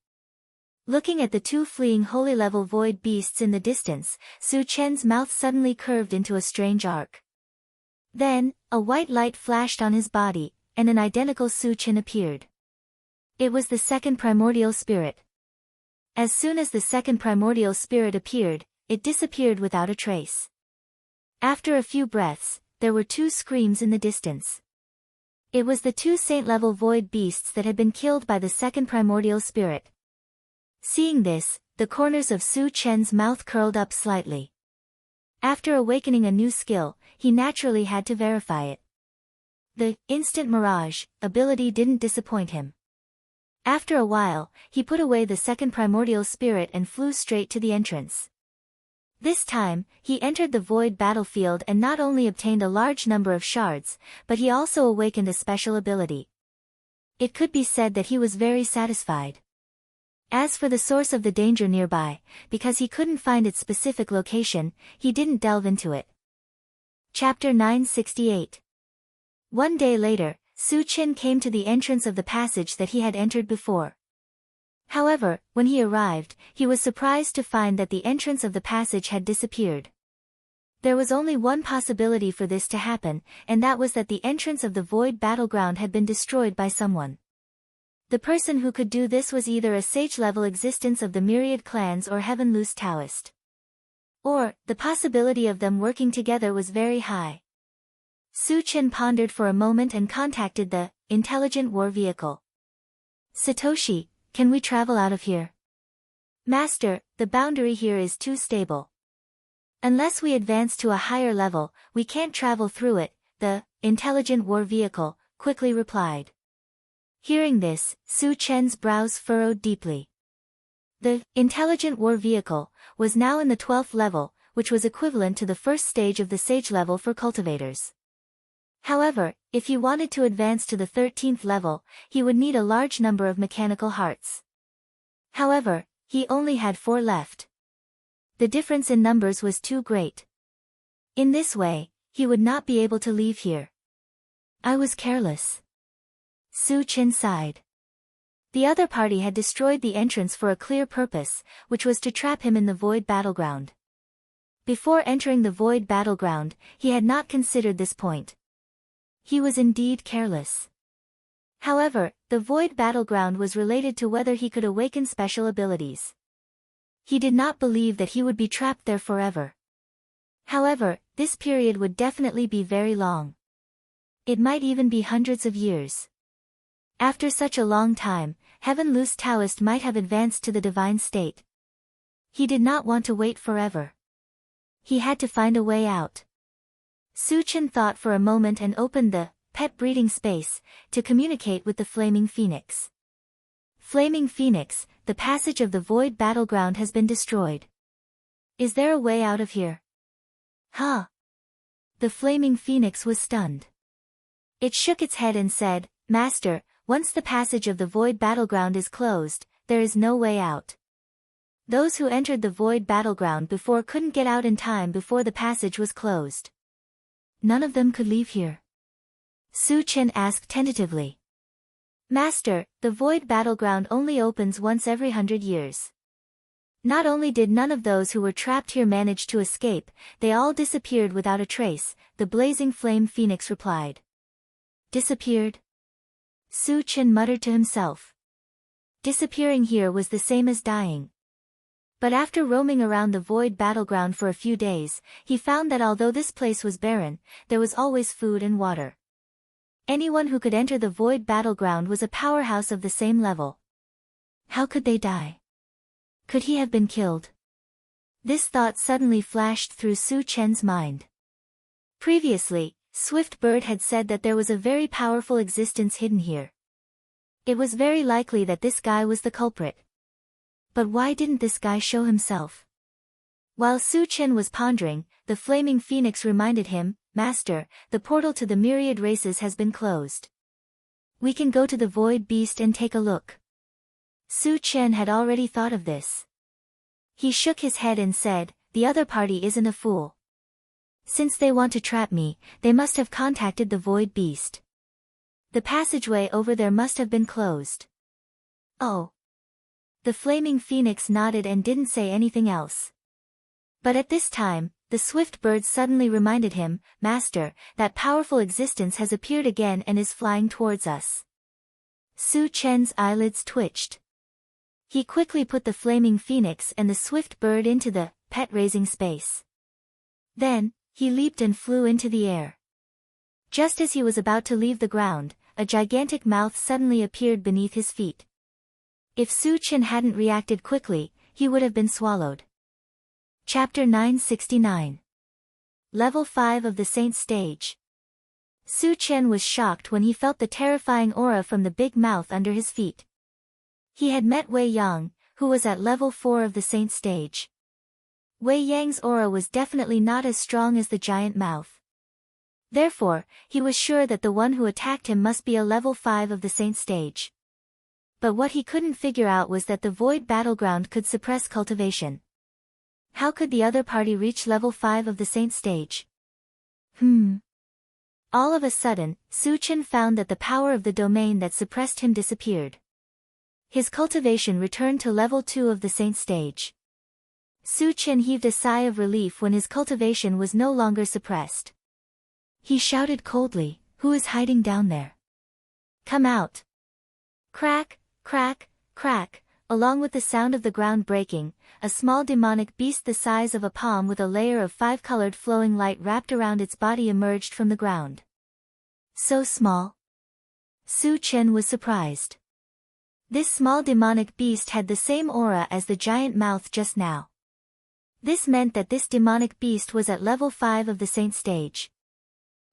Looking at the 2 fleeing holy-level void beasts in the distance, Su Chen's mouth suddenly curved into a strange arc. Then, a white light flashed on his body, and an identical Su Chen appeared. It was the second primordial spirit. As soon as the second primordial spirit appeared, it disappeared without a trace. After a few breaths, there were 2 screams in the distance. It was the 2 saint-level void beasts that had been killed by the second primordial spirit. Seeing this, the corners of Su Chen's mouth curled up slightly. After awakening a new skill, he naturally had to verify it. The Instant Mirage ability didn't disappoint him. After a while, he put away the second primordial spirit and flew straight to the entrance. This time, he entered the void battlefield and not only obtained a large number of shards, but he also awakened a special ability. It could be said that he was very satisfied. As for the source of the danger nearby, because he couldn't find its specific location, he didn't delve into it. Chapter 968. One day later, Su Chen came to the entrance of the passage that he had entered before. However, when he arrived, he was surprised to find that the entrance of the passage had disappeared. There was only one possibility for this to happen, and that was that the entrance of the void battleground had been destroyed by someone. The person who could do this was either a sage-level existence of the myriad clans or Heaven-Loose Taoist. Or, the possibility of them working together was very high. Su Chen pondered for a moment and contacted the Intelligent War Vehicle. Satoshi, can we travel out of here? Master, the boundary here is too stable. Unless we advance to a higher level, we can't travel through it, the Intelligent War Vehicle quickly replied. Hearing this, Su Chen's brows furrowed deeply. The Intelligent War Vehicle was now in the 12th level, which was equivalent to the first stage of the Sage level for cultivators. However, if he wanted to advance to the 13th level, he would need a large number of mechanical hearts. However, he only had 4 left. The difference in numbers was too great. In this way, he would not be able to leave here. I was careless. Su Chen sighed. The other party had destroyed the entrance for a clear purpose, which was to trap him in the void battleground. Before entering the void battleground, he had not considered this point. He was indeed careless. However, the void battleground was related to whether he could awaken special abilities. He did not believe that he would be trapped there forever. However, this period would definitely be very long. It might even be hundreds of years. After such a long time, Heaven Loose Taoist might have advanced to the divine state. He did not want to wait forever. He had to find a way out. Su Chen thought for a moment and opened the pet breeding space to communicate with the Flaming Phoenix. Flaming Phoenix, the passage of the void battleground has been destroyed. Is there a way out of here? Huh? The Flaming Phoenix was stunned. It shook its head and said, Master, once the passage of the void battleground is closed, there is no way out. Those who entered the void battleground before couldn't get out in time before the passage was closed. None of them could leave here. Su Chen asked tentatively. Master, the void battleground only opens once every 100 years. Not only did none of those who were trapped here manage to escape, they all disappeared without a trace, the blazing flame phoenix replied. Disappeared? Su Chen muttered to himself. Disappearing here was the same as dying. But after roaming around the void battleground for a few days, he found that although this place was barren, there was always food and water. Anyone who could enter the void battleground was a powerhouse of the same level. How could they die? Could he have been killed? This thought suddenly flashed through Su Chen's mind. Previously, Swift Bird had said that there was a very powerful existence hidden here. It was very likely that this guy was the culprit. But why didn't this guy show himself? While Su Chen was pondering, the Flaming Phoenix reminded him, Master, the portal to the myriad races has been closed. We can go to the Void Beast and take a look. Su Chen had already thought of this. He shook his head and said, the other party isn't a fool. Since they want to trap me, they must have contacted the Void Beast. The passageway over there must have been closed. Oh. The Flaming Phoenix nodded and didn't say anything else. But at this time, the Swift Bird suddenly reminded him, Master, that powerful existence has appeared again and is flying towards us. Su Chen's eyelids twitched. He quickly put the Flaming Phoenix and the Swift Bird into the pet-raising space. Then, he leaped and flew into the air. Just as he was about to leave the ground, a gigantic mouth suddenly appeared beneath his feet. If Su Chen hadn't reacted quickly, he would have been swallowed. Chapter 969. Level 5 of the Saint Stage. Su Chen was shocked when he felt the terrifying aura from the big mouth under his feet. He had met Wei Yang, who was at level 4 of the Saint Stage. Wei Yang's aura was definitely not as strong as the giant mouth. Therefore, he was sure that the one who attacked him must be a level 5 of the Saint Stage. But what he couldn't figure out was that the void battleground could suppress cultivation. How could the other party reach level 5 of the Saint Stage? All of a sudden, Su Chen found that the power of the domain that suppressed him disappeared. His cultivation returned to level 2 of the Saint Stage. Su Chen heaved a sigh of relief when his cultivation was no longer suppressed. He shouted coldly, Who is hiding down there? Come out! Crack, crack, crack, along with the sound of the ground breaking, a small demonic beast the size of a palm with a layer of 5-colored flowing light wrapped around its body emerged from the ground. So small? Su Chen was surprised. This small demonic beast had the same aura as the giant mouth just now. This meant that this demonic beast was at level 5 of the Saint Stage.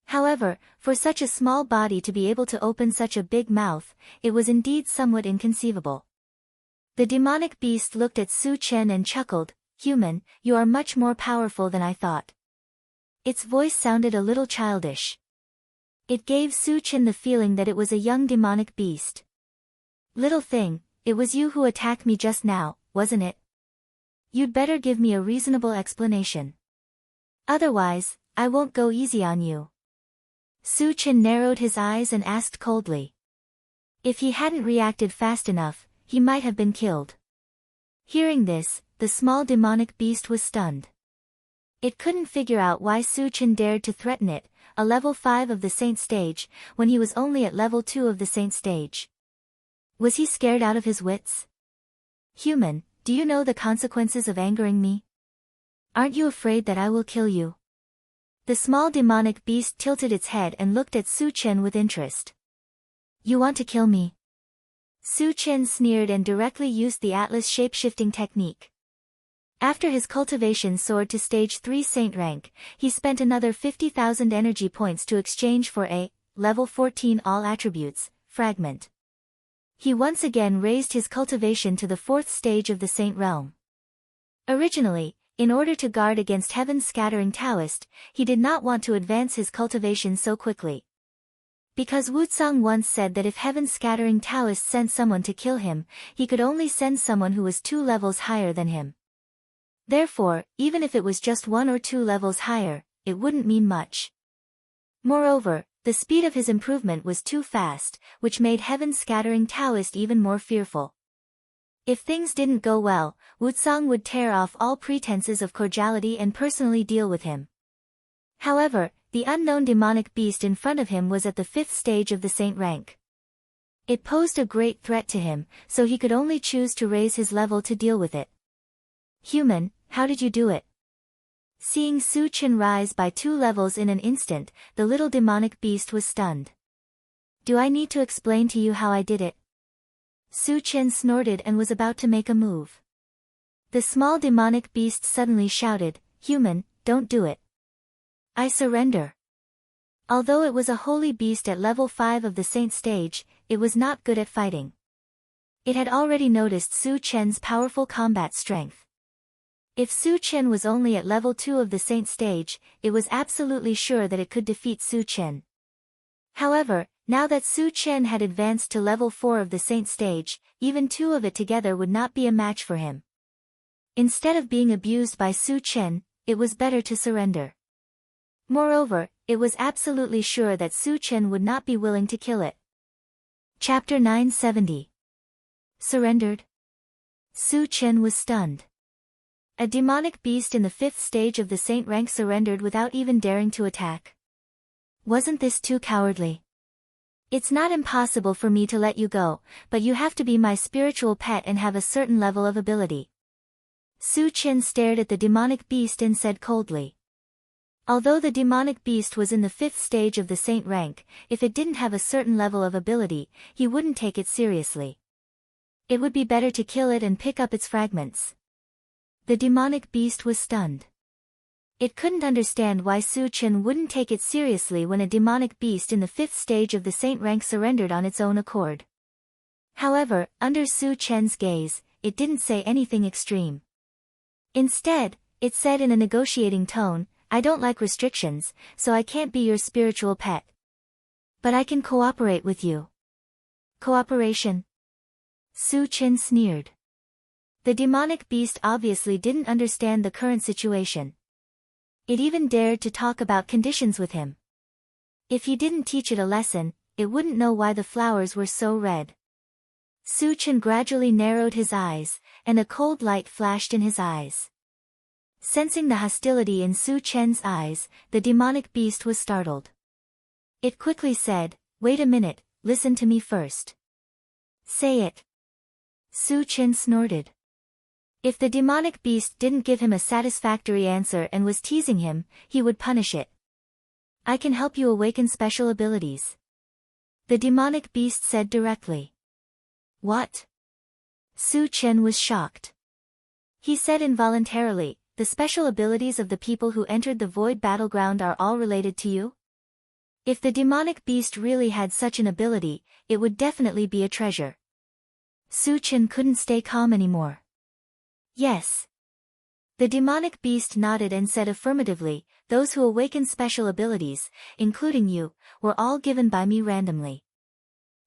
However, for such a small body to be able to open such a big mouth, it was indeed somewhat inconceivable. The demonic beast looked at Su Chen and chuckled, Human, you are much more powerful than I thought. Its voice sounded a little childish. It gave Su Chen the feeling that it was a young demonic beast. Little thing, it was you who attacked me just now, wasn't it? You'd better give me a reasonable explanation. Otherwise, I won't go easy on you. Su Chen narrowed his eyes and asked coldly. If he hadn't reacted fast enough, he might have been killed. Hearing this, the small demonic beast was stunned. It couldn't figure out why Su Chen dared to threaten it, a level 5 of the Saint stage, when he was only at level 2 of the Saint stage. Was he scared out of his wits? Human, do you know the consequences of angering me? Aren't you afraid that I will kill you? The small demonic beast tilted its head and looked at Su Chen with interest. You want to kill me? Su Chen sneered and directly used the Atlas shape-shifting technique. After his cultivation soared to stage 3 saint rank, he spent another 50,000 energy points to exchange for a level 14 all attributes fragment. He once again raised his cultivation to the 4th stage of the saint realm. Originally, in order to guard against Heaven's Scattering Taoist, he did not want to advance his cultivation so quickly. Because Wucang once said that if Heaven's Scattering Taoist sent someone to kill him, he could only send someone who was 2 levels higher than him. Therefore, even if it was just 1 or 2 levels higher, it wouldn't mean much. Moreover, the speed of his improvement was too fast, which made Heaven's Scattering Taoist even more fearful. If things didn't go well, Wucang would tear off all pretenses of cordiality and personally deal with him. However, the unknown demonic beast in front of him was at the 5th stage of the saint rank. It posed a great threat to him, so he could only choose to raise his level to deal with it. Human, how did you do it? Seeing Su Chen rise by 2 levels in an instant, the little demonic beast was stunned. Do I need to explain to you how I did it? Su Chen snorted and was about to make a move. The small demonic beast suddenly shouted, Human, don't do it. I surrender. Although it was a holy beast at level 5 of the saint stage, it was not good at fighting. It had already noticed Su Chen's powerful combat strength. If Su Chen was only at level 2 of the saint stage, it was absolutely sure that it could defeat Su Chen. However, now that Su Chen had advanced to level 4 of the saint stage, even 2 of it together would not be a match for him. Instead of being abused by Su Chen, it was better to surrender. Moreover, it was absolutely sure that Su Chen would not be willing to kill it. Chapter 970. Surrendered? Su Chen was stunned. A demonic beast in the 5th stage of the saint rank surrendered without even daring to attack. Wasn't this too cowardly? It's not impossible for me to let you go, but you have to be my spiritual pet and have a certain level of ability. Su Chen stared at the demonic beast and said coldly. Although the demonic beast was in the 5th stage of the saint rank, if it didn't have a certain level of ability, he wouldn't take it seriously. It would be better to kill it and pick up its fragments. The demonic beast was stunned. It couldn't understand why Su Chen wouldn't take it seriously when a demonic beast in the 5th stage of the saint rank surrendered on its own accord. However, under Su Chen's gaze, it didn't say anything extreme. Instead, it said in a negotiating tone, I don't like restrictions, so I can't be your spiritual pet. But I can cooperate with you. Cooperation? Su Chen sneered. The demonic beast obviously didn't understand the current situation. It even dared to talk about conditions with him. If he didn't teach it a lesson, it wouldn't know why the flowers were so red. Su Chen gradually narrowed his eyes, and a cold light flashed in his eyes. Sensing the hostility in Su Chen's eyes, the demonic beast was startled. It quickly said, Wait a minute, listen to me first. Say it. Su Chen snorted. If the demonic beast didn't give him a satisfactory answer and was teasing him, he would punish it. I can help you awaken special abilities. The demonic beast said directly. What? Su Chen was shocked. He said involuntarily, the special abilities of the people who entered the void battleground are all related to you? If the demonic beast really had such an ability, it would definitely be a treasure. Su Chen couldn't stay calm anymore. Yes. The demonic beast nodded and said affirmatively, those who awaken special abilities, including you, were all given by me randomly.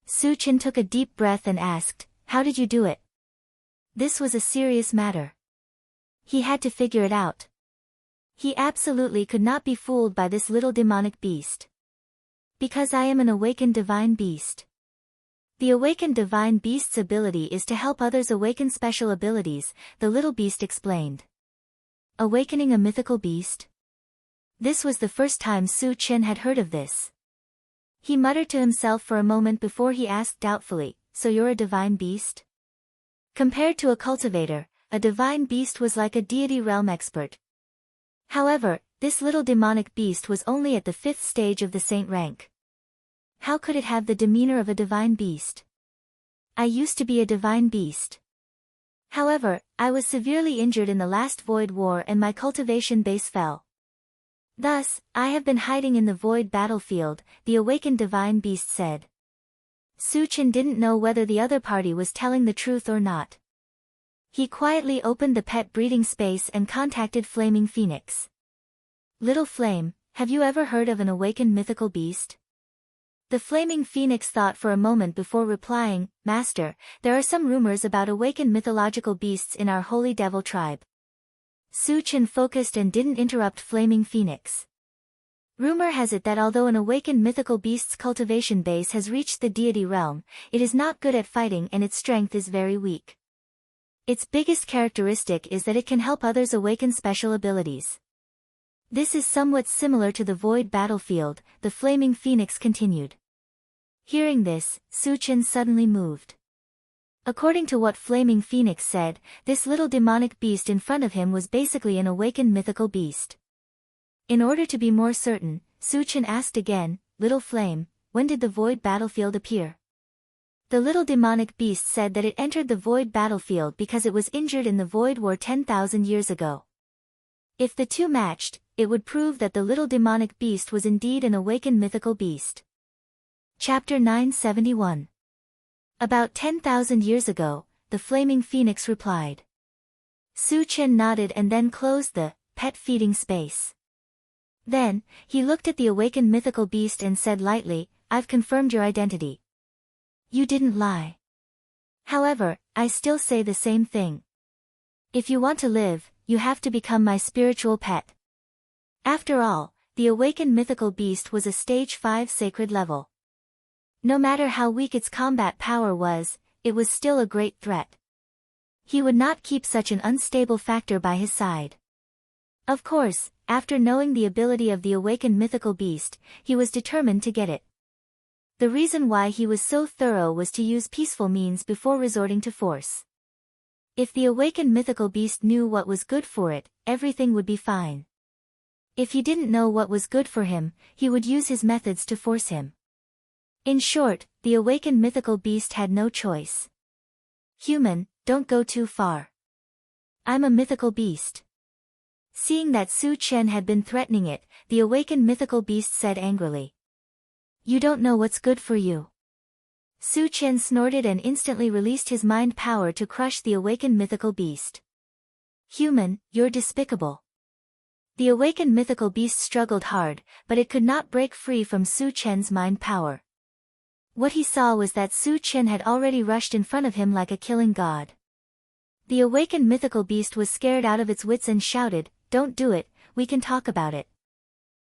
Su Chen took a deep breath and asked, How did you do it? This was a serious matter. He had to figure it out. He absolutely could not be fooled by this little demonic beast. Because I am an awakened divine beast. The awakened divine beast's ability is to help others awaken special abilities, the little beast explained. Awakening a mythical beast? This was the first time Su Chen had heard of this. He muttered to himself for a moment before he asked doubtfully, "So you're a divine beast?" Compared to a cultivator, a divine beast was like a deity realm expert. However, this little demonic beast was only at the 5th stage of the saint rank. How could it have the demeanor of a divine beast? I used to be a divine beast. However, I was severely injured in the last Void War and my cultivation base fell. Thus, I have been hiding in the Void battlefield, the awakened divine beast said. Su Chen didn't know whether the other party was telling the truth or not. He quietly opened the pet breeding space and contacted Flaming Phoenix. Little Flame, have you ever heard of an awakened mythical beast? The Flaming Phoenix thought for a moment before replying, Master, there are some rumors about awakened mythological beasts in our Holy Devil tribe. Su Chen focused and didn't interrupt Flaming Phoenix. Rumor has it that although an awakened mythical beast's cultivation base has reached the deity realm, it is not good at fighting and its strength is very weak. Its biggest characteristic is that it can help others awaken special abilities. This is somewhat similar to the Void battlefield, the Flaming Phoenix continued. Hearing this, Su Chen suddenly moved. According to what Flaming Phoenix said, this little demonic beast in front of him was basically an awakened mythical beast. In order to be more certain, Su Chen asked again, Little Flame, when did the Void battlefield appear? The little demonic beast said that it entered the Void battlefield because it was injured in the Void War 10,000 years ago. If the two matched, it would prove that the little demonic beast was indeed an awakened mythical beast. Chapter 971. About 10,000 years ago, the Flaming Phoenix replied. Su Chen nodded and then closed the pet feeding space. Then, he looked at the awakened mythical beast and said lightly, I've confirmed your identity. You didn't lie. However, I still say the same thing. If you want to live, you have to become my spiritual pet. After all, the awakened mythical beast was a stage 5 sacred level. No matter how weak its combat power was, it was still a great threat. He would not keep such an unstable factor by his side. Of course, after knowing the ability of the awakened mythical beast, he was determined to get it. The reason why he was so thorough was to use peaceful means before resorting to force. If the awakened mythical beast knew what was good for it, everything would be fine. If he didn't know what was good for him, he would use his methods to force him. In short, the awakened mythical beast had no choice. Human, don't go too far. I'm a mythical beast. Seeing that Su Chen had been threatening it, the awakened mythical beast said angrily. You don't know what's good for you. Su Chen snorted and instantly released his mind power to crush the awakened mythical beast. Human, you're despicable. The awakened mythical beast struggled hard, but it could not break free from Su Chen's mind power. What he saw was that Su Chen had already rushed in front of him like a killing god. The awakened mythical beast was scared out of its wits and shouted, Don't do it, we can talk about it.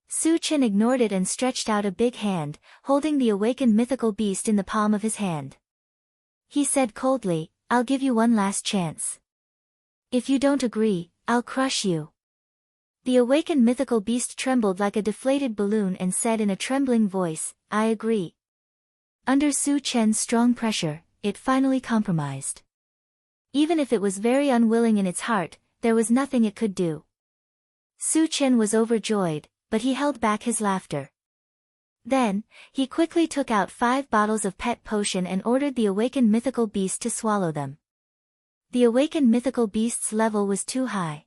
Su Chen ignored it and stretched out a big hand, holding the awakened mythical beast in the palm of his hand. He said coldly, I'll give you one last chance. If you don't agree, I'll crush you. The awakened mythical beast trembled like a deflated balloon and said in a trembling voice, I agree. Under Su Chen's strong pressure, it finally compromised. Even if it was very unwilling in its heart, there was nothing it could do. Su Chen was overjoyed, but he held back his laughter. Then, he quickly took out 5 bottles of pet potion and ordered the awakened mythical beast to swallow them. The awakened mythical beast's level was too high.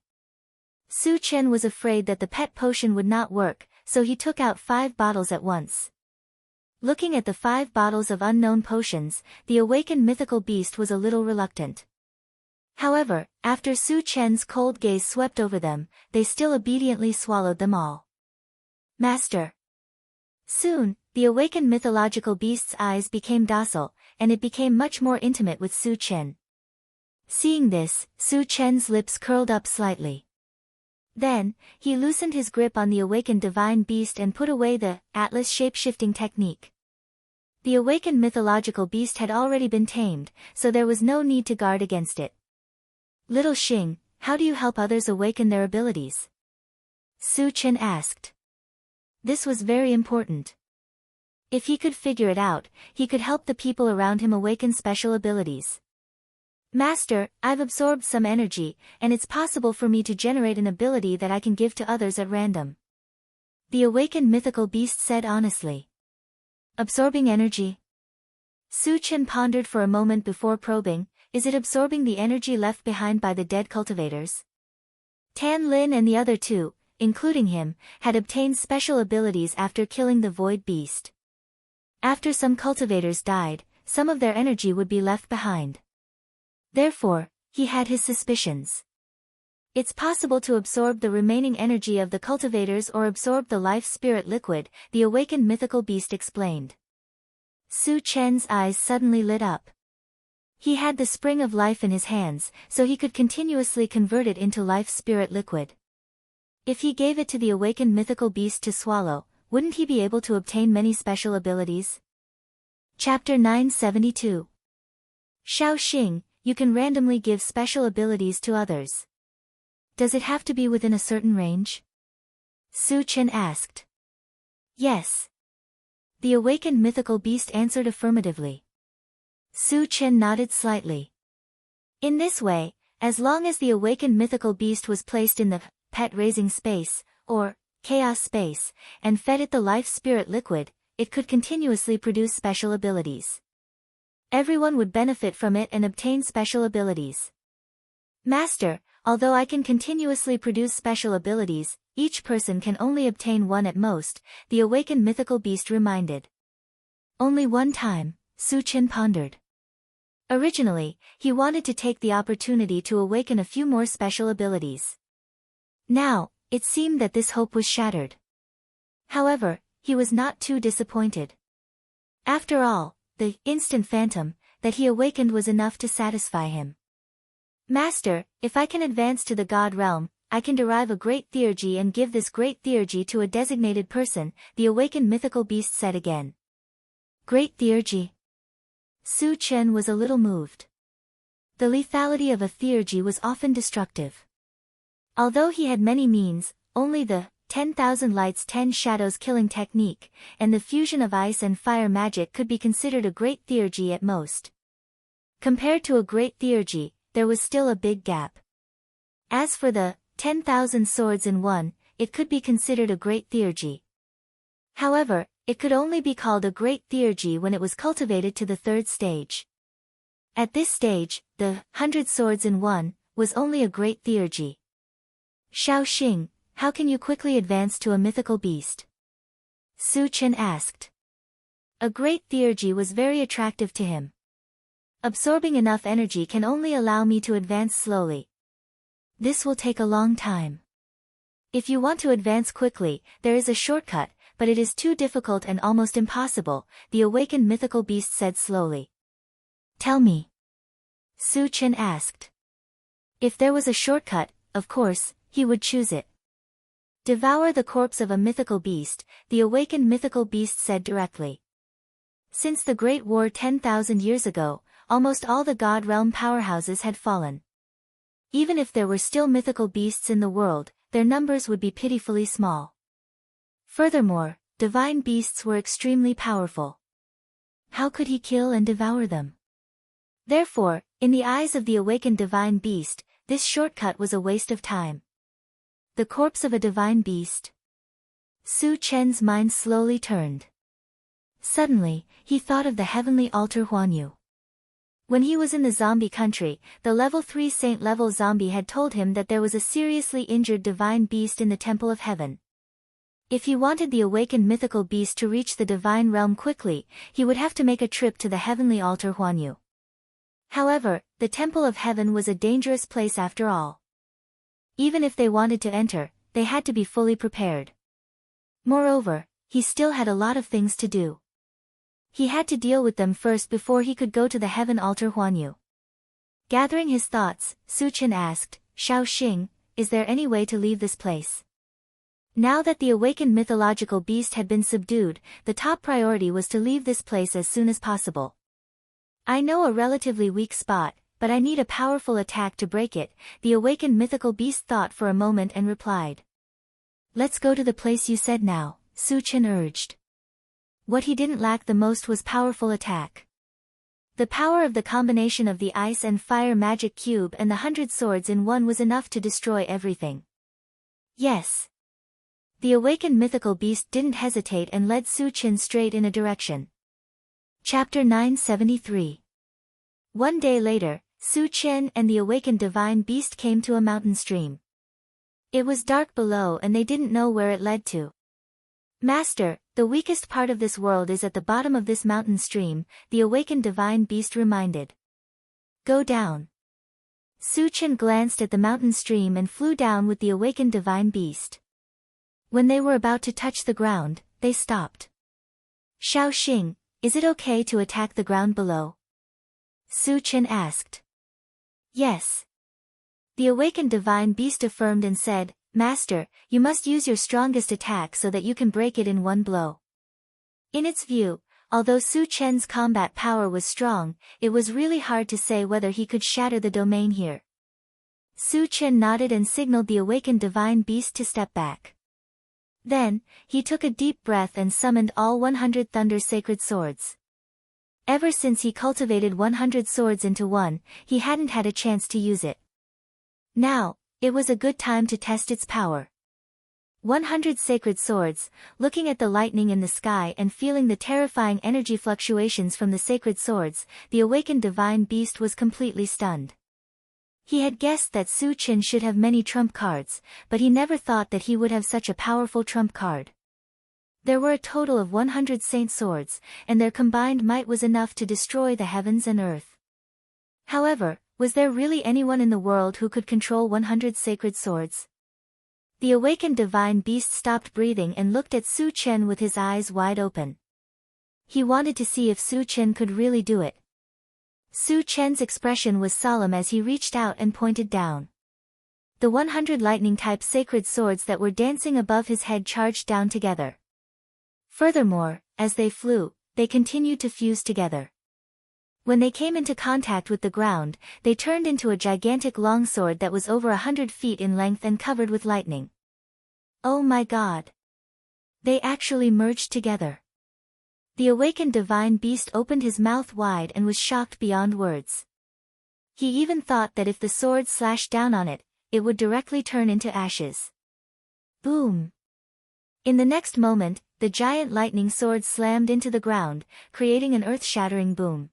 Su Chen was afraid that the pet potion would not work, so he took out 5 bottles at once. Looking at the 5 bottles of unknown potions, the awakened mythical beast was a little reluctant. However, after Su Chen's cold gaze swept over them, they still obediently swallowed them all. Master. Soon, the awakened mythological beast's eyes became docile, and it became much more intimate with Su Chen. Seeing this, Su Chen's lips curled up slightly. Then, he loosened his grip on the awakened divine beast and put away the Atlas shape-shifting technique. The awakened mythological beast had already been tamed, so there was no need to guard against it. Little Xing, how do you help others awaken their abilities? Su Chen asked. This was very important. If he could figure it out, he could help the people around him awaken special abilities. Master, I've absorbed some energy, and it's possible for me to generate an ability that I can give to others at random. The awakened mythical beast said honestly. Absorbing energy? Su Chen pondered for a moment before probing, is it absorbing the energy left behind by the dead cultivators? Tan Lin and the other two, including him, had obtained special abilities after killing the void beast. After some cultivators died, some of their energy would be left behind. Therefore, he had his suspicions. It's possible to absorb the remaining energy of the cultivators or absorb the life spirit liquid, the awakened mythical beast explained. Su Chen's eyes suddenly lit up. He had the spring of life in his hands, so he could continuously convert it into life spirit liquid. If he gave it to the awakened mythical beast to swallow, wouldn't he be able to obtain many special abilities? Chapter 972. Xiao Xing, you can randomly give special abilities to others. Does it have to be within a certain range? Su Chen asked. Yes. The awakened mythical beast answered affirmatively. Su Chen nodded slightly. In this way, as long as the awakened mythical beast was placed in the pet-raising space, or chaos space, and fed it the life spirit liquid, it could continuously produce special abilities. Everyone would benefit from it and obtain special abilities. Master, although I can continuously produce special abilities, each person can only obtain one at most, the awakened mythical beast reminded. Only one time, Su Chen pondered. Originally, he wanted to take the opportunity to awaken a few more special abilities. Now, it seemed that this hope was shattered. However, he was not too disappointed. After all, the instant phantom that he awakened was enough to satisfy him. Master, if I can advance to the God realm, I can derive a great theurgy and give this great theurgy to a designated person, the awakened mythical beast said again. Great theurgy? Su Chen was a little moved. The lethality of a theurgy was often destructive. Although he had many means, only the 10,000 lights 10 shadows killing technique, and the fusion of ice and fire magic could be considered a great theurgy at most. Compared to a great theurgy, there was still a big gap. As for the 10,000 swords in one, it could be considered a great theurgy. However, it could only be called a great theurgy when it was cultivated to the third stage. At this stage, the 100 swords in one was only a great theurgy. Xiao Xing, how can you quickly advance to a mythical beast? Su Chen asked. A great theurgy was very attractive to him. Absorbing enough energy can only allow me to advance slowly. This will take a long time. If you want to advance quickly, there is a shortcut, but it is too difficult and almost impossible, the awakened mythical beast said slowly. Tell me. Su Chen asked. If there was a shortcut, of course, he would choose it. Devour the corpse of a mythical beast, the awakened mythical beast said directly. Since the Great War 10,000 years ago, almost all the God Realm powerhouses had fallen. Even if there were still mythical beasts in the world, their numbers would be pitifully small. Furthermore, divine beasts were extremely powerful. How could he kill and devour them? Therefore, in the eyes of the awakened divine beast, this shortcut was a waste of time. The corpse of a divine beast? Su Chen's mind slowly turned. Suddenly, he thought of the heavenly altar Huanyu. When he was in the zombie country, the level 3 saint-level zombie had told him that there was a seriously injured divine beast in the Temple of Heaven. If he wanted the awakened mythical beast to reach the divine realm quickly, he would have to make a trip to the heavenly altar Huanyu. However, the Temple of Heaven was a dangerous place after all. Even if they wanted to enter, they had to be fully prepared. Moreover, he still had a lot of things to do. He had to deal with them first before he could go to the heaven altar Huanyu. Gathering his thoughts, Su Chen asked, Xiao Xing, is there any way to leave this place? Now that the awakened mythological beast had been subdued, the top priority was to leave this place as soon as possible. I know a relatively weak spot, but I need a powerful attack to break it, the awakened mythical beast thought for a moment and replied. Let's go to the place you said now, Su Chen urged. What he didn't lack the most was powerful attack. The power of the combination of the ice and fire magic cube and the 100 swords in one was enough to destroy everything. Yes. The awakened mythical beast didn't hesitate and led Su Chen straight in a direction. Chapter 973. One day later, Su Chen and the awakened divine beast came to a mountain stream. It was dark below and they didn't know where it led to. Master, the weakest part of this world is at the bottom of this mountain stream, the awakened divine beast reminded. Go down. Su Chen glanced at the mountain stream and flew down with the awakened divine beast. When they were about to touch the ground, they stopped. Xiao Xing, is it okay to attack the ground below? Su Chen asked. Yes. The awakened divine beast affirmed and said, Master, you must use your strongest attack so that you can break it in one blow. In its view, although Su Chen's combat power was strong, it was really hard to say whether he could shatter the domain here. Su Chen nodded and signaled the awakened divine beast to step back. Then, he took a deep breath and summoned all 100 Thunder Sacred Swords. Ever since he cultivated 100 swords into one, he hadn't had a chance to use it. Now, it was a good time to test its power. 100 sacred swords, looking at the lightning in the sky and feeling the terrifying energy fluctuations from the sacred swords, the awakened divine beast was completely stunned. He had guessed that Su Chen should have many trump cards, but he never thought that he would have such a powerful trump card. There were a total of 100 saint swords, and their combined might was enough to destroy the heavens and earth. However, was there really anyone in the world who could control 100 sacred swords? The awakened divine beast stopped breathing and looked at Su Chen with his eyes wide open. He wanted to see if Su Chen could really do it. Su Chen's expression was solemn as he reached out and pointed down. The 100 lightning-type sacred swords that were dancing above his head charged down together. Furthermore, as they flew, they continued to fuse together. When they came into contact with the ground, they turned into a gigantic longsword that was over 100 feet in length and covered with lightning. Oh my God! They actually merged together. The awakened divine beast opened his mouth wide and was shocked beyond words. He even thought that if the sword slashed down on it, it would directly turn into ashes. Boom! In the next moment, the giant lightning sword slammed into the ground, creating an earth-shattering boom.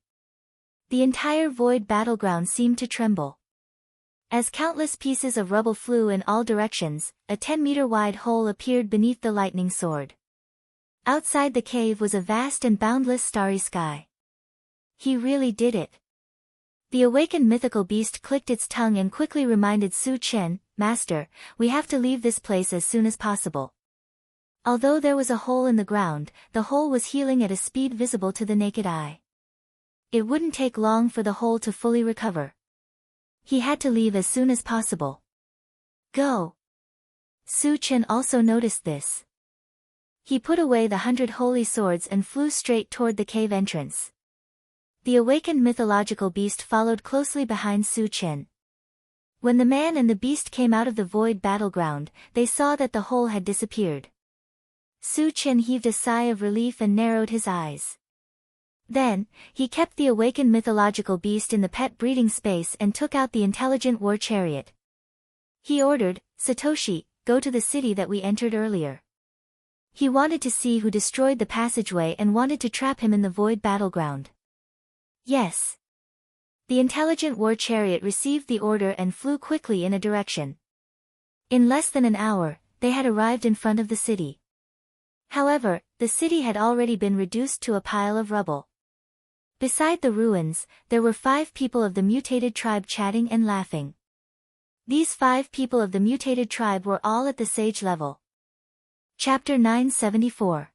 The entire void battleground seemed to tremble. As countless pieces of rubble flew in all directions, a 10-meter-wide hole appeared beneath the lightning sword. Outside the cave was a vast and boundless starry sky. He really did it. The awakened mythical beast clicked its tongue and quickly reminded Su Chen, Master, we have to leave this place as soon as possible. Although there was a hole in the ground, the hole was healing at a speed visible to the naked eye. It wouldn't take long for the hole to fully recover. He had to leave as soon as possible. Go! Su Chen also noticed this. He put away the 100 holy swords and flew straight toward the cave entrance. The awakened mythological beast followed closely behind Su Chen. When the man and the beast came out of the void battleground, they saw that the hole had disappeared. Su Chen heaved a sigh of relief and narrowed his eyes. Then, he kept the awakened mythological beast in the pet breeding space and took out the intelligent war chariot. He ordered, Satoshi, go to the city that we entered earlier. He wanted to see who destroyed the passageway and wanted to trap him in the void battleground. Yes. The intelligent war chariot received the order and flew quickly in a direction. In less than an hour, they had arrived in front of the city. However, the city had already been reduced to a pile of rubble. Beside the ruins, there were 5 people of the mutated tribe chatting and laughing. These 5 people of the mutated tribe were all at the sage level. Chapter 974.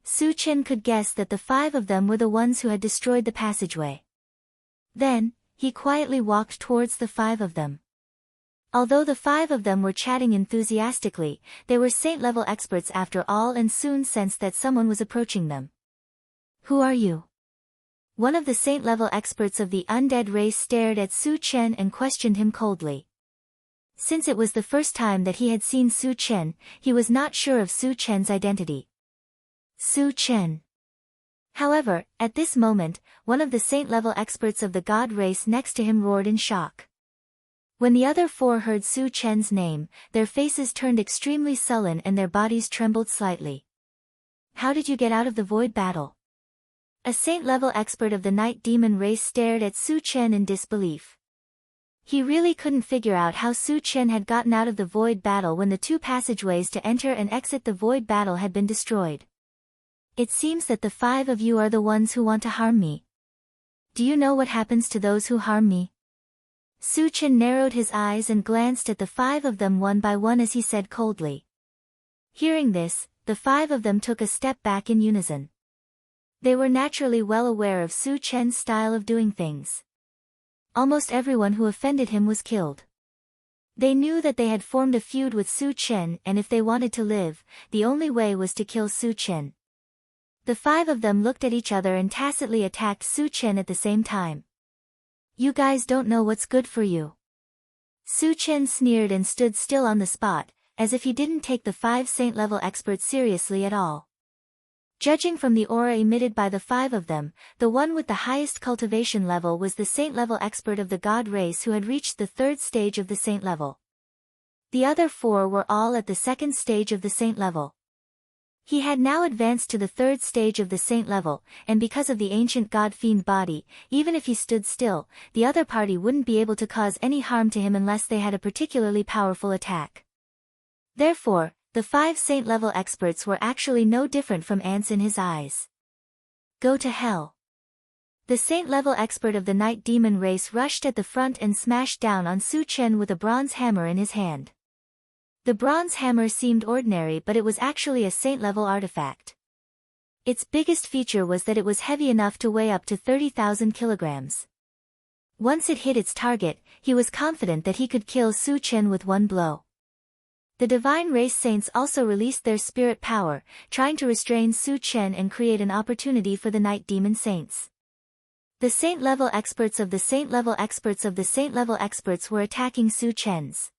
Su Chen could guess that the 5 of them were the ones who had destroyed the passageway. Then, he quietly walked towards the 5 of them. Although the 5 of them were chatting enthusiastically, they were saint-level experts after all and soon sensed that someone was approaching them. "Who are you?" One of the saint-level experts of the undead race stared at Su Chen and questioned him coldly. Since it was the first time that he had seen Su Chen, he was not sure of Su Chen's identity. Su Chen. However, at this moment, one of the saint-level experts of the god race next to him roared in shock. When the other 4 heard Su Chen's name, their faces turned extremely sullen and their bodies trembled slightly. "How did you get out of the void battle?" A saint-level expert of the night demon race stared at Su Chen in disbelief. He really couldn't figure out how Su Chen had gotten out of the void battle when the 2 passageways to enter and exit the void battle had been destroyed. "It seems that the 5 of you are the ones who want to harm me. Do you know what happens to those who harm me?" Su Chen narrowed his eyes and glanced at the 5 of them one by one as he said coldly. Hearing this, the 5 of them took a step back in unison. They were naturally well aware of Su Chen's style of doing things. Almost everyone who offended him was killed. They knew that they had formed a feud with Su Chen and if they wanted to live, the only way was to kill Su Chen. The 5 of them looked at each other and tacitly attacked Su Chen at the same time. "You guys don't know what's good for you." Su Chen sneered and stood still on the spot, as if he didn't take the 5 saint-level experts seriously at all. Judging from the aura emitted by the 5 of them, the one with the highest cultivation level was the saint-level expert of the god race who had reached the 3rd stage of the saint level. The other 4 were all at the 2nd stage of the saint level. He had now advanced to the 3rd stage of the saint level, and because of the ancient god-fiend body, even if he stood still, the other party wouldn't be able to cause any harm to him unless they had a particularly powerful attack. Therefore, the 5 saint-level experts were actually no different from ants in his eyes. "Go to hell." The saint-level expert of the night demon race rushed at the front and smashed down on Su Chen with a bronze hammer in his hand. The bronze hammer seemed ordinary but it was actually a saint-level artifact. Its biggest feature was that it was heavy enough to weigh up to 30,000 kilograms. Once it hit its target, he was confident that he could kill Su Chen with one blow. The divine race saints also released their spirit power, trying to restrain Su Chen and create an opportunity for the night demon saints. The saint-level experts of the saint-level experts of the saint-level experts were attacking Su Chen's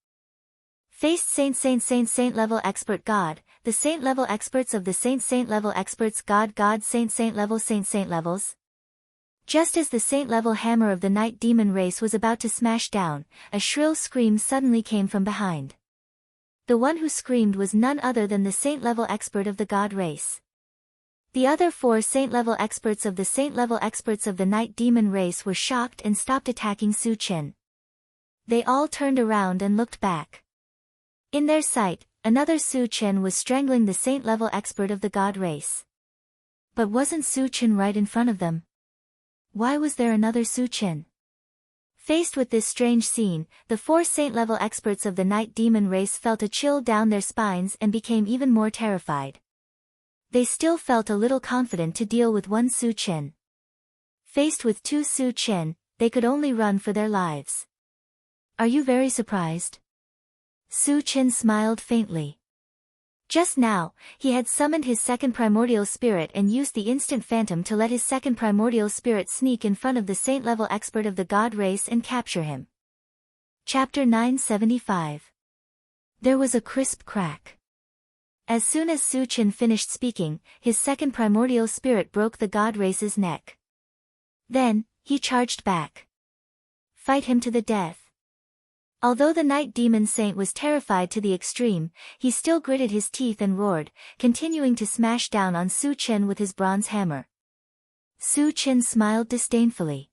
faced saint-level expert god, the saint-level experts of the saint-level experts god saint-level levels. Just as the saint-level hammer of the night demon race was about to smash down, a shrill scream suddenly came from behind. The one who screamed was none other than the saint-level expert of the god race. The other 4 saint-level experts of the saint-level experts of the night demon race were shocked and stopped attacking Su Chen. They all turned around and looked back. In their sight, another Su Chen was strangling the saint-level expert of the god race. But wasn't Su Chen right in front of them? Why was there another Su Chen? Faced with this strange scene, the 4 saint-level experts of the night demon race felt a chill down their spines and became even more terrified. They still felt a little confident to deal with one Su Chen. Faced with 2 Su Chen, they could only run for their lives. "Are you very surprised?" Su Chen smiled faintly. Just now, he had summoned his second primordial spirit and used the instant phantom to let his second primordial spirit sneak in front of the saint-level expert of the god race and capture him. Chapter 975. There was a crisp crack. As soon as Su Chen finished speaking, his second primordial spirit broke the god race's neck. Then, he charged back. Fight him to the death. Although the night demon saint was terrified to the extreme, he still gritted his teeth and roared, continuing to smash down on Su Chen with his bronze hammer. Su Chen smiled disdainfully.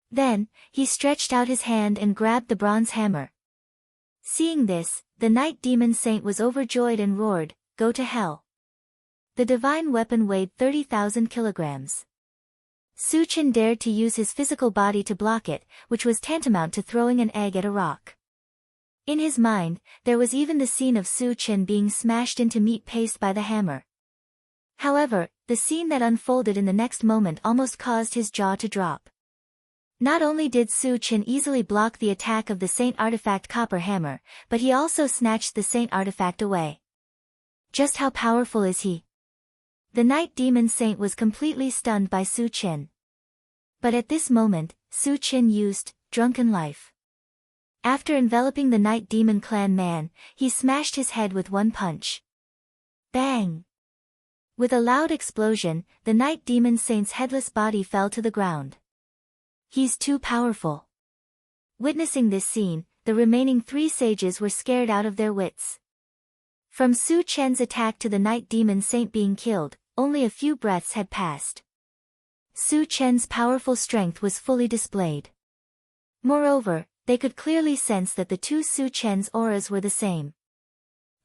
Then, he stretched out his hand and grabbed the bronze hammer. Seeing this, the night demon saint was overjoyed and roared, "Go to hell." The divine weapon weighed 30,000 kilograms. Su Chen dared to use his physical body to block it, which was tantamount to throwing an egg at a rock. In his mind, there was even the scene of Su Chen being smashed into meat paste by the hammer. However, the scene that unfolded in the next moment almost caused his jaw to drop. Not only did Su Chen easily block the attack of the Saint Artifact Copper Hammer, but he also snatched the Saint Artifact away. Just how powerful is he? The Night Demon Saint was completely stunned by Su Chen. But at this moment, Su Chen used Drunken Life. After enveloping the Night Demon Clan man, he smashed his head with one punch. Bang! With a loud explosion, the Night Demon Saint's headless body fell to the ground. He's too powerful. Witnessing this scene, the remaining 3 sages were scared out of their wits. From Su Chen's attack to the Night Demon Saint being killed, only a few breaths had passed. Su Chen's powerful strength was fully displayed. Moreover, they could clearly sense that the 2 Su Chen's auras were the same.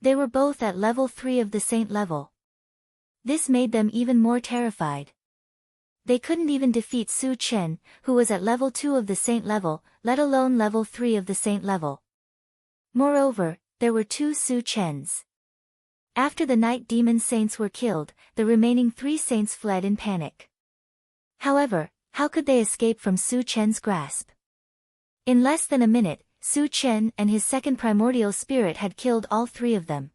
They were both at level 3 of the Saint level. This made them even more terrified. They couldn't even defeat Su Chen, who was at level 2 of the Saint level, let alone level 3 of the Saint level. Moreover, there were 2 Su Chens. After the Night Demon Saints were killed, the remaining 3 saints fled in panic. However, how could they escape from Su Chen's grasp? In less than a minute, Su Chen and his second primordial spirit had killed all 3 of them.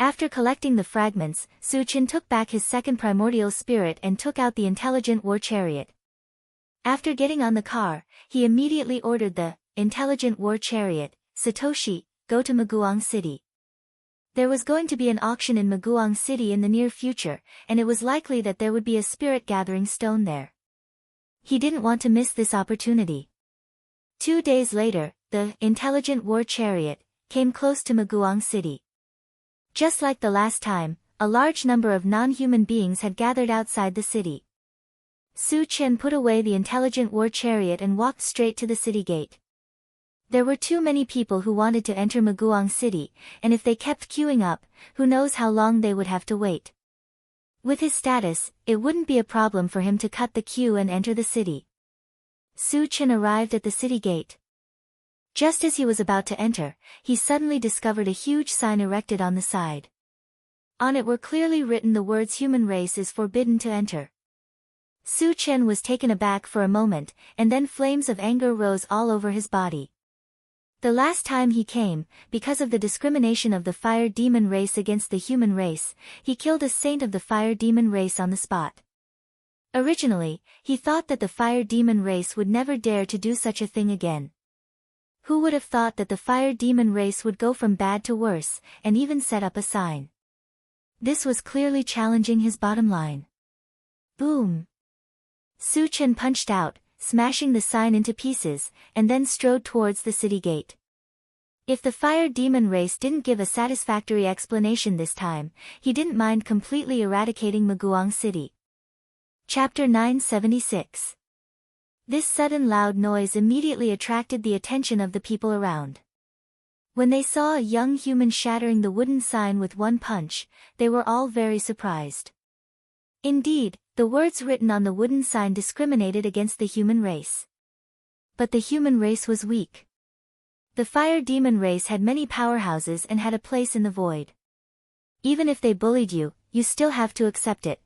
After collecting the fragments, Su Chen took back his second primordial spirit and took out the intelligent war chariot. After getting on the car, he immediately ordered the intelligent war chariot, Satoshi, go to Maguang City. There was going to be an auction in Maguang City in the near future, and it was likely that there would be a spirit gathering stone there. He didn't want to miss this opportunity. 2 days later, the intelligent war chariot came close to Maguang City. Just like the last time, a large number of non-human beings had gathered outside the city. Su Chen put away the intelligent war chariot and walked straight to the city gate. There were too many people who wanted to enter Maguang City, and if they kept queuing up, who knows how long they would have to wait. With his status, it wouldn't be a problem for him to cut the queue and enter the city. Su Chen arrived at the city gate. Just as he was about to enter, he suddenly discovered a huge sign erected on the side. On it were clearly written the words "Human race is forbidden to enter." Su Chen was taken aback for a moment, and then flames of anger rose all over his body. The last time he came, because of the discrimination of the fire demon race against the human race, he killed a saint of the fire demon race on the spot. Originally, he thought that the fire demon race would never dare to do such a thing again. Who would have thought that the fire demon race would go from bad to worse, and even set up a sign? This was clearly challenging his bottom line. Boom! Su Chen punched out, smashing the sign into pieces, and then strode towards the city gate. If the fire demon race didn't give a satisfactory explanation this time, he didn't mind completely eradicating Maguang City. Chapter 976. This sudden loud noise immediately attracted the attention of the people around. When they saw a young human shattering the wooden sign with one punch, they were all very surprised. Indeed, the words written on the wooden sign discriminated against the human race. But the human race was weak. The fire demon race had many powerhouses and had a place in the void. Even if they bullied you, you still have to accept it.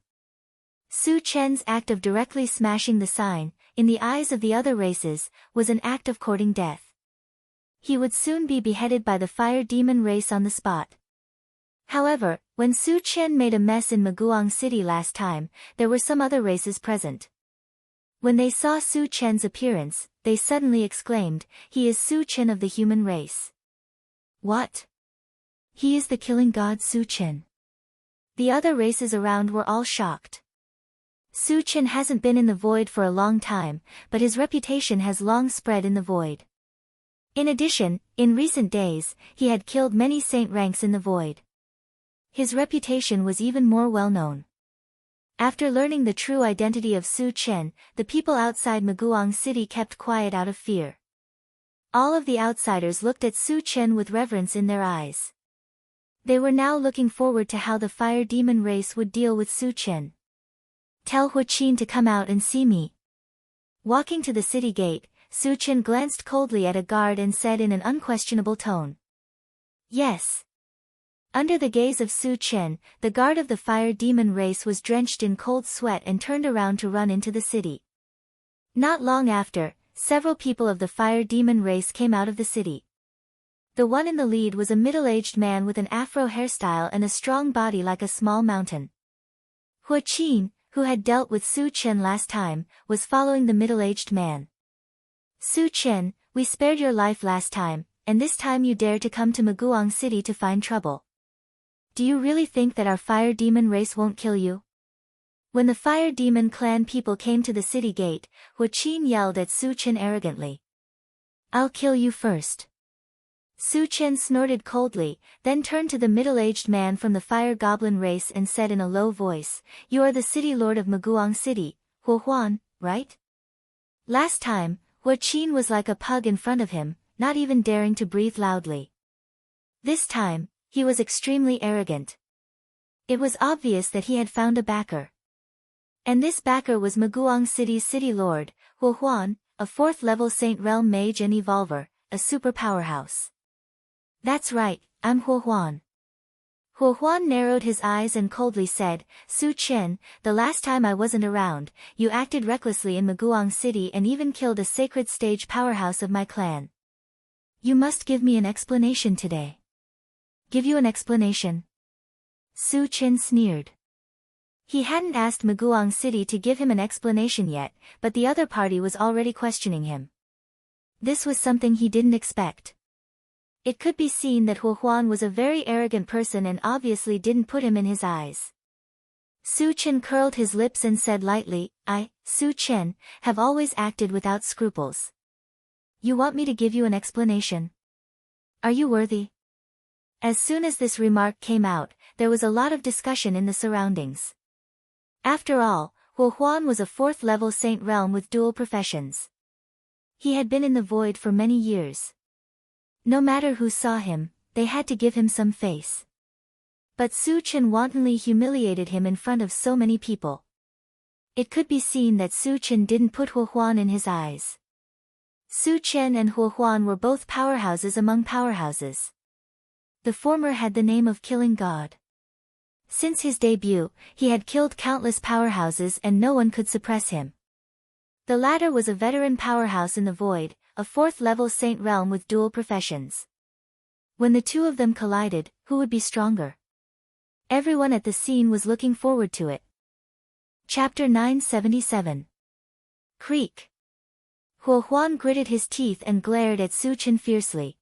Su Chen's act of directly smashing the sign, in the eyes of the other races, was an act of courting death. He would soon be beheaded by the fire demon race on the spot. However, when Su Chen made a mess in Maguang City last time, there were some other races present. When they saw Su Chen's appearance, they suddenly exclaimed, "He is Su Chen of the human race." What? He is the killing god Su Chen. The other races around were all shocked. Su Chen hasn't been in the void for a long time, but his reputation has long spread in the void. In addition, in recent days, he had killed many saint ranks in the void. His reputation was even more well known. After learning the true identity of Su Chen, the people outside Maguang City kept quiet out of fear. All of the outsiders looked at Su Chen with reverence in their eyes. They were now looking forward to how the fire demon race would deal with Su Chen. "Tell Hu Qin to come out and see me." Walking to the city gate, Su Chen glanced coldly at a guard and said in an unquestionable tone, "Yes." Under the gaze of Su Chen, the guard of the fire demon race was drenched in cold sweat and turned around to run into the city. Not long after, several people of the fire demon race came out of the city. The one in the lead was a middle-aged man with an afro hairstyle and a strong body like a small mountain. Hua Qin, who had dealt with Su Chen last time, was following the middle-aged man. Su Chen, we spared your life last time, and this time you dare to come to Maguang City to find trouble. Do you really think that our fire demon race won't kill you? When the fire demon clan people came to the city gate, Hua Qin yelled at Su Chen arrogantly. I'll kill you first. Su Chen snorted coldly, then turned to the middle-aged man from the fire goblin race and said in a low voice, You are the city lord of Maguang City, Hua Huan, right? Last time, Hua Qin was like a pug in front of him, not even daring to breathe loudly. This time, he was extremely arrogant. It was obvious that he had found a backer. And this backer was Maguang City's city lord, Hua Huan, a 4th-level Saint Realm mage and evolver, a super powerhouse. That's right, I'm Hua Huan. Hua Huan narrowed his eyes and coldly said, Su Chen, the last time I wasn't around, you acted recklessly in Maguang City and even killed a sacred stage powerhouse of my clan. You must give me an explanation today. Give you an explanation? Su Chen sneered. He hadn't asked Maguang City to give him an explanation yet, but the other party was already questioning him. This was something he didn't expect. It could be seen that Hua Huan was a very arrogant person and obviously didn't put him in his eyes. Su Chen curled his lips and said lightly, I, Su Chen, have always acted without scruples. You want me to give you an explanation? Are you worthy? As soon as this remark came out, there was a lot of discussion in the surroundings. After all, Hua Huan was a 4th-level Saint Realm with dual professions. He had been in the void for many years. No matter who saw him, they had to give him some face. But Su Chen wantonly humiliated him in front of so many people. It could be seen that Su Chen didn't put Hua Huan in his eyes. Su Chen and Hua Huan were both powerhouses among powerhouses. The former had the name of Killing God. Since his debut, he had killed countless powerhouses and no one could suppress him. The latter was a veteran powerhouse in the void, a 4th-level Saint Realm with dual professions. When the two of them collided, who would be stronger? Everyone at the scene was looking forward to it. Chapter 977. Creak. Hua Huan gritted his teeth and glared at Su Chen fiercely.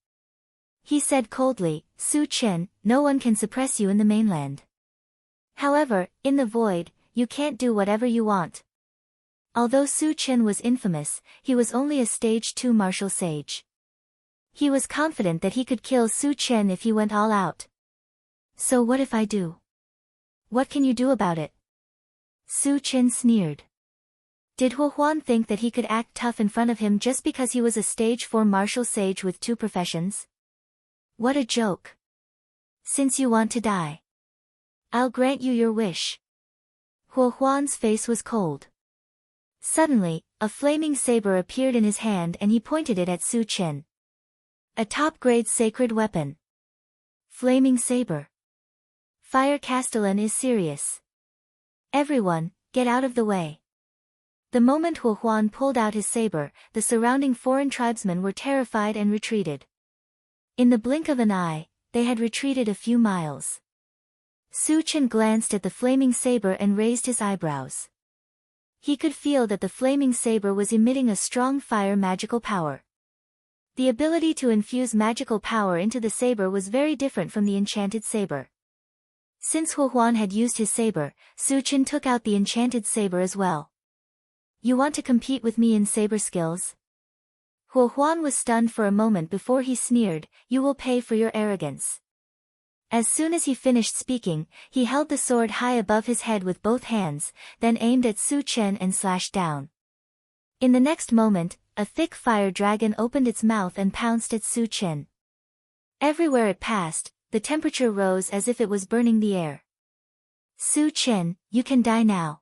He said coldly, Su Chen, no one can suppress you in the mainland. However, in the void, you can't do whatever you want. Although Su Chen was infamous, he was only a stage 2 martial sage. He was confident that he could kill Su Chen if he went all out. So what if I do? What can you do about it? Su Chen sneered. Did Hua Huan think that he could act tough in front of him just because he was a stage 4 martial sage with 2 professions? What a joke. Since you want to die, I'll grant you your wish. Hua Huan's face was cold. Suddenly, a flaming saber appeared in his hand and he pointed it at Su Chen. A top-grade sacred weapon. Flaming saber. Fire Castellan is serious. Everyone, get out of the way. The moment Hua Huan pulled out his saber, the surrounding foreign tribesmen were terrified and retreated. In the blink of an eye, they had retreated a few miles. Su Chen glanced at the flaming saber and raised his eyebrows. He could feel that the flaming saber was emitting a strong fire magical power. The ability to infuse magical power into the saber was very different from the enchanted saber. Since Hua Huan had used his saber, Su Chen took out the enchanted saber as well. You want to compete with me in saber skills? Hua Huan was stunned for a moment before he sneered, you will pay for your arrogance. As soon as he finished speaking, he held the sword high above his head with both hands, then aimed at Su Chen and slashed down. In the next moment, a thick fire dragon opened its mouth and pounced at Su Chen. Everywhere it passed, the temperature rose as if it was burning the air. Su Chen, you can die now.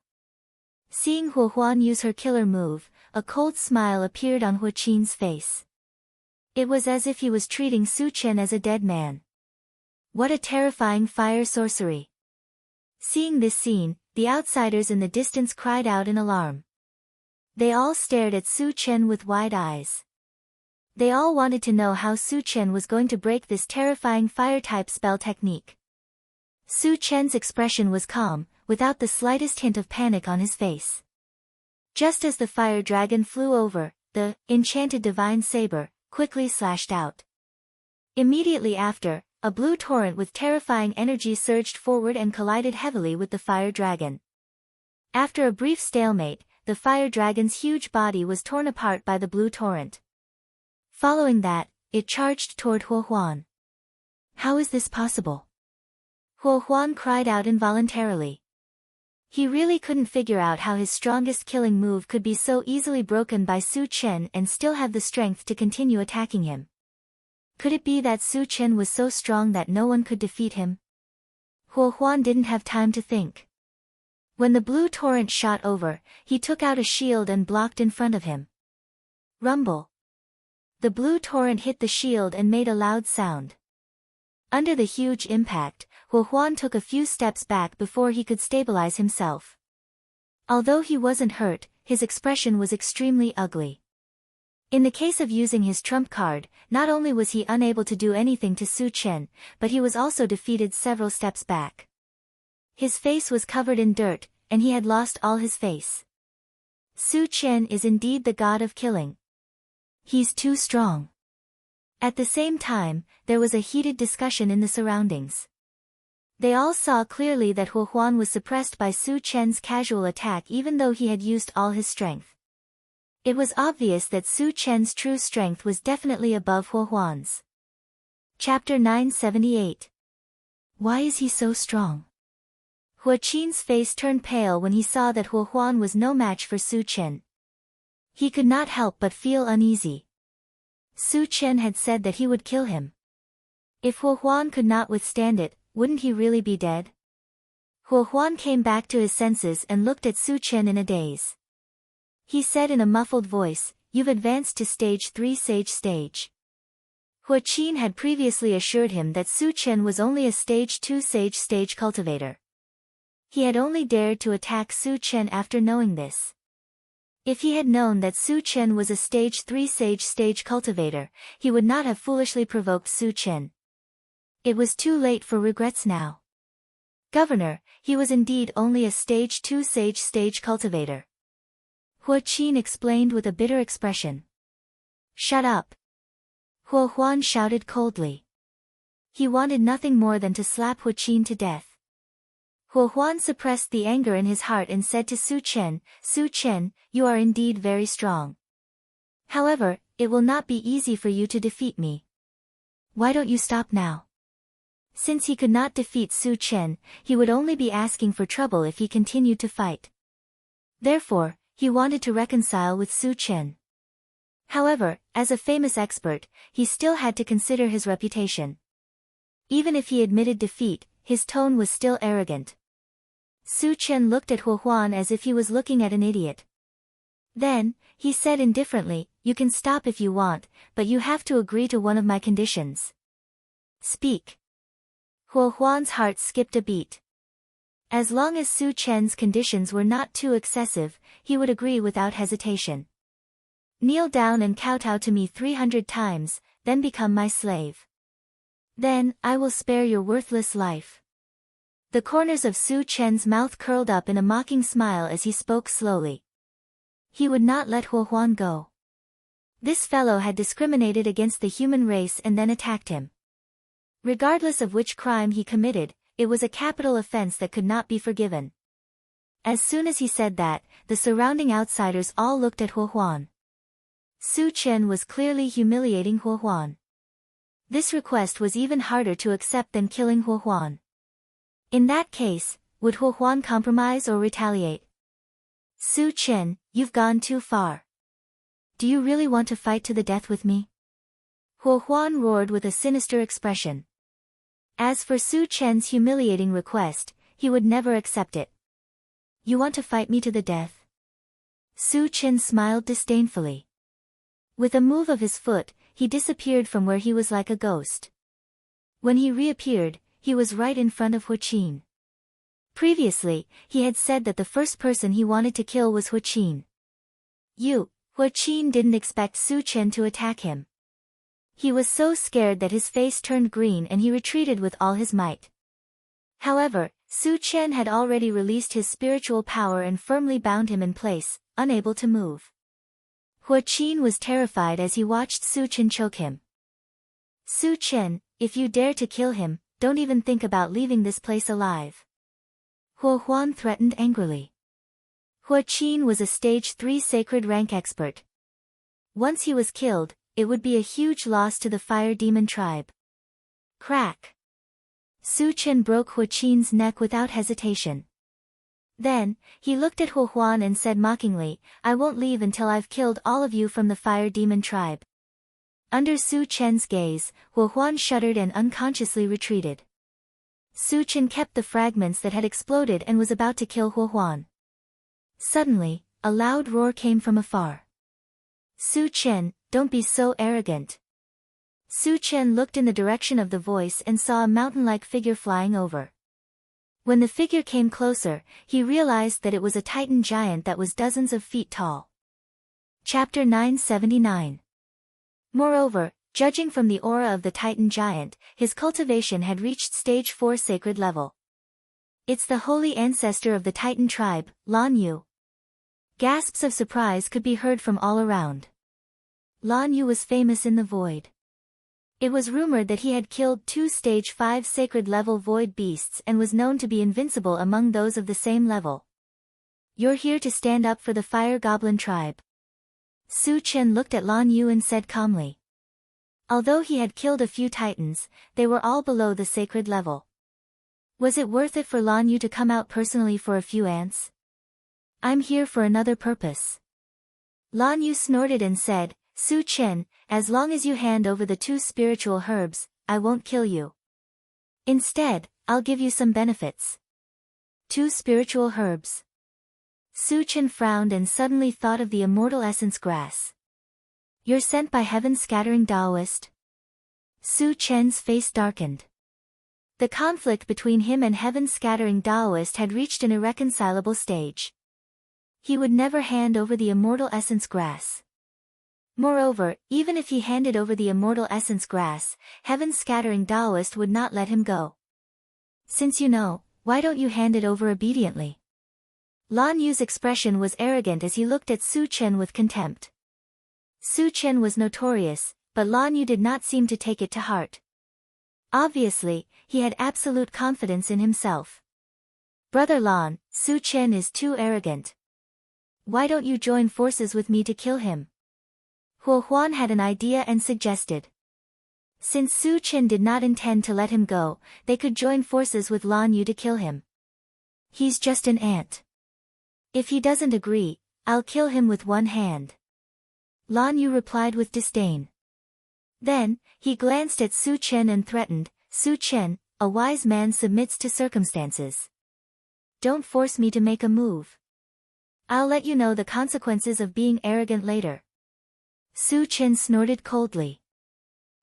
Seeing Hua Huan use her killer move, a cold smile appeared on Hua Qin's face. It was as if he was treating Su Chen as a dead man. What a terrifying fire sorcery! Seeing this scene, the outsiders in the distance cried out in alarm. They all stared at Su Chen with wide eyes. They all wanted to know how Su Chen was going to break this terrifying fire-type spell technique. Su Chen's expression was calm, without the slightest hint of panic on his face. Just as the fire dragon flew over, the enchanted divine saber quickly slashed out. Immediately after, a blue torrent with terrifying energy surged forward and collided heavily with the fire dragon. After a brief stalemate, the fire dragon's huge body was torn apart by the blue torrent. Following that, it charged toward Huo Huan. How is this possible? Huo Huan cried out involuntarily. He really couldn't figure out how his strongest killing move could be so easily broken by Su Chen and still have the strength to continue attacking him. Could it be that Su Chen was so strong that no one could defeat him? Huo Huan didn't have time to think. When the blue torrent shot over, he took out a shield and blocked in front of him. Rumble. The blue torrent hit the shield and made a loud sound. Under the huge impact, Huo Huan took a few steps back before he could stabilize himself. Although he wasn't hurt, his expression was extremely ugly. In the case of using his trump card, not only was he unable to do anything to Su Chen, but he was also defeated several steps back. His face was covered in dirt, and he had lost all his face. Su Chen is indeed the god of killing. He's too strong. At the same time, there was a heated discussion in the surroundings. They all saw clearly that Huo Huan was suppressed by Su Chen's casual attack even though he had used all his strength. It was obvious that Su Chen's true strength was definitely above Huo Huan's. Chapter 978. Why is he so strong? Huo Qin's face turned pale when he saw that Huo Huan was no match for Su Chen. He could not help but feel uneasy. Su Chen had said that he would kill him. If Huo Huan could not withstand it, wouldn't he really be dead? Huo Huan came back to his senses and looked at Su Chen in a daze. He said in a muffled voice, "You've advanced to stage 3 sage stage." Huo Qin had previously assured him that Su Chen was only a stage 2 sage stage cultivator. He had only dared to attack Su Chen after knowing this. If he had known that Su Chen was a stage 3 sage stage cultivator, he would not have foolishly provoked Su Chen. It was too late for regrets now. Governor, he was indeed only a stage 2 sage stage cultivator. Huo Qin explained with a bitter expression. Shut up. Huo Huan shouted coldly. He wanted nothing more than to slap Huo Qin to death. Huo Huan suppressed the anger in his heart and said to Su Chen, "Su Chen, you are indeed very strong. However, it will not be easy for you to defeat me. Why don't you stop now?" Since he could not defeat Su Chen, he would only be asking for trouble if he continued to fight. Therefore, he wanted to reconcile with Su Chen. However, as a famous expert, he still had to consider his reputation. Even if he admitted defeat, his tone was still arrogant. Su Chen looked at Huo Huan as if he was looking at an idiot. Then, he said indifferently, "You can stop if you want, but you have to agree to one of my conditions." "Speak." Huo Huan's heart skipped a beat. As long as Su Chen's conditions were not too excessive, he would agree without hesitation. "Kneel down and kowtow to me 300 times, then become my slave. Then, I will spare your worthless life." The corners of Su Chen's mouth curled up in a mocking smile as he spoke slowly. He would not let Huo Huan go. This fellow had discriminated against the human race and then attacked him. Regardless of which crime he committed, it was a capital offense that could not be forgiven. As soon as he said that, the surrounding outsiders all looked at Huo Huan. Su Chen was clearly humiliating Huo Huan. This request was even harder to accept than killing Huo Huan. In that case, would Huo Huan compromise or retaliate? "Su Chen, you've gone too far. Do you really want to fight to the death with me?" Huo Huan roared with a sinister expression. As for Su Chen's humiliating request, he would never accept it. "You want to fight me to the death?" Su Chen smiled disdainfully. With a move of his foot, he disappeared from where he was like a ghost. When he reappeared, he was right in front of Huo Qin. Previously, he had said that the first person he wanted to kill was Huo Qin. Hua Qin didn't expect Su Chen to attack him. He was so scared that his face turned green and he retreated with all his might. However, Su Chen had already released his spiritual power and firmly bound him in place, unable to move. Hua Qin was terrified as he watched Su Chen choke him. Su Chen, if you dare to kill him, don't even think about leaving this place alive. Hua Huan threatened angrily. Hua Qin was a stage 3 sacred rank expert. Once he was killed, it would be a huge loss to the fire demon tribe. Crack! Su Chen broke Hua Qin's neck without hesitation. Then, he looked at Hua Huan and said mockingly, I won't leave until I've killed all of you from the fire demon tribe. Under Su Chen's gaze, Hua Huan shuddered and unconsciously retreated. Su Chen kept the fragments that had exploded and was about to kill Hua Huan. Suddenly, a loud roar came from afar. Su Chen, don't be so arrogant. Su Chen looked in the direction of the voice and saw a mountain-like figure flying over. When the figure came closer, he realized that it was a Titan giant that was dozens of feet tall. Chapter 979. Moreover, judging from the aura of the Titan giant, his cultivation had reached stage 4 sacred level. It's the holy ancestor of the Titan tribe, Lan Yu. Gasps of surprise could be heard from all around. Lan Yu was famous in the void. It was rumored that he had killed 2 stage 5 sacred level void beasts and was known to be invincible among those of the same level. You're here to stand up for the fire goblin tribe. Su Chen looked at Lan Yu and said calmly. Although he had killed a few titans, they were all below the sacred level. Was it worth it for Lan Yu to come out personally for a few ants? I'm here for another purpose. Lan Yu snorted and said, Su Chen, as long as you hand over the 2 spiritual herbs, I won't kill you. Instead, I'll give you some benefits. 2 spiritual herbs. Su Chen frowned and suddenly thought of the immortal essence grass. You're sent by heaven's scattering Taoist? Su Chen's face darkened. The conflict between him and heaven's scattering Taoist had reached an irreconcilable stage. He would never hand over the immortal essence grass. Moreover, even if he handed over the immortal essence grass, heaven's scattering Taoist would not let him go. Since you know, why don't you hand it over obediently? Lan Yu's expression was arrogant as he looked at Su Chen with contempt. Su Chen was notorious, but Lan Yu did not seem to take it to heart. Obviously, he had absolute confidence in himself. Brother Lan, Su Chen is too arrogant. Why don't you join forces with me to kill him? Hua Huan had an idea and suggested. Since Su Chen did not intend to let him go, they could join forces with Lan Yu to kill him. He's just an ant. If he doesn't agree, I'll kill him with one hand. Lan Yu replied with disdain. Then, he glanced at Su Chen and threatened, Su Chen, a wise man submits to circumstances. Don't force me to make a move. I'll let you know the consequences of being arrogant later. Su Chen snorted coldly.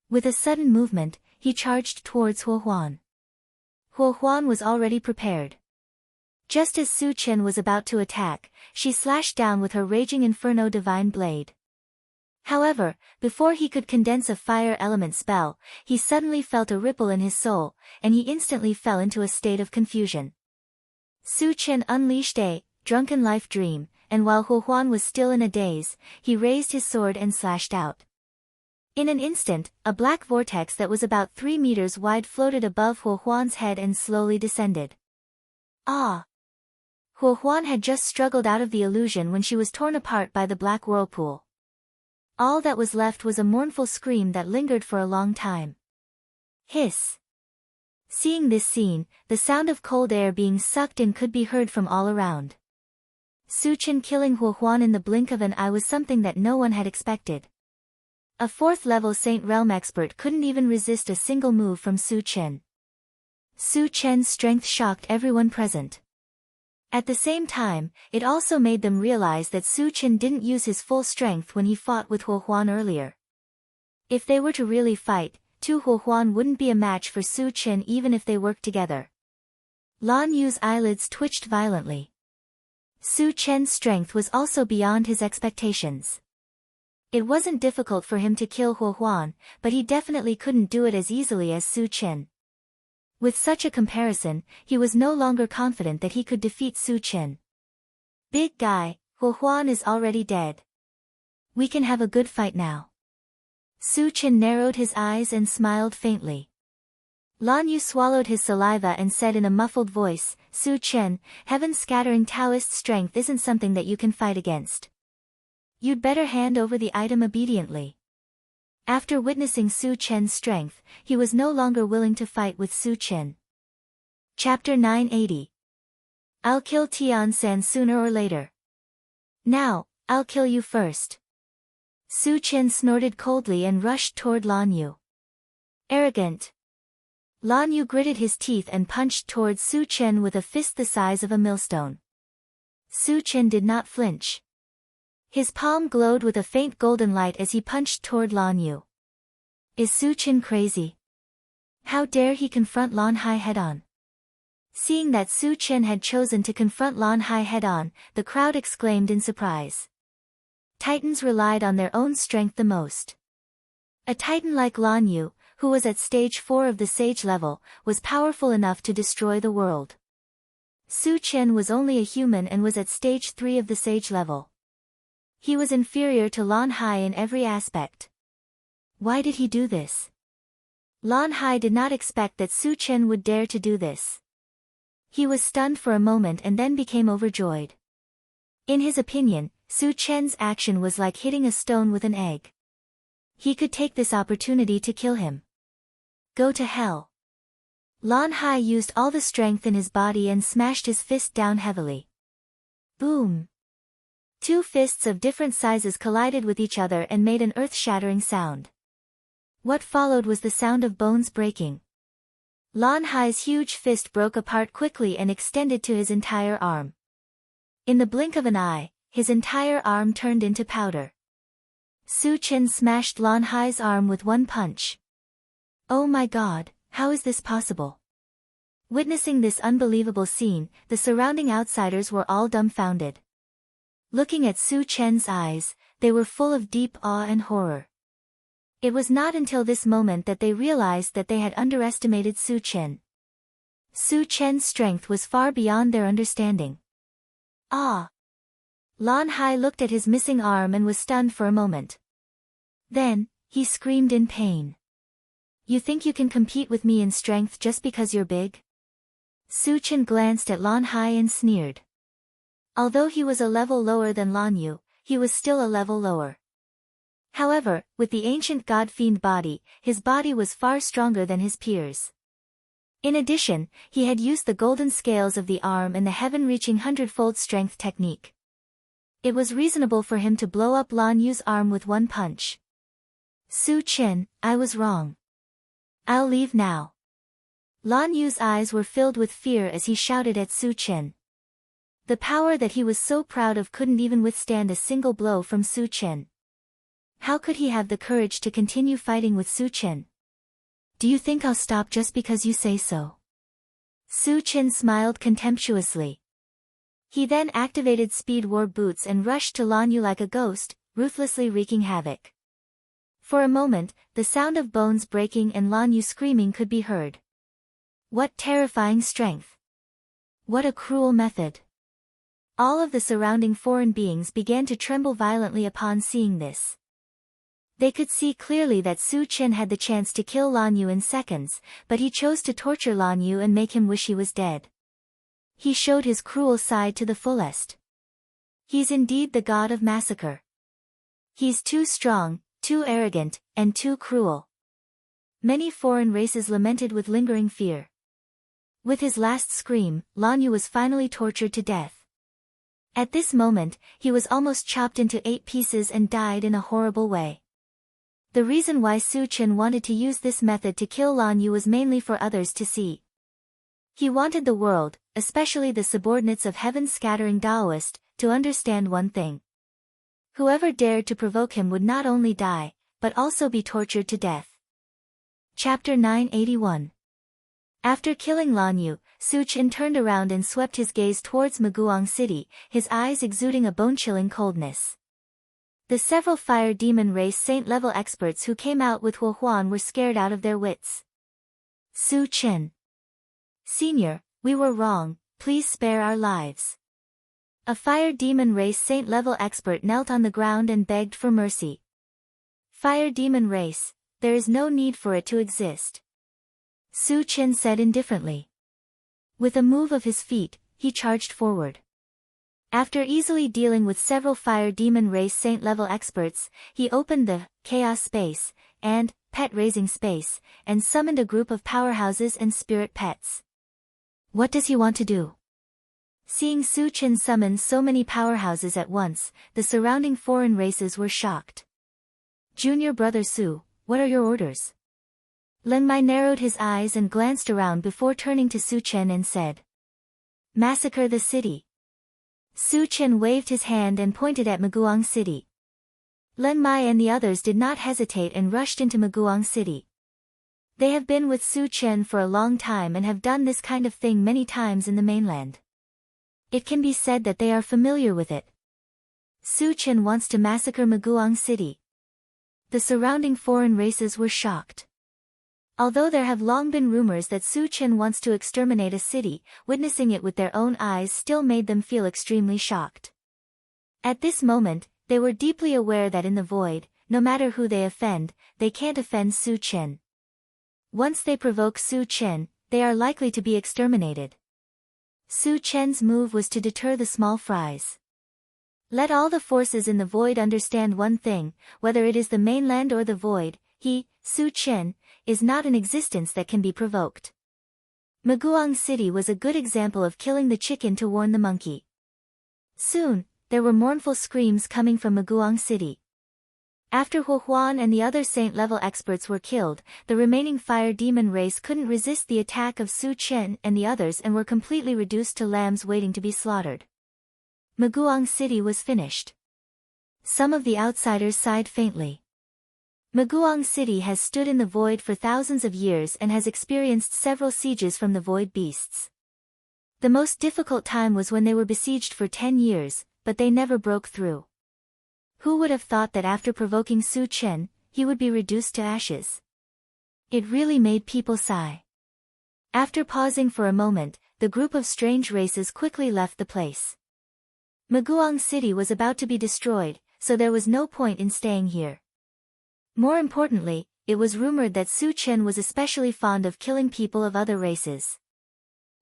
With a sudden movement, he charged towards Hua Huan. Hua Huan was already prepared. Just as Su Chen was about to attack, she slashed down with her raging inferno divine blade. However, before he could condense a fire element spell, he suddenly felt a ripple in his soul, and he instantly fell into a state of confusion. Su Chen unleashed a drunken life dream, and while Hua Huan was still in a daze, he raised his sword and slashed out. In an instant, a black vortex that was about 3 meters wide floated above Hua Huan's head and slowly descended. Ah! Hua Huan had just struggled out of the illusion when she was torn apart by the black whirlpool. All that was left was a mournful scream that lingered for a long time. Hiss! Seeing this scene, the sound of cold air being sucked in could be heard from all around. Su Chen killing Hua Huan in the blink of an eye was something that no one had expected. A 4th-level Saint Realm expert couldn't even resist a single move from Su Chen. Su Chen's strength shocked everyone present. At the same time, it also made them realize that Su Chen didn't use his full strength when he fought with Hua Huan earlier. If they were to really fight, Hua Huan wouldn't be a match for Su Chen even if they worked together. Lan Yu's eyelids twitched violently. Su Chen's strength was also beyond his expectations. It wasn't difficult for him to kill Huo Huan, but he definitely couldn't do it as easily as Su Chen. With such a comparison, he was no longer confident that he could defeat Su Chen. Big guy, Huo Huan is already dead. We can have a good fight now. Su Chen narrowed his eyes and smiled faintly. Lan Yu swallowed his saliva and said in a muffled voice, Su Chen, heaven-scattering Taoist strength isn't something that you can fight against. You'd better hand over the item obediently. After witnessing Su Chen's strength, he was no longer willing to fight with Su Chen. Chapter 980. I'll kill Tian San sooner or later. Now, I'll kill you first. Su Chen snorted coldly and rushed toward Lan Yu. Arrogant. Lan Yu gritted his teeth and punched towards Su Chen with a fist the size of a millstone. Su Chen did not flinch. His palm glowed with a faint golden light as he punched toward Lan Yu. Is Su Chen crazy? How dare he confront Lan Hai head-on? Seeing that Su Chen had chosen to confront Lan Hai head-on, the crowd exclaimed in surprise. Titans relied on their own strength the most. A titan like Lan Yu, who was at stage 4 of the sage level, was powerful enough to destroy the world. Su Chen was only a human and was at stage 3 of the sage level. He was inferior to Lan Hai in every aspect. Why did he do this? Lan Hai did not expect that Su Chen would dare to do this. He was stunned for a moment and then became overjoyed. In his opinion, Su Chen's action was like hitting a stone with an egg. He could take this opportunity to kill him. Go to hell. Lan Hai used all the strength in his body and smashed his fist down heavily. Boom! 2 fists of different sizes collided with each other and made an earth-shattering sound. What followed was the sound of bones breaking. Lan Hai's huge fist broke apart quickly and extended to his entire arm. In the blink of an eye, his entire arm turned into powder. Su Chen smashed Lan Hai's arm with one punch. Oh my god, how is this possible? Witnessing this unbelievable scene, the surrounding outsiders were all dumbfounded. Looking at Su Chen's eyes, they were full of deep awe and horror. It was not until this moment that they realized that they had underestimated Su Chen. Su Chen's strength was far beyond their understanding. Ah! Lan Hai looked at his missing arm and was stunned for a moment. Then, he screamed in pain. You think you can compete with me in strength just because you're big? Su Chen glanced at Lan Hai and sneered. Although he was a level lower than Lan Yu, he was still a level lower. However, with the ancient god-fiend body, his body was far stronger than his peers. In addition, he had used the golden scales of the arm and the heaven-reaching 100-fold strength technique. It was reasonable for him to blow up Lan Yu's arm with one punch. Su Chen, I was wrong. I'll leave now. Lan Yu's eyes were filled with fear as he shouted at Su Chen. The power that he was so proud of couldn't even withstand a single blow from Su Chen. How could he have the courage to continue fighting with Su Chen? Do you think I'll stop just because you say so? Su Chen smiled contemptuously. He then activated Speed War Boots and rushed to Lan Yu like a ghost, ruthlessly wreaking havoc. For a moment, the sound of bones breaking and Lan Yu screaming could be heard. What terrifying strength! What a cruel method! All of the surrounding foreign beings began to tremble violently upon seeing this. They could see clearly that Su Chen had the chance to kill Lan Yu in seconds, but he chose to torture Lan Yu and make him wish he was dead. He showed his cruel side to the fullest. He's indeed the god of massacre. He's too strong, too arrogant, and too cruel. Many foreign races lamented with lingering fear. With his last scream, Lan Yu was finally tortured to death. At this moment, he was almost chopped into 8 pieces and died in a horrible way. The reason why Su Chen wanted to use this method to kill Lan Yu was mainly for others to see. He wanted the world, especially the subordinates of heaven-scattering Taoist, to understand one thing. Whoever dared to provoke him would not only die, but also be tortured to death. Chapter 981. After killing Lan Yu, Su Chen turned around and swept his gaze towards Maguang City, his eyes exuding a bone-chilling coldness. The several fire demon race saint-level experts who came out with Huo Huan were scared out of their wits. Su Chen. Senior, we were wrong, please spare our lives. A fire demon race saint-level expert knelt on the ground and begged for mercy. Fire demon race, there is no need for it to exist. Su Chen said indifferently. With a move of his feet, he charged forward. After easily dealing with several fire demon race saint-level experts, he opened the chaos space and pet-raising space, and summoned a group of powerhouses and spirit pets. What does he want to do? Seeing Su Chen summon so many powerhouses at once, the surrounding foreign races were shocked. Junior brother Su, what are your orders? Len Mai narrowed his eyes and glanced around before turning to Su Chen and said. Massacre the city. Su Chen waved his hand and pointed at Maguang City. Len Mai and the others did not hesitate and rushed into Maguang City. They have been with Su Chen for a long time and have done this kind of thing many times in the mainland. It can be said that they are familiar with it. Su Chen wants to massacre Maguang City. The surrounding foreign races were shocked. Although there have long been rumors that Su Chen wants to exterminate a city, witnessing it with their own eyes still made them feel extremely shocked. At this moment, they were deeply aware that in the void, no matter who they offend, they can't offend Su Chen. Once they provoke Su Chen, they are likely to be exterminated. Su Chen's move was to deter the small fries. Let all the forces in the void understand one thing, whether it is the mainland or the void, he, Su Chen, is not an existence that can be provoked. Maguang City was a good example of killing the chicken to warn the monkey. Soon, there were mournful screams coming from Maguang City. After Huo Huan and the other saint-level experts were killed, the remaining fire demon race couldn't resist the attack of Su Chen and the others and were completely reduced to lambs waiting to be slaughtered. Maguang City was finished. Some of the outsiders sighed faintly. Maguang City has stood in the void for thousands of years and has experienced several sieges from the void beasts. The most difficult time was when they were besieged for 10 years, but they never broke through. Who would have thought that after provoking Su Chen, he would be reduced to ashes? It really made people sigh. After pausing for a moment, the group of strange races quickly left the place. Maguang City was about to be destroyed, so there was no point in staying here. More importantly, it was rumored that Su Chen was especially fond of killing people of other races.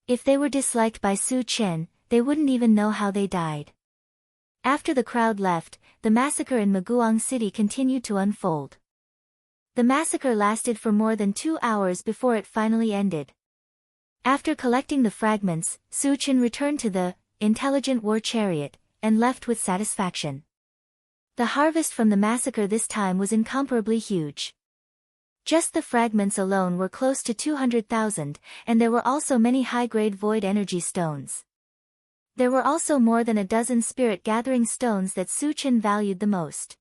If they were disliked by Su Chen, they wouldn't even know how they died. After the crowd left, the massacre in Maguang City continued to unfold. The massacre lasted for more than 2 hours before it finally ended. After collecting the fragments, Su Chen returned to the intelligent war chariot and left with satisfaction. The harvest from the massacre this time was incomparably huge. Just the fragments alone were close to 200,000, and there were also many high-grade void energy stones. There were also more than a dozen spirit-gathering stones that Su Chen valued the most.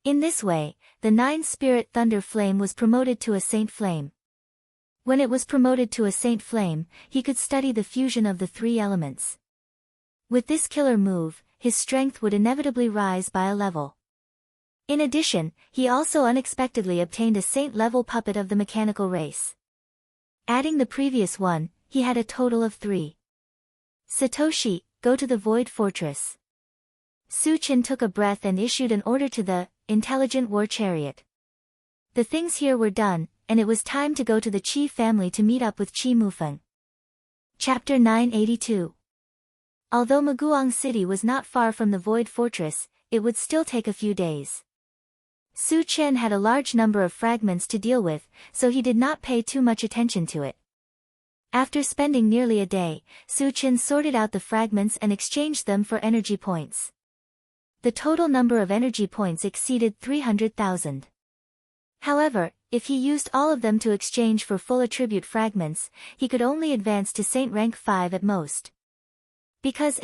In this way, the 9-spirit thunder flame was promoted to a saint flame. When it was promoted to a saint flame, he could study the fusion of the 3 elements. With this killer move, his strength would inevitably rise by a level. In addition, he also unexpectedly obtained a saint-level puppet of the mechanical race. Adding the previous one, he had a total of 3. Satoshi, go to the Void Fortress. Su Chen took a breath and issued an order to the intelligent war chariot. The things here were done, and it was time to go to the Qi family to meet up with Qi Mufeng. Chapter 982. Although Maguang City was not far from the Void Fortress, it would still take a few days. Su Chen had a large number of fragments to deal with, so he did not pay too much attention to it. After spending nearly a day, Su Chen sorted out the fragments and exchanged them for energy points. The total number of energy points exceeded 300,000. However, if he used all of them to exchange for full attribute fragments, he could only advance to Saint rank 5 at most. Because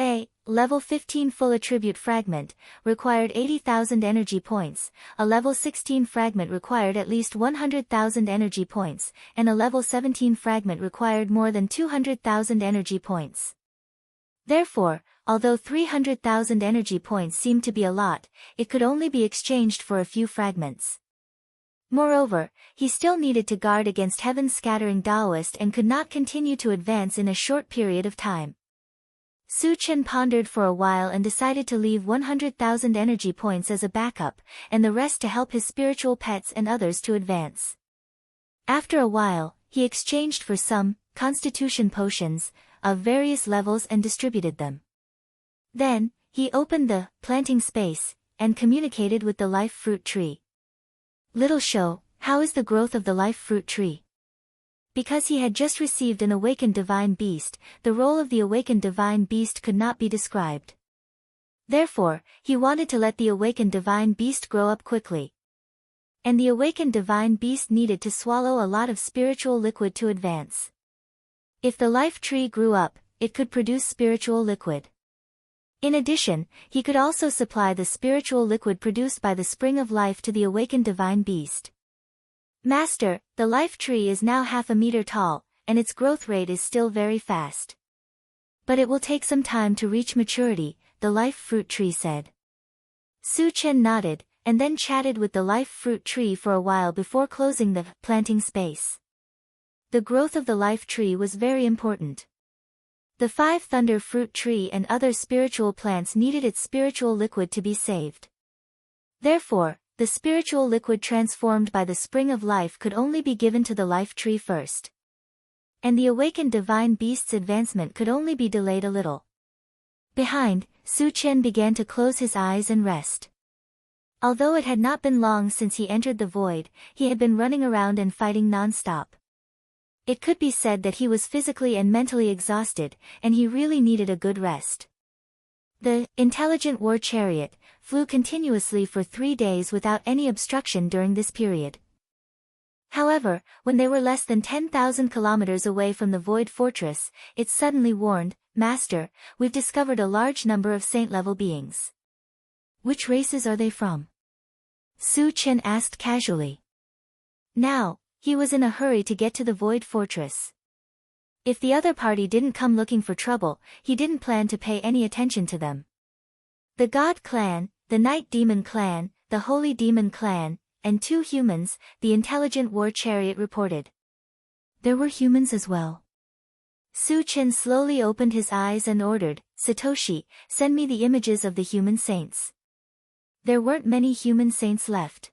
level 15 full attribute fragment, required 80,000 energy points, a level 16 fragment required at least 100,000 energy points, and a level 17 fragment required more than 200,000 energy points. Therefore, although 300,000 energy points seemed to be a lot, it could only be exchanged for a few fragments. Moreover, he still needed to guard against heaven's scattering Taoist and could not continue to advance in a short period of time. Su Chen pondered for a while and decided to leave 100,000 energy points as a backup, and the rest to help his spiritual pets and others to advance. After a while, he exchanged for some constitution potions of various levels and distributed them. Then, he opened the planting space and communicated with the life fruit tree. Little Shou, how is the growth of the life fruit tree? Because he had just received an awakened divine beast, the role of the awakened divine beast could not be described. Therefore, he wanted to let the awakened divine beast grow up quickly. And the awakened divine beast needed to swallow a lot of spiritual liquid to advance. If the life tree grew up, it could produce spiritual liquid. In addition, he could also supply the spiritual liquid produced by the spring of life to the awakened divine beast. Master, the life tree is now 0.5 meter tall, and its growth rate is still very fast. But it will take some time to reach maturity, the life fruit tree said. Su Chen nodded, and then chatted with the life fruit tree for a while before closing the planting space. The growth of the life tree was very important. The 5 thunder fruit tree and other spiritual plants needed its spiritual liquid to be saved. Therefore, the spiritual liquid transformed by the spring of life could only be given to the life tree first. And the awakened divine beast's advancement could only be delayed a little. Behind, Su Chen began to close his eyes and rest. Although it had not been long since he entered the void, he had been running around and fighting non-stop. It could be said that he was physically and mentally exhausted, and he really needed a good rest. The intelligent war chariot flew continuously for 3 days without any obstruction during this period. However, when they were less than 10,000 kilometers away from the Void Fortress, it suddenly warned, "Master, we've discovered a large number of saint-level beings." "Which races are they from?" Su Chen asked casually. Now, he was in a hurry to get to the Void Fortress. If the other party didn't come looking for trouble, he didn't plan to pay any attention to them. The God Clan, the Night Demon Clan, the Holy Demon Clan, and 2 humans, the intelligent war chariot reported. There were humans as well. Su Chen slowly opened his eyes and ordered, "Satoshi, send me the images of the human saints." There weren't many human saints left.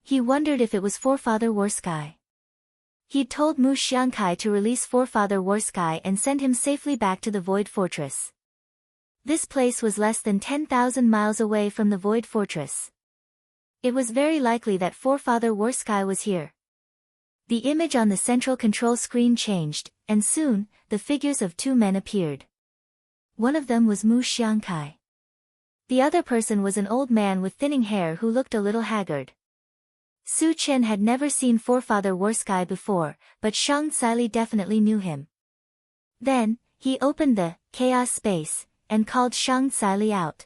He wondered if it was Forefather Warsky. He'd told Mu Xiangkai to release Forefather Warsky and send him safely back to the Void Fortress. This place was less than 10,000 miles away from the Void Fortress. It was very likely that Forefather Warsky was here. The image on the central control screen changed, and soon, the figures of 2 men appeared. One of them was Mu Xiangkai. The other person was an old man with thinning hair who looked a little haggard. Su Chen had never seen Forefather Warsky before, but Shang Tsili definitely knew him. Then, he opened the chaos space and called Shang Tsili out.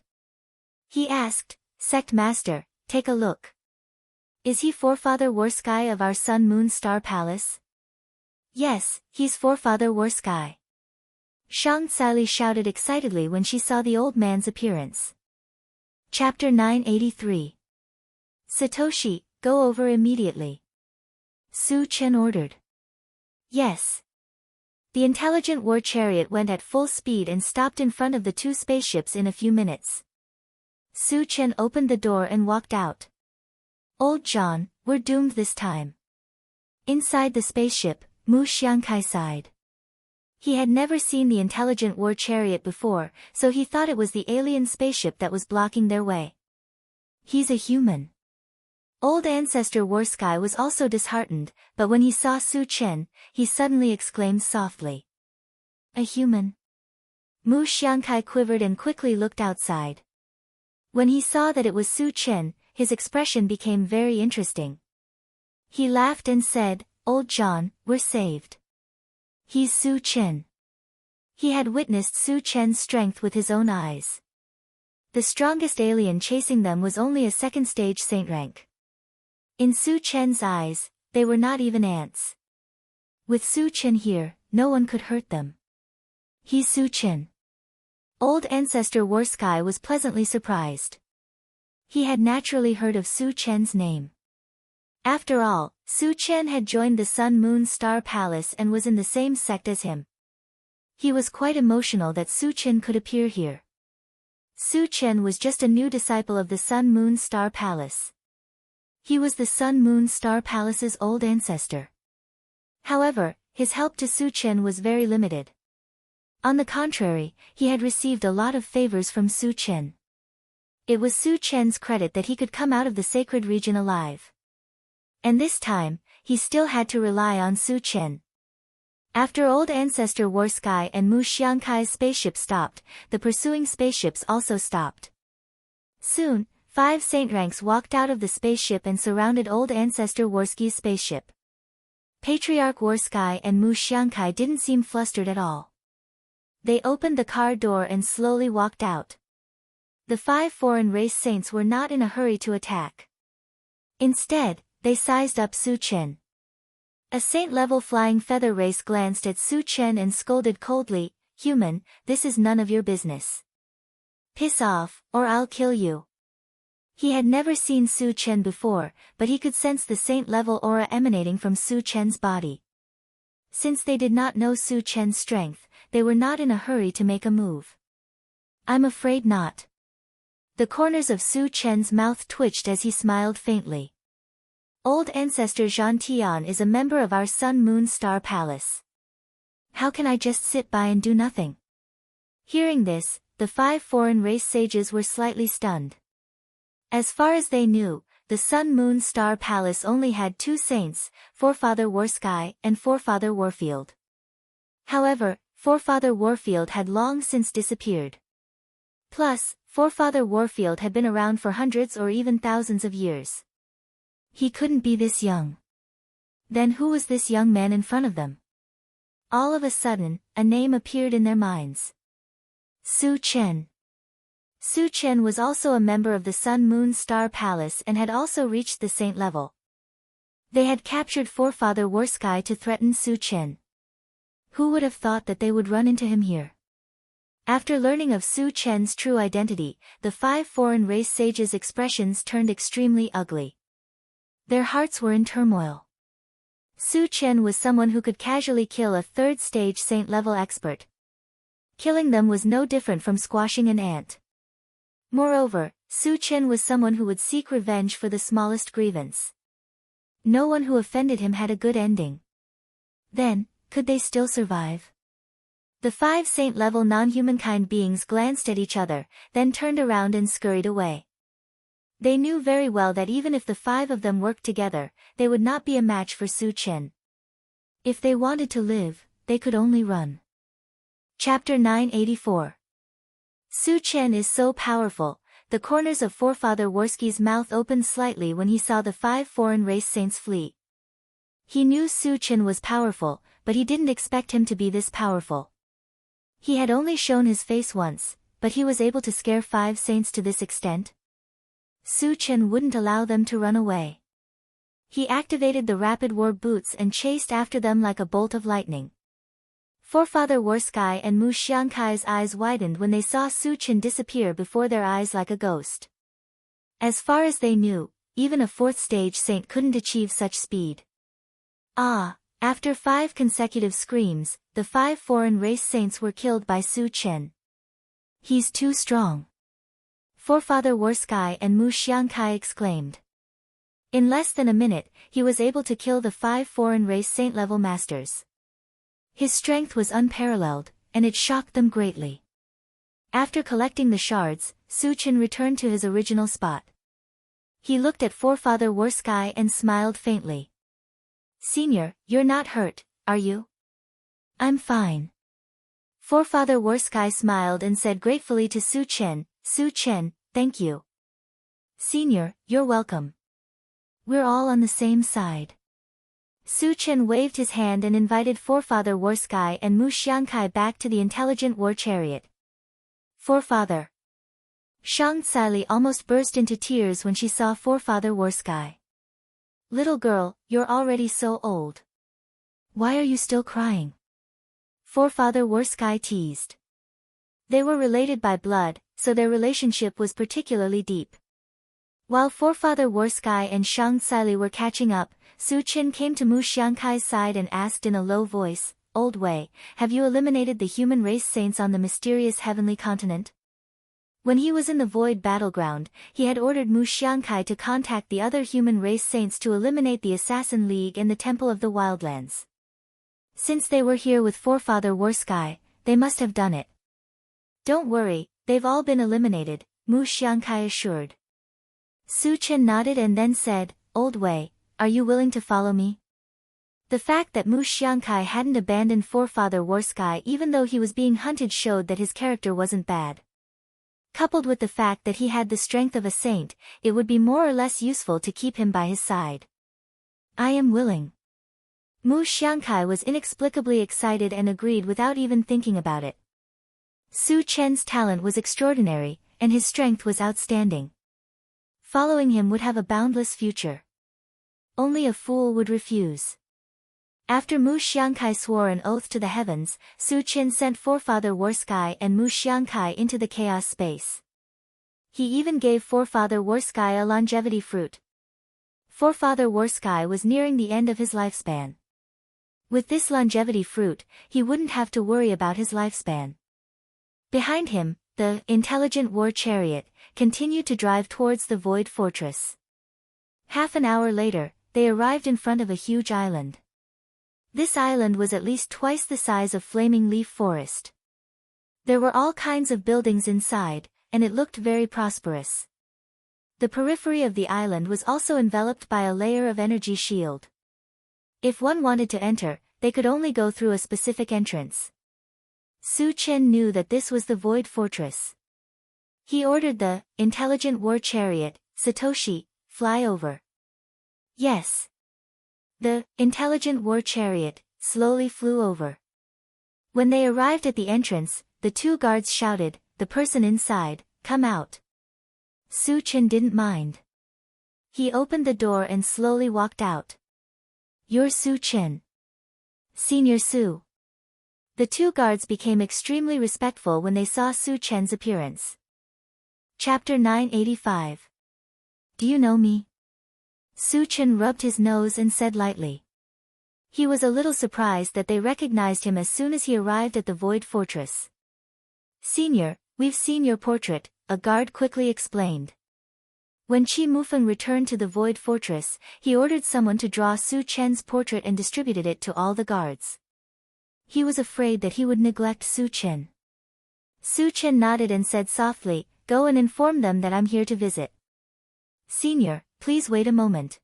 He asked, "Sect Master, take a look. Is he Forefather Warsky of our Sun Moon Star Palace?" "Yes, he's Forefather Warsky." Shang Tsili shouted excitedly when she saw the old man's appearance. Chapter 983. Satoshi, go over immediately. Su Chen ordered. Yes. The intelligent war chariot went at full speed and stopped in front of the 2 spaceships in a few minutes. Su Chen opened the door and walked out. "Old John, we're doomed this time." Inside the spaceship, Mu Xiangkai sighed. He had never seen the intelligent war chariot before, so he thought it was the alien spaceship that was blocking their way. He's a human. Old Ancestor Warsky was also disheartened, but when he saw Su Chen, he suddenly exclaimed softly. "A human?" Mu Xiangkai quivered and quickly looked outside. When he saw that it was Su Chen, his expression became very interesting. He laughed and said, "Old John, we're saved. He's Su Chen." He had witnessed Su Chen's strength with his own eyes. The strongest alien chasing them was only a second-stage saint rank. In Su Chen's eyes, they were not even ants. With Su Chen here, no one could hurt them. He's Su Chen. Old Ancestor Warsky was pleasantly surprised. He had naturally heard of Su Chen's name. After all, Su Chen had joined the Sun Moon Star Palace and was in the same sect as him. He was quite emotional that Su Chen could appear here. Su Chen was just a new disciple of the Sun Moon Star Palace. He was the Sun Moon Star Palace's old ancestor. However, his help to Su Chen was very limited. On the contrary, he had received a lot of favors from Su Chen. It was Su Chen's credit that he could come out of the sacred region alive. And this time, he still had to rely on Su Chen. After Old Ancestor Warsky and Mu Xiankai's spaceship stopped, the pursuing spaceships also stopped. Soon, 5 saint ranks walked out of the spaceship and surrounded Old Ancestor Warsky's spaceship. Patriarch Warsky and Mu Xiankai didn't seem flustered at all. They opened the car door and slowly walked out. The 5 foreign race saints were not in a hurry to attack. Instead, they sized up Su Chen. A saint-level flying feather race glanced at Su Chen and scolded coldly, "Human, this is none of your business. Piss off, or I'll kill you." He had never seen Su Chen before, but he could sense the saint-level aura emanating from Su Chen's body. Since they did not know Su Chen's strength, they were not in a hurry to make a move. "I'm afraid not." The corners of Su Chen's mouth twitched as he smiled faintly. "Old Ancestor Zhan Tian is a member of our Sun Moon Star Palace. How can I just sit by and do nothing?" Hearing this, the 5 foreign race sages were slightly stunned. As far as they knew, the Sun Moon Star Palace only had 2 saints, Forefather Warsky and Forefather Warfield. However, Forefather Warfield had long since disappeared. Plus, Forefather Warfield had been around for hundreds or even thousands of years. He couldn't be this young. Then who was this young man in front of them? All of a sudden, a name appeared in their minds. Su Chen. Su Chen was also a member of the Sun Moon Star Palace and had also reached the saint level. They had captured Forefather Warsky to threaten Su Chen. Who would have thought that they would run into him here? After learning of Su Chen's true identity, the 5 foreign race sages' expressions turned extremely ugly. Their hearts were in turmoil. Su Chen was someone who could casually kill a 3rd-stage saint-level expert. Killing them was no different from squashing an ant. Moreover, Su Chen was someone who would seek revenge for the smallest grievance. No one who offended him had a good ending. Then, could they still survive? The 5 saint-level non-humankind beings glanced at each other, then turned around and scurried away. They knew very well that even if the 5 of them worked together, they would not be a match for Su Chen. If they wanted to live, they could only run. Chapter 984. Su Chen is so powerful. The corners of Forefather Warsky's mouth opened slightly when he saw the 5 foreign race saints flee. He knew Su Chen was powerful, but he didn't expect him to be this powerful. He had only shown his face once, but he was able to scare 5 saints to this extent. Su Chen wouldn't allow them to run away. He activated the rapid war boots and chased after them like a bolt of lightning. Forefather Warsky and Mu Xiankai's eyes widened when they saw Su Chen disappear before their eyes like a ghost. As far as they knew, even a 4th-stage saint couldn't achieve such speed. After 5 consecutive screams, the 5 foreign race saints were killed by Su Chen. "He's too strong," Forefather Warsky and Mu Xiankai exclaimed. In less than a minute, he was able to kill the 5 foreign race saint-level masters. His strength was unparalleled, and it shocked them greatly. After collecting the shards, Su Chen returned to his original spot. He looked at Forefather Warsky and smiled faintly. "Senior, you're not hurt, are you?" "I'm fine." Forefather Warsky smiled and said gratefully to Su Chen, "Su Chen, thank you." "Senior, you're welcome. We're all on the same side." Su Chen waved his hand and invited Forefather Warsky and Mu Xiangkai back to the intelligent war chariot. Forefather. Shang Tsili almost burst into tears when she saw Forefather Warsky. Little girl, you're already so old. Why are you still crying? Forefather Warsky teased. They were related by blood, so their relationship was particularly deep. While Forefather Warsky and Shang Tsili were catching up, Su Chen came to Mu Xiangkai's side and asked in a low voice, Old Wei, have you eliminated the human race saints on the mysterious heavenly continent? When he was in the void battleground, he had ordered Mu Xiangkai to contact the other human race saints to eliminate the Assassin League and the Temple of the Wildlands. Since they were here with Forefather Warsky, they must have done it. Don't worry, they've all been eliminated, Mu Xiangkai assured. Su Chen nodded and then said, Old Wei, are you willing to follow me? The fact that Mu Xiangkai hadn't abandoned Forefather Warsky even though he was being hunted showed that his character wasn't bad. Coupled with the fact that he had the strength of a saint, it would be more or less useful to keep him by his side. I am willing. Mu Xiangkai was inexplicably excited and agreed without even thinking about it. Su Chen's talent was extraordinary, and his strength was outstanding. Following him would have a boundless future. Only a fool would refuse. After Mu Xiangkai swore an oath to the heavens, Su Chen sent Forefather Warsky and Mu Xiangkai into the chaos space. He even gave Forefather Warsky a longevity fruit. Forefather Warsky was nearing the end of his lifespan. With this longevity fruit, he wouldn't have to worry about his lifespan. Behind him, the intelligent war chariot continued to drive towards the void fortress. Half an hour later, they arrived in front of a huge island. This island was at least twice the size of Flaming Leaf Forest. There were all kinds of buildings inside, and it looked very prosperous. The periphery of the island was also enveloped by a layer of energy shield. If one wanted to enter, they could only go through a specific entrance. Su Chen knew that this was the Void Fortress. He ordered the intelligent war chariot, Satoshi, fly over. Yes. The intelligent war chariot slowly flew over. When they arrived at the entrance, the two guards shouted, "The person inside, come out." Su Chen didn't mind. He opened the door and slowly walked out. "You're Su Chen." "Senior Su." The two guards became extremely respectful when they saw Su Chen's appearance. Chapter 985. Do you know me? Su Chen rubbed his nose and said lightly. He was a little surprised that they recognized him as soon as he arrived at the Void Fortress. "Senior, we've seen your portrait," a guard quickly explained. When Qi Mufeng returned to the Void Fortress, he ordered someone to draw Su Chen's portrait and distributed it to all the guards. He was afraid that he would neglect Su Chen. Su Chen nodded and said softly, "Go and inform them that I'm here to visit." "Senior, please wait a moment."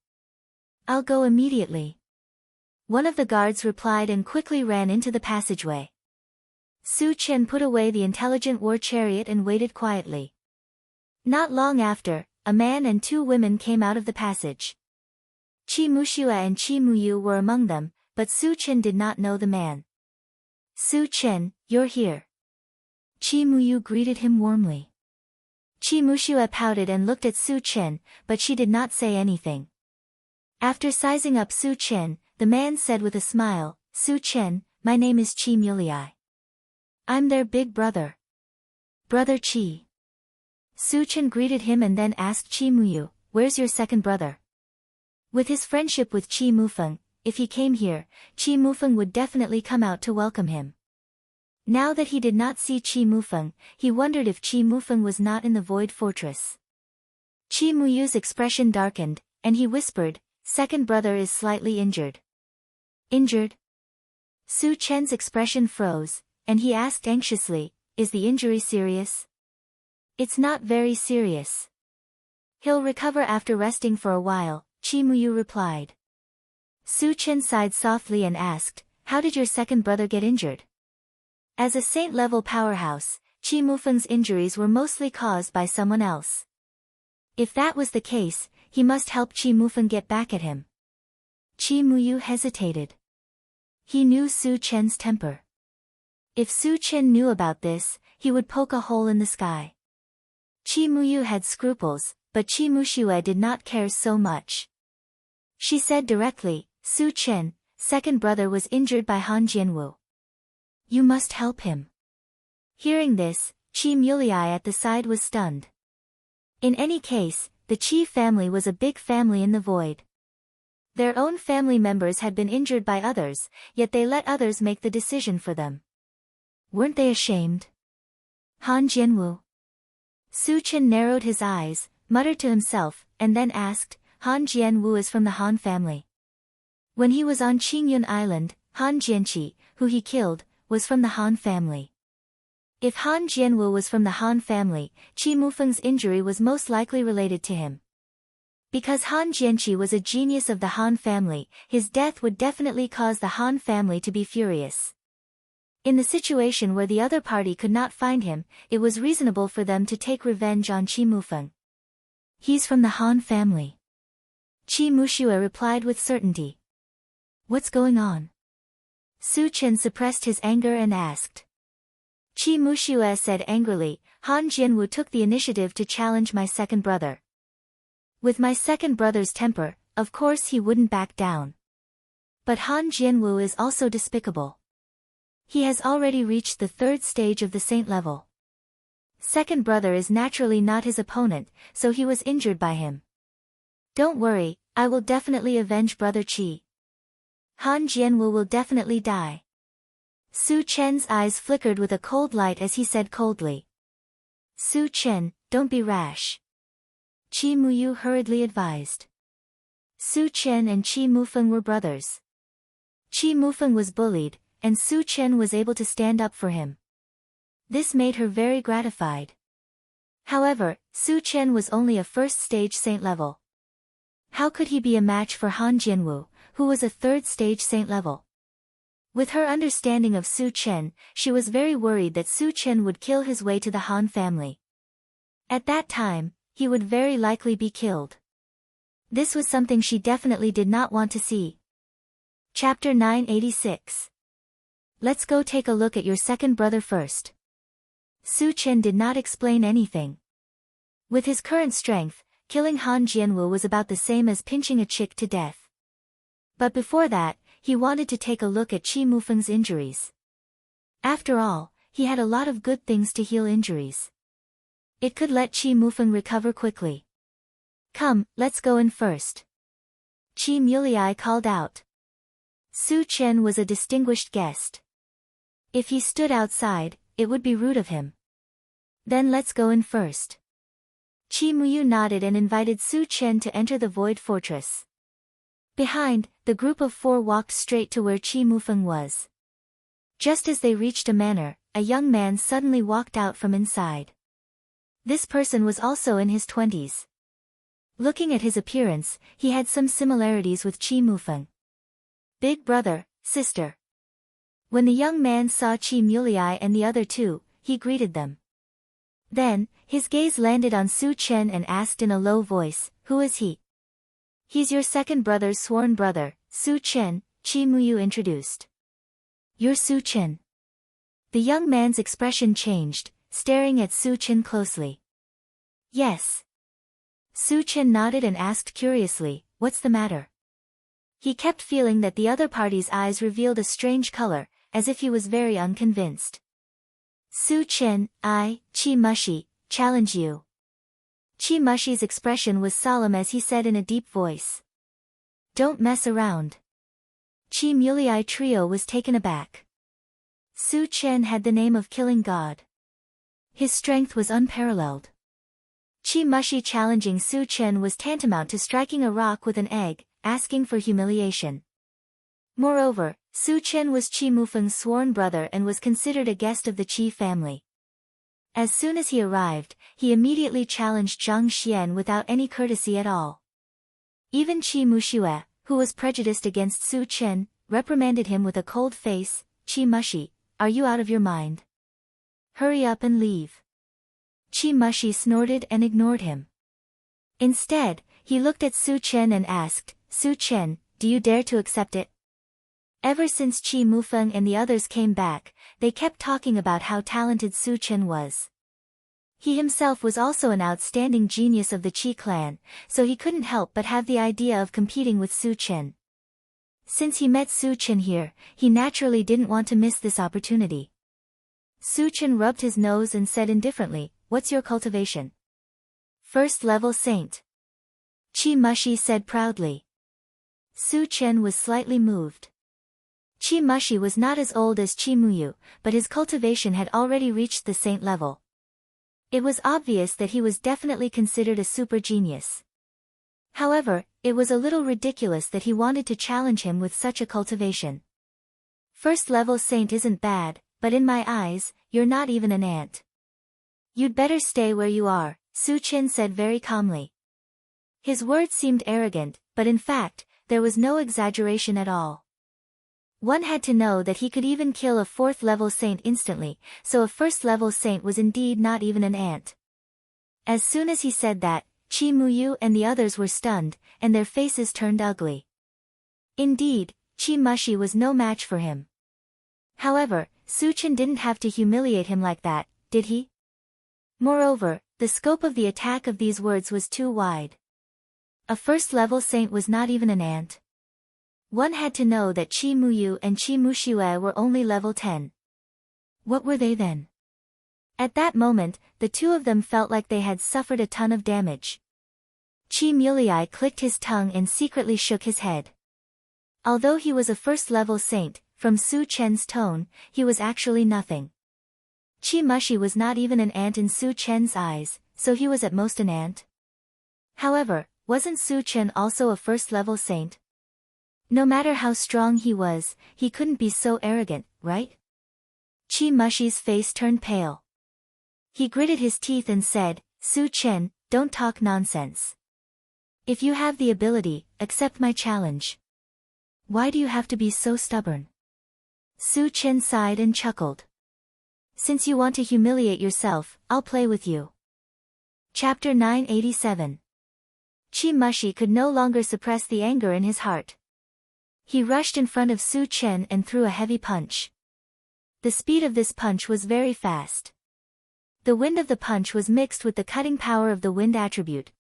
"I'll go immediately." One of the guards replied and quickly ran into the passageway. Su Chen put away the intelligent war chariot and waited quietly. Not long after, a man and two women came out of the passage. Qi Mushua and Qi Muyu were among them, but Su Chen did not know the man. "Su Chen, you're here." Qi Muyu greeted him warmly. Qi Mushua pouted and looked at Su Chen, but she did not say anything. After sizing up Su Chen, the man said with a smile, "Su Chen, my name is Qi Mulei. I'm their big brother. Brother Qi." Su Chen greeted him and then asked Qi Muyu, "Where's your second brother?" With his friendship with Qi Mufeng, if he came here, Qi Mufeng would definitely come out to welcome him. Now that he did not see Qi Mufeng, he wondered if Qi Mufeng was not in the Void Fortress. Qi Muyu's expression darkened, and he whispered, "Second brother is slightly injured." "Injured?" Su Chen's expression froze, and he asked anxiously, "Is the injury serious?" "It's not very serious. He'll recover after resting for a while," Qi Muyu replied. Su Chen sighed softly and asked, "How did your second brother get injured?" As a saint-level powerhouse, Qi Mufeng's injuries were mostly caused by someone else. If that was the case, he must help Qi Mufeng get back at him. Qi Muyu hesitated. He knew Su Chen's temper. If Su Chen knew about this, he would poke a hole in the sky. Qi Muyu had scruples, but Qi Mushue did not care so much. She said directly, Su Chen, second brother was injured by Han Jianwu. You must help him. Hearing this, Qi Mulei at the side was stunned. In any case, the Qi family was a big family in the void. Their own family members had been injured by others, yet they let others make the decision for them. Weren't they ashamed? Han Jianwu. Su Chen narrowed his eyes, muttered to himself, and then asked, Han Jianwu is from the Han family. When he was on Qingyun Island, Han Jianqi, who he killed, was from the Han family. If Han Jianwu was from the Han family, Qi Mufeng's injury was most likely related to him. Because Han Jianqi was a genius of the Han family, his death would definitely cause the Han family to be furious. In the situation where the other party could not find him, it was reasonable for them to take revenge on Qi Mufeng. He's from the Han family. Qi Mushue replied with certainty. What's going on? Su Chen suppressed his anger and asked. Qi Mushue said angrily, Han Jianwu took the initiative to challenge my second brother. With my second brother's temper, of course he wouldn't back down. But Han Jianwu is also despicable. He has already reached the third stage of the saint level. Second brother is naturally not his opponent, so he was injured by him. Don't worry, I will definitely avenge brother Qi. Han Jianwu will definitely die. Su Chen's eyes flickered with a cold light as he said coldly. Su Chen, don't be rash. Qi Muyu hurriedly advised. Su Chen and Qi Mufeng were brothers. Qi Mufeng was bullied, and Su Chen was able to stand up for him. This made her very gratified. However, Su Chen was only a first-stage saint level. How could he be a match for Han Jianwu, who was a third-stage saint level? With her understanding of Su Chen, she was very worried that Su Chen would kill his way to the Han family. At that time, he would very likely be killed. This was something she definitely did not want to see. Chapter 986. Let's go take a look at your second brother first. Su Chen did not explain anything. With his current strength, killing Han Jianwu was about the same as pinching a chick to death. But before that, he wanted to take a look at Qi Mufeng's injuries. After all, he had a lot of good things to heal injuries. It could let Qi Mufeng recover quickly. Come, let's go in first. Qi Mulei called out. Su Chen was a distinguished guest. If he stood outside, it would be rude of him. Then let's go in first. Qi Muyu nodded and invited Su Chen to enter the Void Fortress. Behind, the group of four walked straight to where Qi Mufeng was. Just as they reached a manor, a young man suddenly walked out from inside. This person was also in his 20s. Looking at his appearance, he had some similarities with Qi Mufeng. Big brother, sister. When the young man saw Qi Mulei and the other two, he greeted them. Then, his gaze landed on Su Chen and asked in a low voice, who is he? He's your second brother's sworn brother, Su Chen, Qi Muyu introduced. You're Su Chen. The young man's expression changed, staring at Su Chen closely. Yes. Su Chen nodded and asked curiously, what's the matter? He kept feeling that the other party's eyes revealed a strange color, as if he was very unconvinced. Su Chen, I, Qi Mushi, challenge you. Qi Mushi's expression was solemn as he said in a deep voice. Don't mess around. Qi Mulei trio was taken aback. Su Chen had the name of killing god. His strength was unparalleled. Qi Mushi challenging Su Chen was tantamount to striking a rock with an egg, asking for humiliation. Moreover, Su Chen was Qi Mufeng's sworn brother and was considered a guest of the Qi family. As soon as he arrived, he immediately challenged Zhang Xian without any courtesy at all. Even Qi Mushue, who was prejudiced against Su Chen, reprimanded him with a cold face, Qi Mushi, are you out of your mind? Hurry up and leave. Qi Mushi snorted and ignored him. Instead, he looked at Su Chen and asked, Su Chen, do you dare to accept it? Ever since Qi Mufeng and the others came back, they kept talking about how talented Su Chen was. He himself was also an outstanding genius of the Qi clan, so he couldn't help but have the idea of competing with Su Chen. Since he met Su Chen here, he naturally didn't want to miss this opportunity. Su Chen rubbed his nose and said indifferently, "What's your cultivation?" "First level saint." Qi Mushi said proudly. Su Chen was slightly moved. Qi Mushi was not as old as Qi Muyu, but his cultivation had already reached the saint level. It was obvious that he was definitely considered a super genius. However, it was a little ridiculous that he wanted to challenge him with such a cultivation. "First level saint isn't bad, but in my eyes, you're not even an ant. You'd better stay where you are," Su Chen said very calmly. His words seemed arrogant, but in fact, there was no exaggeration at all. One had to know that he could even kill a fourth-level saint instantly, so a first-level saint was indeed not even an ant. As soon as he said that, Qi Muyu and the others were stunned, and their faces turned ugly. Indeed, Qi Mushi was no match for him. However, Su Chen didn't have to humiliate him like that, did he? Moreover, the scope of the attack of these words was too wide. A first-level saint was not even an ant. One had to know that Qi Muyu and Qi Mushiwei were only level 10. What were they then? At that moment, the two of them felt like they had suffered a ton of damage. Qi Mulei clicked his tongue and secretly shook his head. Although he was a first-level saint, from Su Chen's tone, he was actually nothing. Qi Mushi was not even an ant in Su Chen's eyes, so he was at most an ant. However, wasn't Su Chen also a first-level saint? No matter how strong he was, he couldn't be so arrogant, right? Qi Mushi's face turned pale. He gritted his teeth and said, "Su Chen, don't talk nonsense. If you have the ability, accept my challenge. Why do you have to be so stubborn?" Su Chen sighed and chuckled. "Since you want to humiliate yourself, I'll play with you." Chapter 987. Qi Mushi could no longer suppress the anger in his heart. He rushed in front of Su Chen and threw a heavy punch. The speed of this punch was very fast. The wind of the punch was mixed with the cutting power of the wind attribute.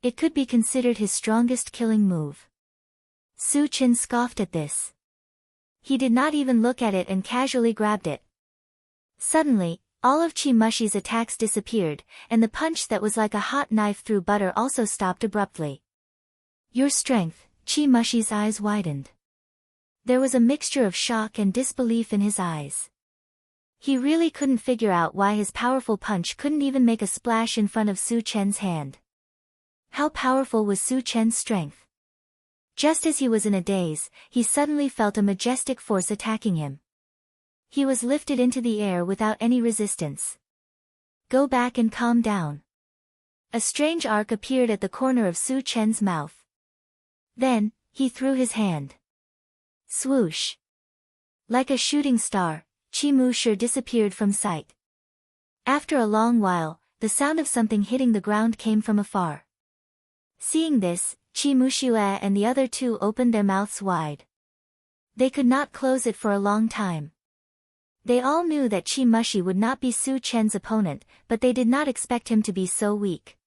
It could be considered his strongest killing move. Su Chen scoffed at this. He did not even look at it and casually grabbed it. Suddenly, all of Qi Mushi's attacks disappeared, and the punch that was like a hot knife through butter also stopped abruptly. "Your strength." Qi Mushi's eyes widened. There was a mixture of shock and disbelief in his eyes. He really couldn't figure out why his powerful punch couldn't even make a splash in front of Su Chen's hand. How powerful was Su Chen's strength? Just as he was in a daze, he suddenly felt a majestic force attacking him. He was lifted into the air without any resistance. "Go back and calm down." A strange arc appeared at the corner of Su Chen's mouth. Then, he threw his hand. Swoosh! Like a shooting star, Qi Mushu disappeared from sight. After a long while, the sound of something hitting the ground came from afar. Seeing this, Qi Mushiwei and the other two opened their mouths wide. They could not close it for a long time. They all knew that Qi Mushi would not be Su Chen's opponent, but they did not expect him to be so weak.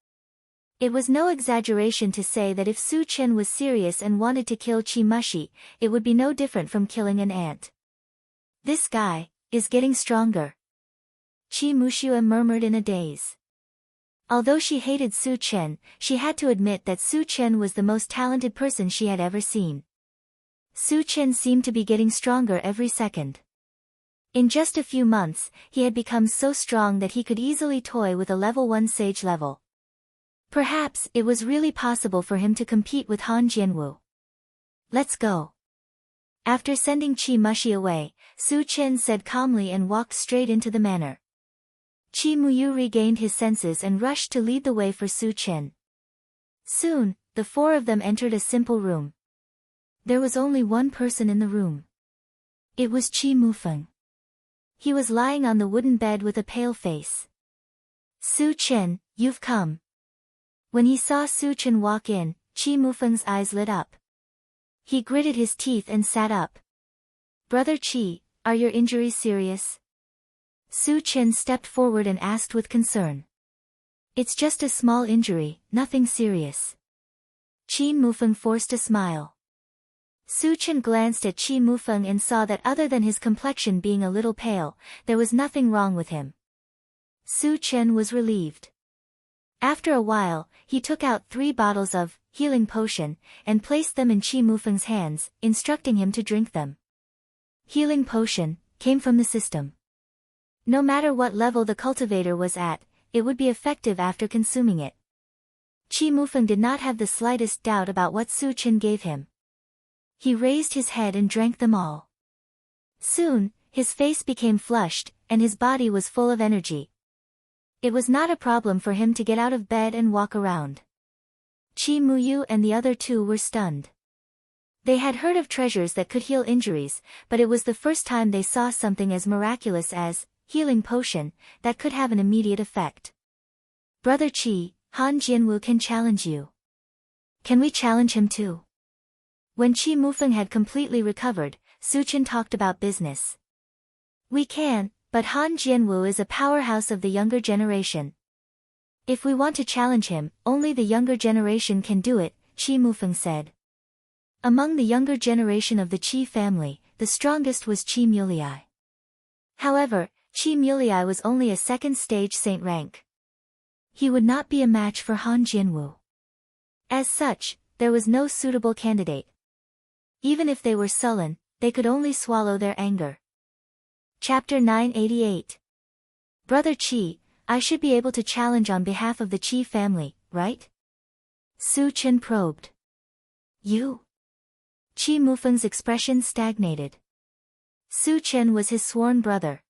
It was no exaggeration to say that if Su Chen was serious and wanted to kill Qi Mushi, it would be no different from killing an ant. "This guy is getting stronger," Qi Mushiwei murmured in a daze. Although she hated Su Chen, she had to admit that Su Chen was the most talented person she had ever seen. Su Chen seemed to be getting stronger every second. In just a few months, he had become so strong that he could easily toy with a level 1 sage level. Perhaps it was really possible for him to compete with Han Jianwu. "Let's go." After sending Qi Mushi away, Su Chen said calmly and walked straight into the manor. Qi Muyu regained his senses and rushed to lead the way for Su Chen. Soon, the four of them entered a simple room. There was only one person in the room. It was Qi Mufeng. He was lying on the wooden bed with a pale face. "Su Chen, you've come." When he saw Su Chen walk in, Qi Mufeng's eyes lit up. He gritted his teeth and sat up. Brother Qi, are your injuries serious? Su Chen stepped forward and asked with concern. It's just a small injury, nothing serious. Qi Mufeng forced a smile. Su Chen glanced at Qi Mufeng and saw that other than his complexion being a little pale, there was nothing wrong with him. Su Chen was relieved. After a while, he took out 3 bottles of healing potion and placed them in Qi Mufeng's hands, instructing him to drink them. Healing potion came from the system. No matter what level the cultivator was at, it would be effective after consuming it. Qi Mufeng did not have the slightest doubt about what Su Chen gave him. He raised his head and drank them all. Soon, his face became flushed, and his body was full of energy. It was not a problem for him to get out of bed and walk around. Qi Muyu and the other 2 were stunned. They had heard of treasures that could heal injuries, but it was the first time they saw something as miraculous as healing potion that could have an immediate effect. Brother Qi, Han Jianwu can challenge you. Can we challenge him too? When Qi Mufeng had completely recovered, Su Chen talked about business. We can, but Han Jianwu is a powerhouse of the younger generation. If we want to challenge him, only the younger generation can do it, Qi Mufeng said. Among the younger generation of the Qi family, the strongest was Qi Mulei. However, Qi Mulei was only a 2nd stage saint rank. He would not be a match for Han Jianwu. As such, there was no suitable candidate. Even if they were sullen, they could only swallow their anger. Chapter 988. Brother Qi, I should be able to challenge on behalf of the Qi family, right? Su Chen probed. You? Qi Mufeng's expression stagnated. Su Chen was his sworn brother.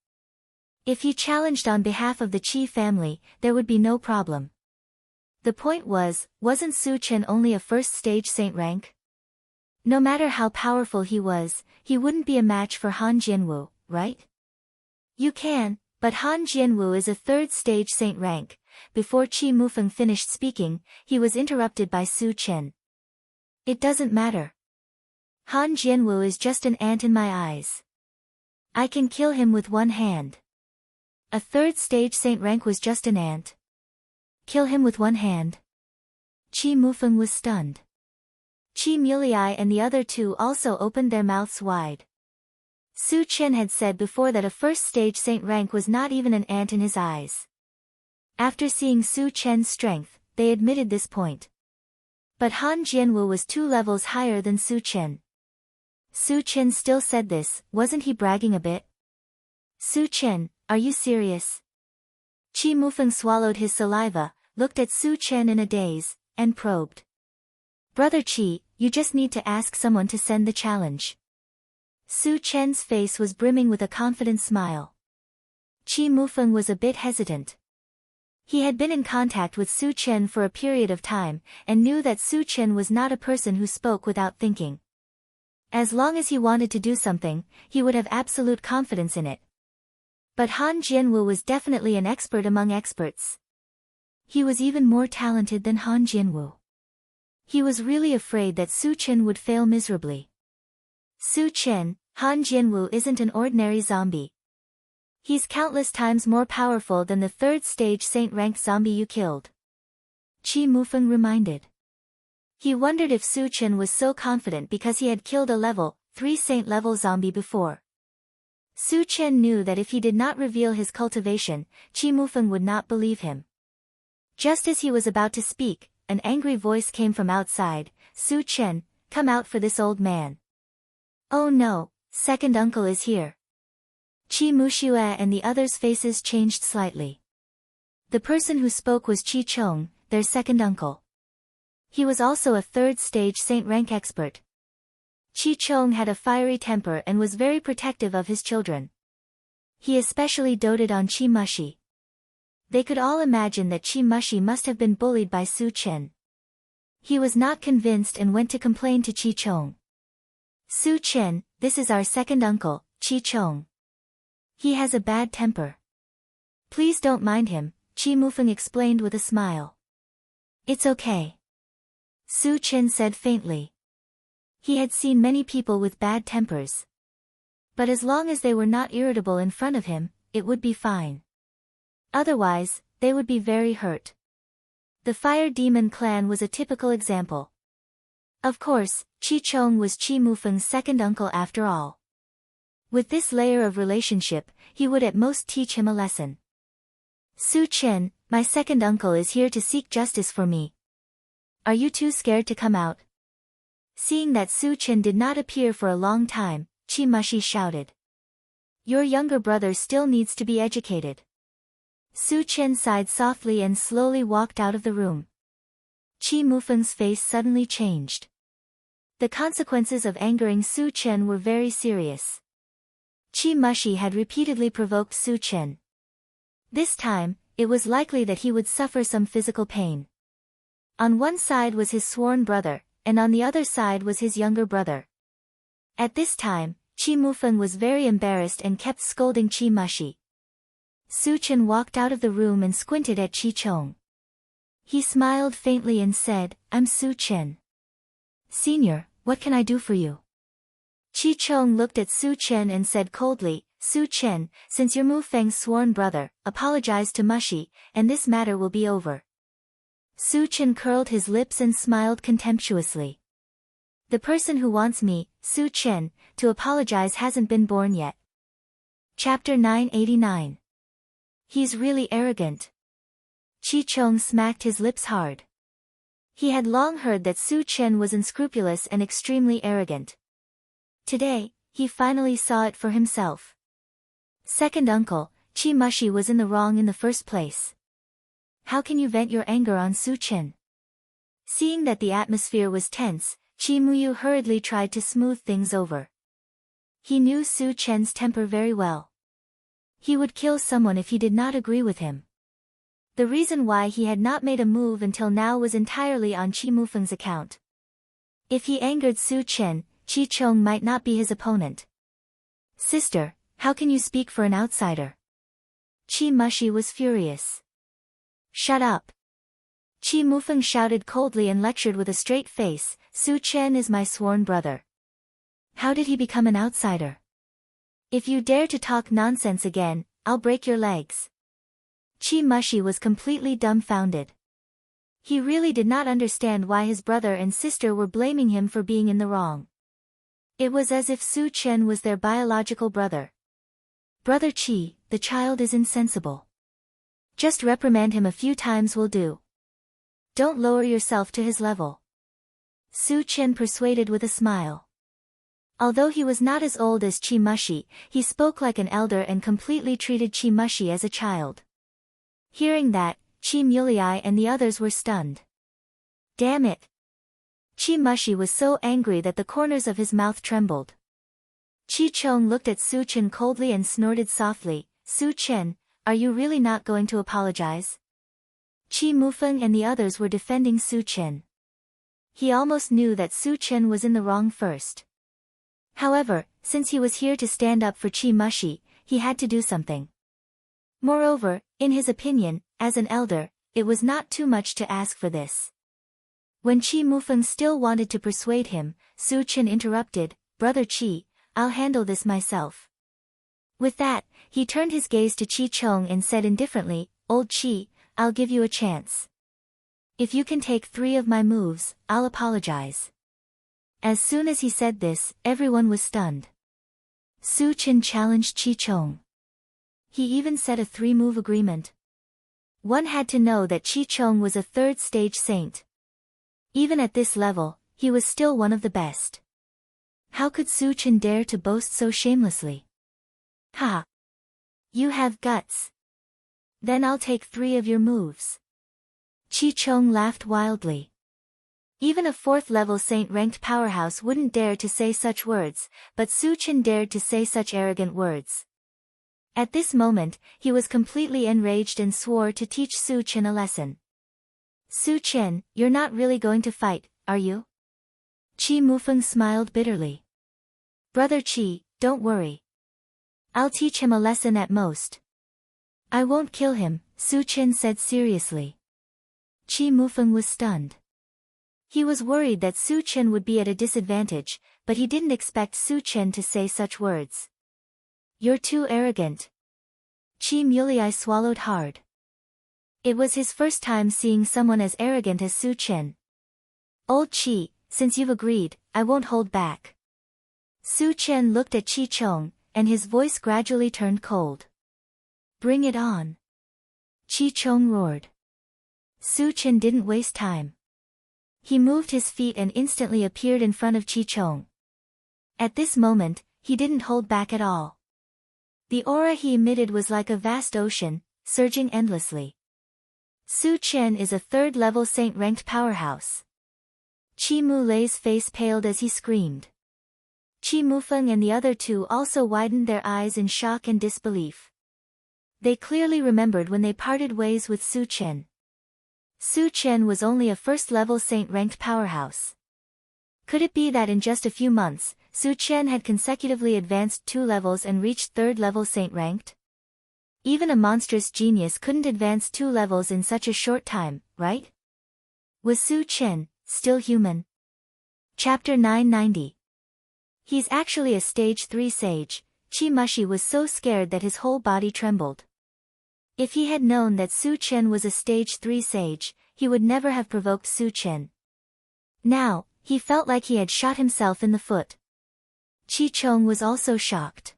If he challenged on behalf of the Qi family, there would be no problem. The point was, wasn't Su Chen only a 1st stage saint rank? No matter how powerful he was, he wouldn't be a match for Han Jianwu, right? You can, but Han Jianwu is a 3rd stage saint rank. Before Qi Mufeng finished speaking, he was interrupted by Su Chen. It doesn't matter. Han Jianwu is just an ant in my eyes. I can kill him with one hand. A 3rd stage saint rank was just an ant. Kill him with one hand. Qi Mufeng was stunned. Qi Mulei and the other 2 also opened their mouths wide. Su Chen had said before that a 1st stage saint rank was not even an ant in his eyes. After seeing Su Chen's strength, they admitted this point. But Han Jianwu was 2 levels higher than Su Chen. Su Chen still said this, wasn't he bragging a bit? Su Chen, are you serious? Qi Mufeng swallowed his saliva, looked at Su Chen in a daze, and probed. Brother Qi, you just need to ask someone to send the challenge. Su Chen's face was brimming with a confident smile. Qi Mufeng was a bit hesitant. He had been in contact with Su Chen for a period of time, and knew that Su Chen was not a person who spoke without thinking. As long as he wanted to do something, he would have absolute confidence in it. But Han Jianwu was definitely an expert among experts. He was even more talented than Han Jianwu. He was really afraid that Su Chen would fail miserably. Su Chen, Han Jianwu isn't an ordinary zombie. He's countless times more powerful than the 3rd stage saint rank zombie you killed. Qi Mufeng reminded. He wondered if Su Chen was so confident because he had killed a level 3 saint level zombie before. Su Chen knew that if he did not reveal his cultivation, Qi Mufeng would not believe him. Just as he was about to speak, an angry voice came from outside. Su Chen, come out for this old man. Oh no, 2nd uncle is here. Qi Muxue and the others' faces changed slightly. The person who spoke was Qi Chong, their 2nd uncle. He was also a 3rd stage saint rank expert. Qi Chong had a fiery temper and was very protective of his children. He especially doted on Qi Mushi. They could all imagine that Qi Mushi must have been bullied by Su Chen. He was not convinced and went to complain to Qi Chong. Su Chen, this is our 2nd uncle, Qi Chong. He has a bad temper. Please don't mind him, Qi Mufeng explained with a smile. It's okay. Su Chen said faintly. He had seen many people with bad tempers. But as long as they were not irritable in front of him, it would be fine. Otherwise, they would be very hurt. The fire demon clan was a typical example. Of course, Chi Chong was Chi Mufeng's second uncle after all. With this layer of relationship, he would at most teach him a lesson. Su Chen, my second uncle is here to seek justice for me. Are you too scared to come out? Seeing that Su Chen did not appear for a long time, Chi Mushi shouted. Your younger brother still needs to be educated. Su Chen sighed softly and slowly walked out of the room. Chi Mufeng's face suddenly changed. The consequences of angering Su Chen were very serious. Chi Mushi had repeatedly provoked Su Chen. This time, it was likely that he would suffer some physical pain. On one side was his sworn brother, and on the other side was his younger brother. At this time, Chi Mufeng was very embarrassed and kept scolding Chi Mushi. Su Chen walked out of the room and squinted at Chi Chong. He smiled faintly and said, I'm Su Chen. Senior, what can I do for you? Chi Chong looked at Su Chen and said coldly, Su Chen, since you're Mu Feng's sworn brother, apologize to Mushi, and this matter will be over. Su Chen curled his lips and smiled contemptuously. The person who wants me, Su Chen, to apologize hasn't been born yet. Chapter 989. He's really arrogant. Chi Chong smacked his lips hard. He had long heard that Su Chen was unscrupulous and extremely arrogant. Today, he finally saw it for himself. Second uncle, Chi Mushi was in the wrong in the first place. How can you vent your anger on Su Chen? Seeing that the atmosphere was tense, Chi Muyu hurriedly tried to smooth things over. He knew Su Chen's temper very well. He would kill someone if he did not agree with him. The reason why he had not made a move until now was entirely on Chi Mufeng's account. If he angered Su Chen, Chi Chong might not be his opponent. Sister, how can you speak for an outsider? Chi Mushi was furious. Shut up. Chi Mufeng shouted coldly and lectured with a straight face, Su Chen is my sworn brother. How did he become an outsider? If you dare to talk nonsense again, I'll break your legs. Chi Mushi was completely dumbfounded. He really did not understand why his brother and sister were blaming him for being in the wrong. It was as if Su Chen was their biological brother. Brother Chi, the child is insensible. Just reprimand him a few times will do. Don't lower yourself to his level. Su Chen persuaded with a smile. Although he was not as old as Chi Mushi, he spoke like an elder and completely treated Chi Mushi as a child. Hearing that, Chi Mulei and the others were stunned. Damn it! Chi Mushi was so angry that the corners of his mouth trembled. Chi Chong looked at Su Chen coldly and snorted softly, Su Chen, are you really not going to apologize? Chi Mufeng and the others were defending Su Chen. He almost knew that Su Chen was in the wrong first. However, since he was here to stand up for Chi Mushi, he had to do something. Moreover, in his opinion, as an elder, it was not too much to ask for this. When Chi Mufeng still wanted to persuade him, Su Chen interrupted, Brother Chi, I'll handle this myself. With that, he turned his gaze to Chi Chong and said indifferently, Old Chi, I'll give you a chance. If you can take 3 of my moves, I'll apologize. As soon as he said this, everyone was stunned. Su Chen challenged Chi Chong. He even set a 3-move agreement. One had to know that Chi Chong was a 3rd-stage saint. Even at this level, he was still one of the best. How could Su Chen dare to boast so shamelessly? Ha! You have guts. Then I'll take 3 of your moves. Chi Chong laughed wildly. Even a 4th-level saint-ranked powerhouse wouldn't dare to say such words, but Su Chen dared to say such arrogant words. At this moment, he was completely enraged and swore to teach Su Chen a lesson. Su Chen, you're not really going to fight, are you? Chi Mufeng smiled bitterly. Brother Chi, don't worry. I'll teach him a lesson at most. I won't kill him, Su Chen said seriously. Chi Mufeng was stunned. He was worried that Su Chen would be at a disadvantage, but he didn't expect Su Chen to say such words. You're too arrogant. Chi Mulei swallowed hard. It was his first time seeing someone as arrogant as Su Chen. Old Chi, since you've agreed, I won't hold back. Su Chen looked at Chi Chong, and his voice gradually turned cold. Bring it on. Chi Chong roared. Su Chen didn't waste time. He moved his feet and instantly appeared in front of Chi Chong. At this moment, he didn't hold back at all. The aura he emitted was like a vast ocean, surging endlessly. Su Chen is a third-level saint-ranked powerhouse. Chi Mulei's face paled as he screamed. Chi Mufeng and the other two also widened their eyes in shock and disbelief. They clearly remembered when they parted ways with Su Chen. Su Chen was only a first-level saint-ranked powerhouse. Could it be that in just a few months, Su Chen had consecutively advanced 2 levels and reached third-level saint-ranked? Even a monstrous genius couldn't advance 2 levels in such a short time, right? Was Su Chen still human? Chapter 990. He's actually a stage 3 sage. Chi Mushi was so scared that his whole body trembled. If he had known that Su Chen was a stage 3 sage, he would never have provoked Su Chen. Now, he felt like he had shot himself in the foot. Chi Chong was also shocked.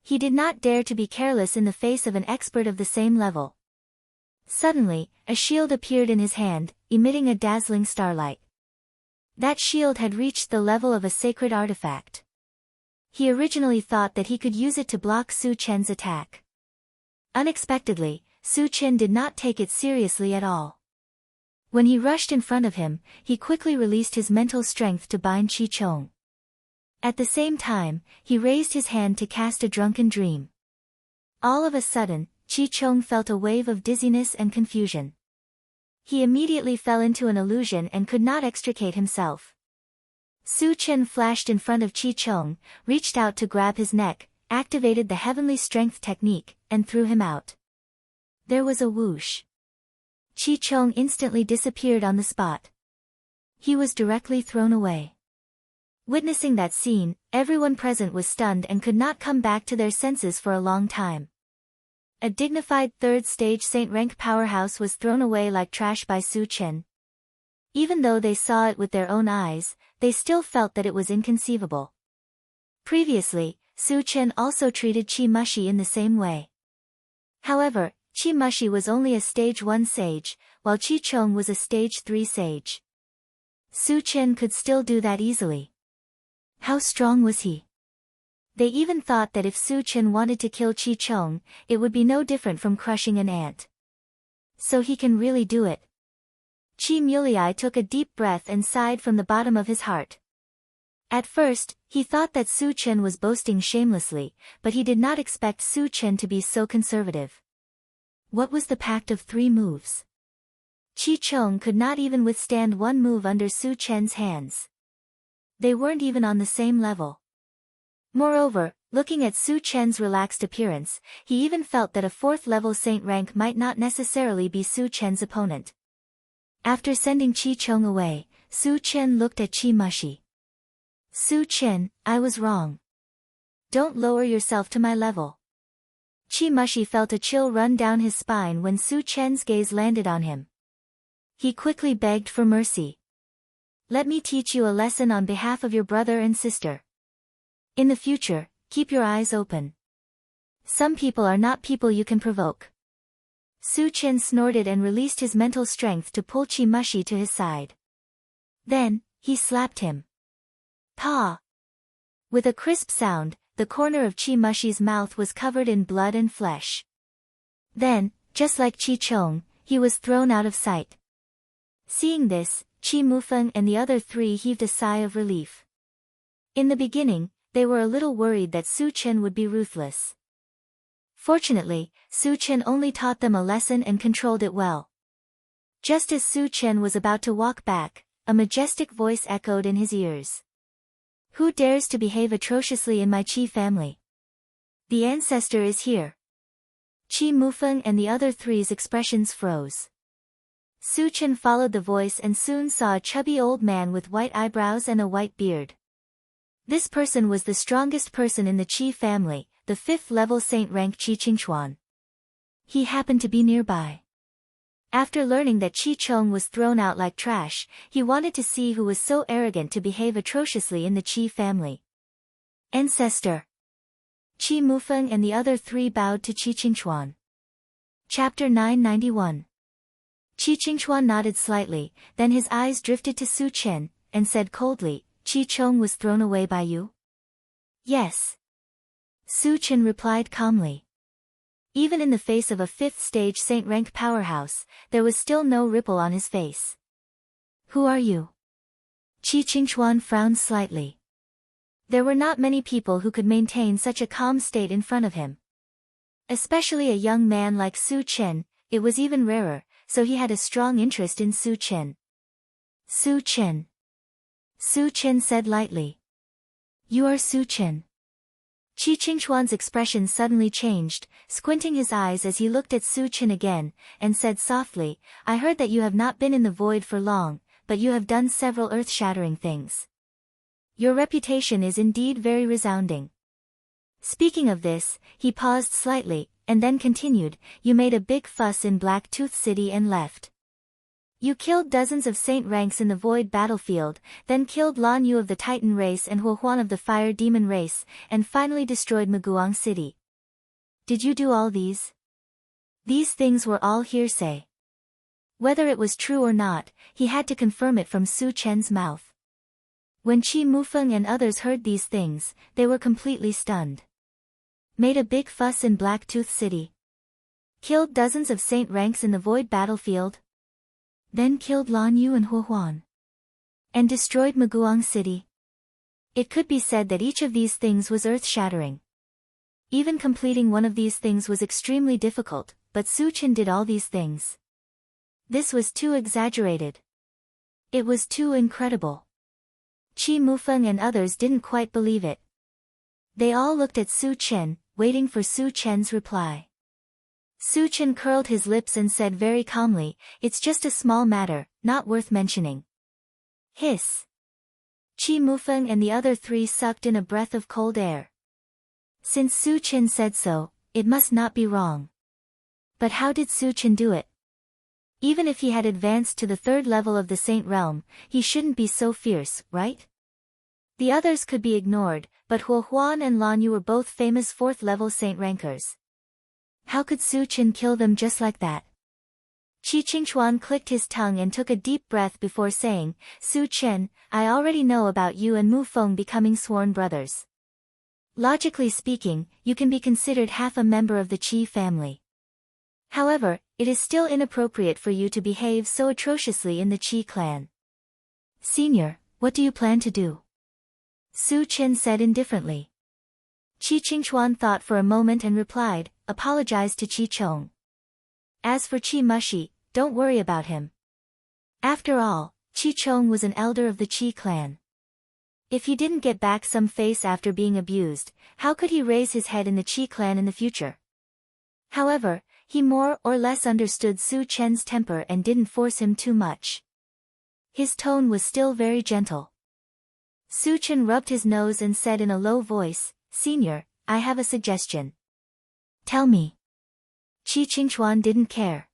He did not dare to be careless in the face of an expert of the same level. Suddenly, a shield appeared in his hand, emitting a dazzling starlight. That shield had reached the level of a sacred artifact. He originally thought that he could use it to block Su Chen's attack. Unexpectedly, Su Chen did not take it seriously at all. When he rushed in front of him, he quickly released his mental strength to bind Chi Chong. At the same time, he raised his hand to cast a drunken dream. All of a sudden, Chi Chong felt a wave of dizziness and confusion. He immediately fell into an illusion and could not extricate himself. Su Chen flashed in front of Chi Chong, reached out to grab his neck, activated the heavenly strength technique, and threw him out. There was a whoosh. Chi Chong instantly disappeared on the spot. He was directly thrown away. Witnessing that scene, everyone present was stunned and could not come back to their senses for a long time. A dignified third-stage saint-rank powerhouse was thrown away like trash by Su Chen. Even though they saw it with their own eyes, they still felt that it was inconceivable. Previously, Su Chen also treated Chi Mushi in the same way. However, Chi Mushi was only a stage 1 sage, while Chi Chong was a stage 3 sage. Su Chen could still do that easily. How strong was he? They even thought that if Su Chen wanted to kill Chi Chong, it would be no different from crushing an ant. So he can really do it. Chi Mulei took a deep breath and sighed from the bottom of his heart. At first, he thought that Su Chen was boasting shamelessly, but he did not expect Su Chen to be so conservative. What was the pact of 3 moves? Chi Chong could not even withstand 1 move under Su Chen's hands. They weren't even on the same level. Moreover, looking at Su Chen's relaxed appearance, he even felt that a 4th-level saint rank might not necessarily be Su Chen's opponent. After sending Chi Chong away, Su Chen looked at Chi Mushi. Su Chen, I was wrong. Don't lower yourself to my level. Chi Mushi felt a chill run down his spine when Su Chen's gaze landed on him. He quickly begged for mercy. Let me teach you a lesson on behalf of your brother and sister. In the future, keep your eyes open. Some people are not people you can provoke. Su Chen snorted and released his mental strength to pull Chi Mushi to his side. Then, he slapped him. Pa! With a crisp sound, the corner of Chi Mushi's mouth was covered in blood and flesh. Then, just like Chi Chong, he was thrown out of sight. Seeing this, Chi Mufeng and the other 3 heaved a sigh of relief. In the beginning, they were a little worried that Su Chen would be ruthless. Fortunately, Su Chen only taught them a lesson and controlled it well. Just as Su Chen was about to walk back, a majestic voice echoed in his ears. Who dares to behave atrociously in my Chi family? The ancestor is here. Chi Mufeng and the other 3's expressions froze. Su Chen followed the voice and soon saw a chubby old man with white eyebrows and a white beard. This person was the strongest person in the Qi family, the 5th level saint rank Qi Qingchuan. He happened to be nearby. After learning that Qi Chong was thrown out like trash, he wanted to see who was so arrogant to behave atrociously in the Qi family. Ancestor. Qi Mufeng and the other 3 bowed to Qi Qingchuan. Chapter 991. Qi Qingchuan nodded slightly, then his eyes drifted to Su Chen, and said coldly, Qi Chong was thrown away by you? Yes. Su Chen replied calmly. Even in the face of a 5th stage saint rank powerhouse, there was still no ripple on his face. Who are you? Qi Qingchuan frowned slightly. There were not many people who could maintain such a calm state in front of him. Especially a young man like Su Chen, it was even rarer, so he had a strong interest in Su Chen. Su Chen. Su Chen said lightly. You are Su Chen. Qi Qingchuan's expression suddenly changed, squinting his eyes as he looked at Su Chen again, and said softly, I heard that you have not been in the void for long, but you have done several earth-shattering things. Your reputation is indeed very resounding. Speaking of this, he paused slightly, and then continued, you made a big fuss in Black Tooth City and left. You killed dozens of saint ranks in the void battlefield, then killed Lan Yu of the Titan race and Huo Huan of the Fire Demon race, and finally destroyed Maguang City. Did you do all these? These things were all hearsay. Whether it was true or not, he had to confirm it from Su Chen's mouth. When Qi Mufeng and others heard these things, they were completely stunned. Made a big fuss in Black Tooth City. Killed dozens of saint ranks in the void battlefield. Then killed Lan Yu and Huo Huan. And destroyed Maguang City. It could be said that each of these things was earth-shattering. Even completing one of these things was extremely difficult, but Su Chen did all these things. This was too exaggerated. It was too incredible. Qi Mufeng and others didn't quite believe it. They all looked at Su Chen, waiting for Su Chen's reply. Su Chen curled his lips and said very calmly, it's just a small matter, not worth mentioning. Hiss. Qi Mufeng and the other 3 sucked in a breath of cold air. Since Su Chen said so, it must not be wrong. But how did Su Chen do it? Even if he had advanced to the 3rd level of the Saint Realm, he shouldn't be so fierce, right? The others could be ignored, but Huo Huan and Lan Yu were both famous 4th level saint rankers. How could Su Chen kill them just like that? Qi Qingchuan clicked his tongue and took a deep breath before saying, Su Chen, I already know about you and Mu Feng becoming sworn brothers. Logically speaking, you can be considered half a member of the Qi family. However, it is still inappropriate for you to behave so atrociously in the Qi clan. Senior, what do you plan to do? Su Chen said indifferently. Qi Qingchuan thought for a moment and replied, apologize to Qi Chong. As for Qi Mushi, don't worry about him. After all, Qi Chong was an elder of the Qi clan. If he didn't get back some face after being abused, how could he raise his head in the Qi clan in the future? However, he more or less understood Su Chen's temper and didn't force him too much. His tone was still very gentle. Su Chen rubbed his nose and said in a low voice, Senior, I have a suggestion. Tell me. Qi Qingchuan didn't care.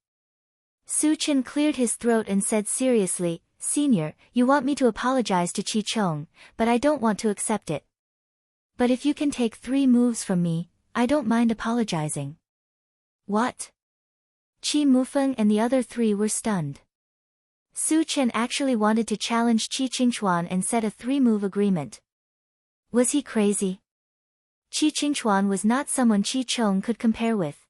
Su Chen cleared his throat and said seriously, Senior, you want me to apologize to Qi Chong, but I don't want to accept it. But if you can take 3 moves from me, I don't mind apologizing. What? Qi Mufeng and the other 3 were stunned. Su Chen actually wanted to challenge Qi Qingchuan and set a 3-move agreement. Was he crazy? Qi Qingchuan was not someone Qi Chong could compare with.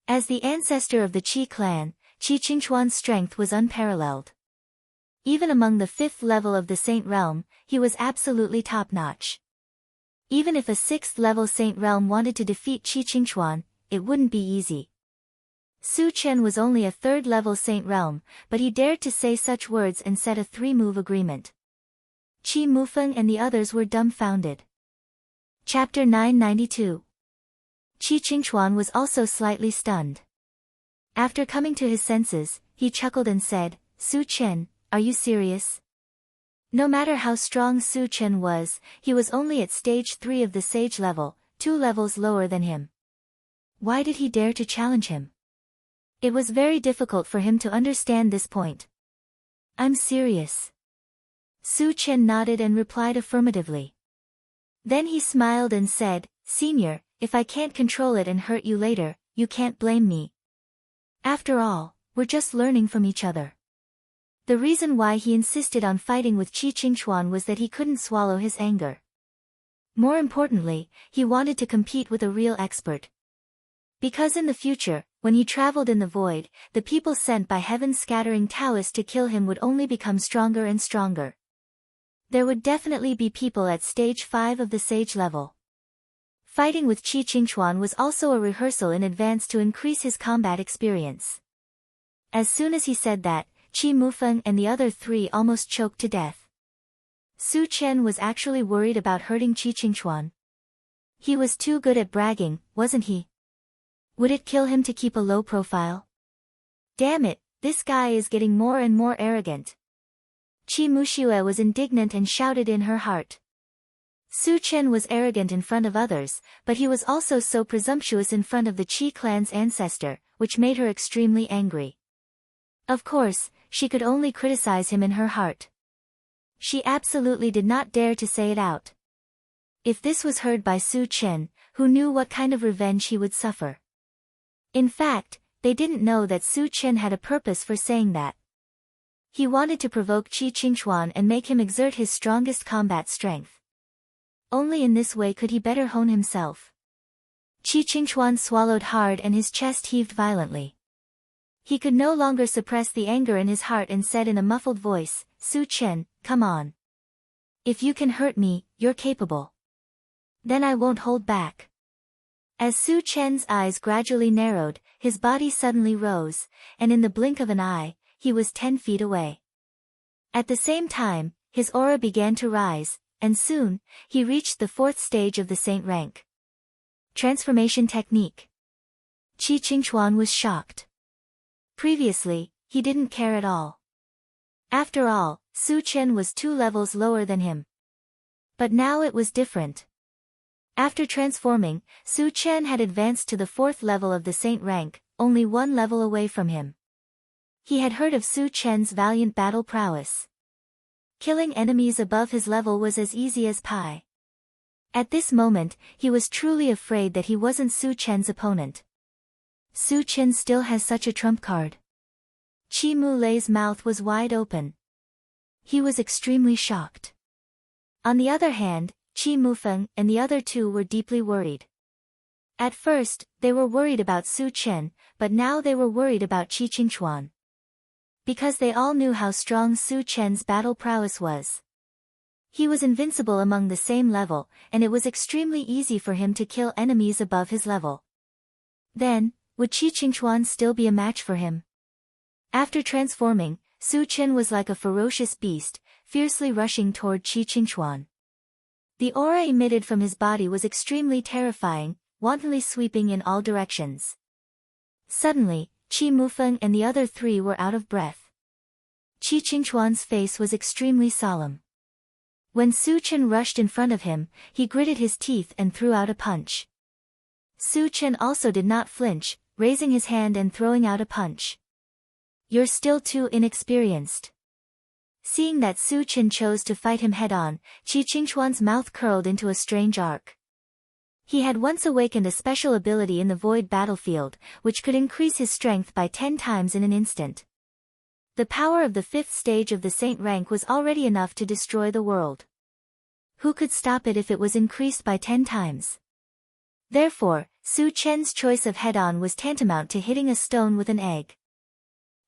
As the ancestor of the Qi clan, Qi Qingchuan's strength was unparalleled. Even among the 5th level of the Saint Realm, he was absolutely top-notch. Even if a 6th level Saint Realm wanted to defeat Qi Qingchuan, it wouldn't be easy. Su Chen was only a 3rd level Saint Realm, but he dared to say such words and set a 3-move agreement. Qi Mufeng and the others were dumbfounded. Chapter 992. Qi Qingchuan was also slightly stunned. After coming to his senses, he chuckled and said, Su Chen, are you serious? No matter how strong Su Chen was, he was only at stage 3 of the sage level, 2 levels lower than him. Why did he dare to challenge him? It was very difficult for him to understand this point. I'm serious. Su Chen nodded and replied affirmatively. Then he smiled and said, Senior, if I can't control it and hurt you later, you can't blame me. After all, we're just learning from each other. The reason why he insisted on fighting with Qi Qingchuan was that he couldn't swallow his anger. More importantly, he wanted to compete with a real expert. Because in the future, when he traveled in the void, the people sent by heaven's scattering Taoists to kill him would only become stronger and stronger. There would definitely be people at stage 5 of the sage level. Fighting with Qi Qingchuan was also a rehearsal in advance to increase his combat experience. As soon as he said that, Qi Mufeng and the other 3 almost choked to death. Su Chen was actually worried about hurting Qi Qingchuan. He was too good at bragging, wasn't he? Would it kill him to keep a low profile? Damn it, this guy is getting more and more arrogant. Qi Muxue was indignant and shouted in her heart. Su Chen was arrogant in front of others, but he was also so presumptuous in front of the Qi clan's ancestor, which made her extremely angry. Of course, she could only criticize him in her heart. She absolutely did not dare to say it out. If this was heard by Su Chen, who knew what kind of revenge he would suffer? In fact, they didn't know that Su Chen had a purpose for saying that. He wanted to provoke Qi Qingchuan and make him exert his strongest combat strength. Only in this way could he better hone himself. Qi Qingchuan swallowed hard and his chest heaved violently. He could no longer suppress the anger in his heart and said in a muffled voice, Su Chen, come on. If you can hurt me, you're capable. Then I won't hold back. As Su Chen's eyes gradually narrowed, his body suddenly rose, and in the blink of an eye, he was 10 feet away. At the same time, his aura began to rise, and soon, he reached the 4th stage of the saint rank. Transformation technique. Qi Qingchuan was shocked. Previously, he didn't care at all. After all, Su Chen was 2 levels lower than him. But now it was different. After transforming, Su Chen had advanced to the 4th level of the saint rank, only 1 level away from him. He had heard of Su Chen's valiant battle prowess. Killing enemies above his level was as easy as pie. At this moment, he was truly afraid that he wasn't Su Chen's opponent. Su Chen still has such a trump card. Qi Mulei's mouth was wide open. He was extremely shocked. On the other hand, Qi Mufeng and the other 2 were deeply worried. At first, they were worried about Su Chen, but now they were worried about Qi Qingchuan. Because they all knew how strong Su Chen's battle prowess was. He was invincible among the same level, and it was extremely easy for him to kill enemies above his level. Then, would Qi Qingchuan still be a match for him? After transforming, Su Chen was like a ferocious beast, fiercely rushing toward Qi Qingchuan. The aura emitted from his body was extremely terrifying, wantonly sweeping in all directions. Suddenly, Qi Mufeng and the other 3 were out of breath. Qi Qingchuan's face was extremely solemn. When Su Chen rushed in front of him, he gritted his teeth and threw out a punch. Su Chen also did not flinch, raising his hand and throwing out a punch. You're still too inexperienced. Seeing that Su Chen chose to fight him head-on, Qi Qingchuan's mouth curled into a strange arc. He had once awakened a special ability in the void battlefield, which could increase his strength by 10 times in an instant. The power of the 5th stage of the saint rank was already enough to destroy the world. Who could stop it if it was increased by 10 times? Therefore, Su Chen's choice of head-on was tantamount to hitting a stone with an egg.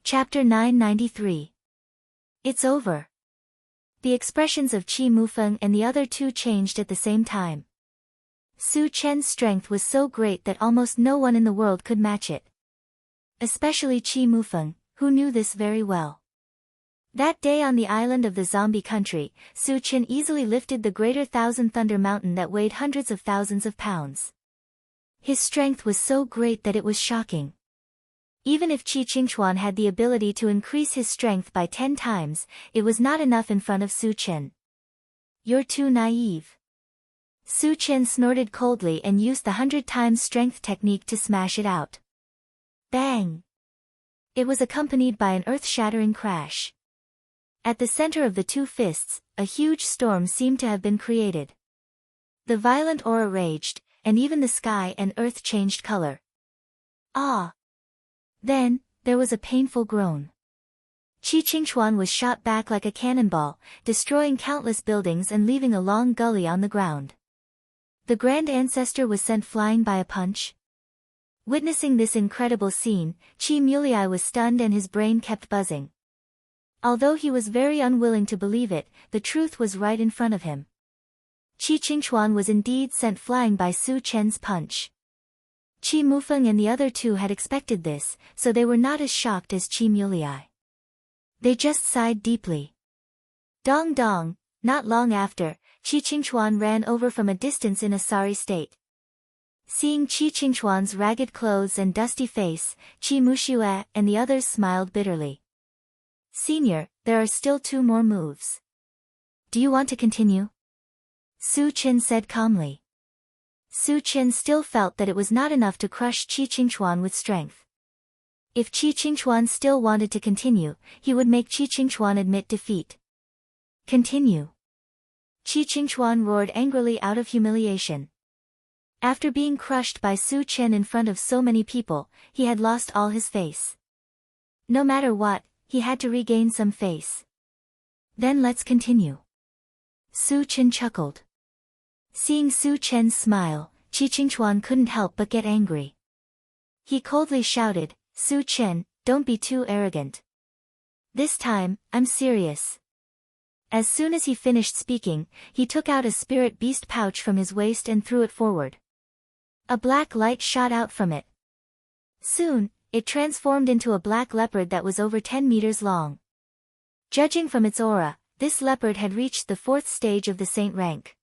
Chapter 993. It's over. The expressions of Qi Mufeng and the other 2 changed at the same time. Su Chen's strength was so great that almost no one in the world could match it. Especially Qi Mufeng, who knew this very well. That day on the island of the zombie country, Su Chen easily lifted the greater Thousand Thunder Mountain that weighed hundreds of thousands of pounds. His strength was so great that it was shocking. Even if Qi Qingchuan had the ability to increase his strength by 10 times, it was not enough in front of Su Chen. You're too naive. Su Chen snorted coldly and used the 100 times strength technique to smash it out. Bang! It was accompanied by an earth-shattering crash. At the center of the two fists, a huge storm seemed to have been created. The violent aura raged, and even the sky and earth changed color. Ah! Then, there was a painful groan. Qi Qingchuan was shot back like a cannonball, destroying countless buildings and leaving a long gully on the ground. The Grand Ancestor was sent flying by a punch. Witnessing this incredible scene, Qi Mulei was stunned and his brain kept buzzing. Although he was very unwilling to believe it, the truth was right in front of him. Qi Qingchuan was indeed sent flying by Su Chen's punch. Qi Mufeng and the other two had expected this, so they were not as shocked as Qi Mulei. They just sighed deeply. Dong dong, not long after, Qi Qingchuan ran over from a distance in a sorry state. Seeing Qi Qingchuan's ragged clothes and dusty face, Qi Muxue and the others smiled bitterly. Senior, there are still 2 more moves. Do you want to continue? Su Chen said calmly. Su Chen still felt that it was not enough to crush Qi Qingchuan with strength. If Qi Qingchuan still wanted to continue, he would make Qi Qingchuan admit defeat. Continue. Qi Qingchuan roared angrily out of humiliation. After being crushed by Su Chen in front of so many people, he had lost all his face. No matter what, he had to regain some face. Then let's continue. Su Chen chuckled. Seeing Su Chen's smile, Qi Qingchuan couldn't help but get angry. He coldly shouted, Su Chen, don't be too arrogant. This time, I'm serious. As soon as he finished speaking, he took out a spirit beast pouch from his waist and threw it forward. A black light shot out from it. Soon, it transformed into a black leopard that was over 10 meters long. Judging from its aura, this leopard had reached the 4th stage of the saint rank.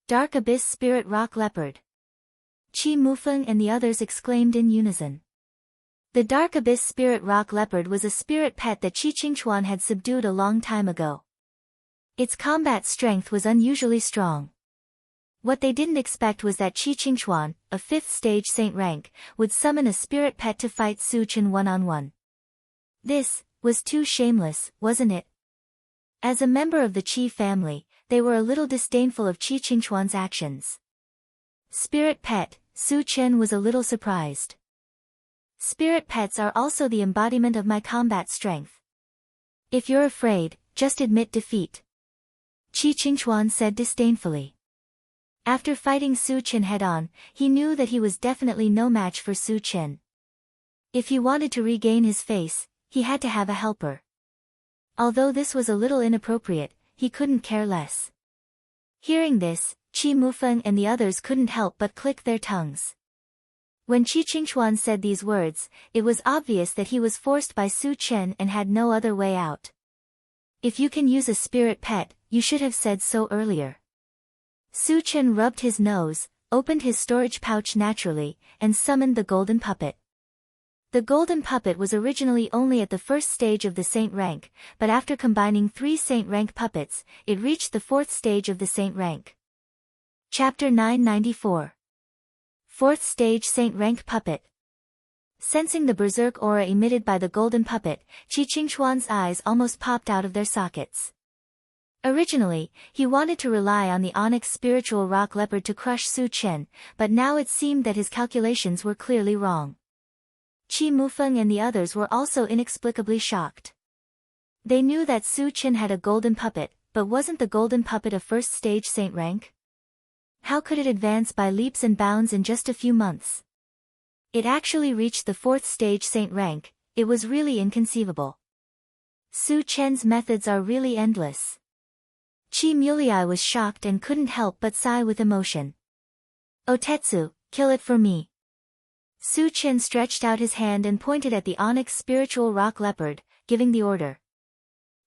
Dark Abyss Spirit Rock Leopard. Qi Mufeng and the others exclaimed in unison. The Dark Abyss Spirit Rock Leopard was a spirit pet that Qi Qingchuan had subdued a long time ago. Its combat strength was unusually strong. What they didn't expect was that Qi Qingchuan, a 5th stage saint rank, would summon a spirit pet to fight Su Chen one-on-one. This was too shameless, wasn't it? As a member of the Qi family, they were a little disdainful of Qi Qingchuan's actions. Spirit pet, Su Chen was a little surprised. Spirit pets are also the embodiment of my combat strength. If you're afraid, just admit defeat. Qi Qingchuan said disdainfully. After fighting Su Chen head-on, he knew that he was definitely no match for Su Chen. If he wanted to regain his face, he had to have a helper. Although this was a little inappropriate, he couldn't care less. Hearing this, Qi Mufeng and the others couldn't help but click their tongues. When Qi Qingchuan said these words, it was obvious that he was forced by Su Chen and had no other way out. If you can use a spirit pet, you should have said so earlier. Su Chen rubbed his nose, opened his storage pouch naturally, and summoned the golden puppet. The golden puppet was originally only at the 1st stage of the saint rank, but after combining 3 saint rank puppets, it reached the 4th stage of the saint rank. Chapter 994. 4th stage saint rank puppet. Sensing the berserk aura emitted by the golden puppet, Qi Qingchuan's eyes almost popped out of their sockets. Originally, he wanted to rely on the onyx spiritual rock leopard to crush Su Chen, but now it seemed that his calculations were clearly wrong. Qi Mufeng and the others were also inexplicably shocked. They knew that Su Chen had a golden puppet, but wasn't the golden puppet a 1st stage saint rank? How could it advance by leaps and bounds in just a few months? It actually reached the 4th stage saint rank. It was really inconceivable. Su Chen's methods are really endless. Qi Mulei was shocked and couldn't help but sigh with emotion. Otetsu, kill it for me. Su Chen stretched out his hand and pointed at the onyx spiritual rock leopard, giving the order.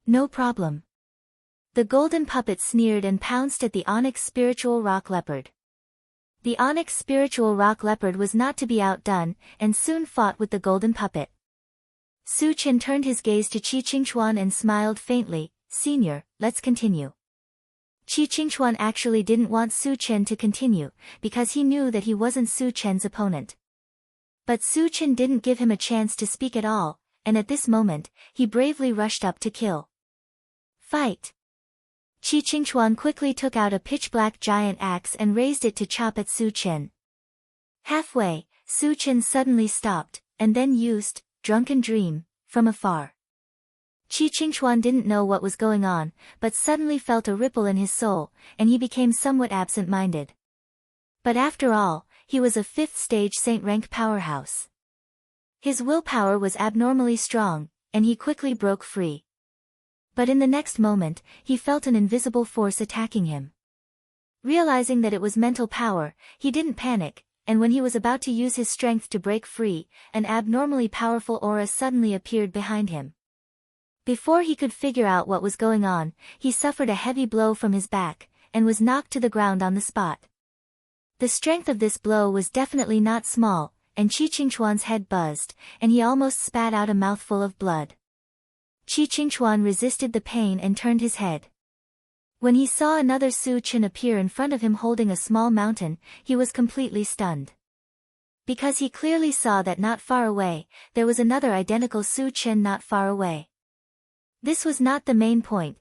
No problem. The golden puppet sneered and pounced at the onyx spiritual rock leopard. The onyx spiritual rock leopard was not to be outdone, and soon fought with the golden puppet. Su Chen turned his gaze to Qi Qingchuan and smiled faintly. Senior, let's continue. Qi Qingchuan actually didn't want Su Chen to continue, because he knew that he wasn't Su Chen's opponent. But Su Chen didn't give him a chance to speak at all, and at this moment, he bravely rushed up to kill. Fight! Qi Qingchuan quickly took out a pitch-black giant axe and raised it to chop at Su Chen. Halfway, Su Chen suddenly stopped, and then used Drunken Dream from afar. Qi Qingchuan didn't know what was going on, but suddenly felt a ripple in his soul, and he became somewhat absent-minded. But after all, he was a 5th stage Saint rank powerhouse. His willpower was abnormally strong, and he quickly broke free. But in the next moment, he felt an invisible force attacking him. Realizing that it was mental power, he didn't panic, and when he was about to use his strength to break free, an abnormally powerful aura suddenly appeared behind him. Before he could figure out what was going on, he suffered a heavy blow from his back, and was knocked to the ground on the spot. The strength of this blow was definitely not small, and Qi Qingchuan's head buzzed, and he almost spat out a mouthful of blood. Qi Qingchuan resisted the pain and turned his head. When he saw another Su Chen appear in front of him holding a small mountain, he was completely stunned. Because he clearly saw that not far away, there was another identical Su Chen not far away. This was not the main point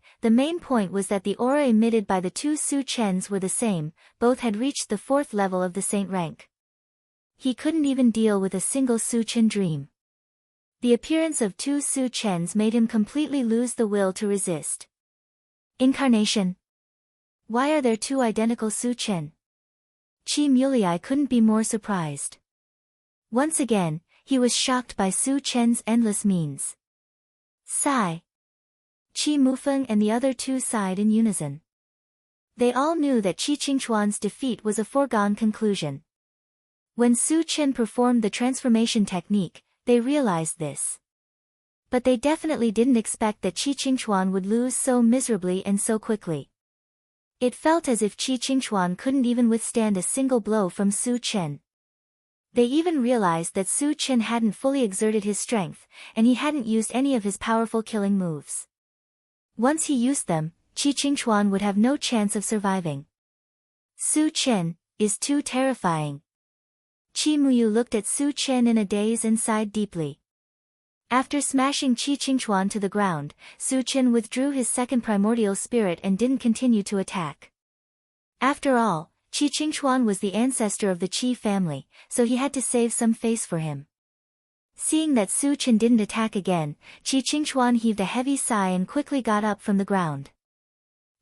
was that the aura emitted by the two Su Chens were the same, both had reached the 4th level of the Saint rank. He couldn't even deal with a single Su Chen dream. The appearance of two Su Chens made him completely lose the will to resist. Incarnation. Why are there two identical Su Chen? Qi Mulei couldn't be more surprised. Once again, he was shocked by Su Chen's endless means. Sigh. Qi Mufeng and the other two sighed in unison. They all knew that Qi Qingchuan's defeat was a foregone conclusion. When Su Chen performed the transformation technique, they realized this. But they definitely didn't expect that Qi Qingchuan would lose so miserably and so quickly. It felt as if Qi Qingchuan couldn't even withstand a single blow from Su Chen. They even realized that Su Chen hadn't fully exerted his strength, and he hadn't used any of his powerful killing moves. Once he used them, Qi Qingchuan would have no chance of surviving. Su Chen is too terrifying. Qi Muyu looked at Su Chen in a daze and sighed deeply. After smashing Qi Qingchuan to the ground, Su Chen withdrew his second primordial spirit and didn't continue to attack. After all, Qi Qingchuan was the ancestor of the Qi family, so he had to save some face for him. Seeing that Su Chen didn't attack again, Qi Qingchuan heaved a heavy sigh and quickly got up from the ground.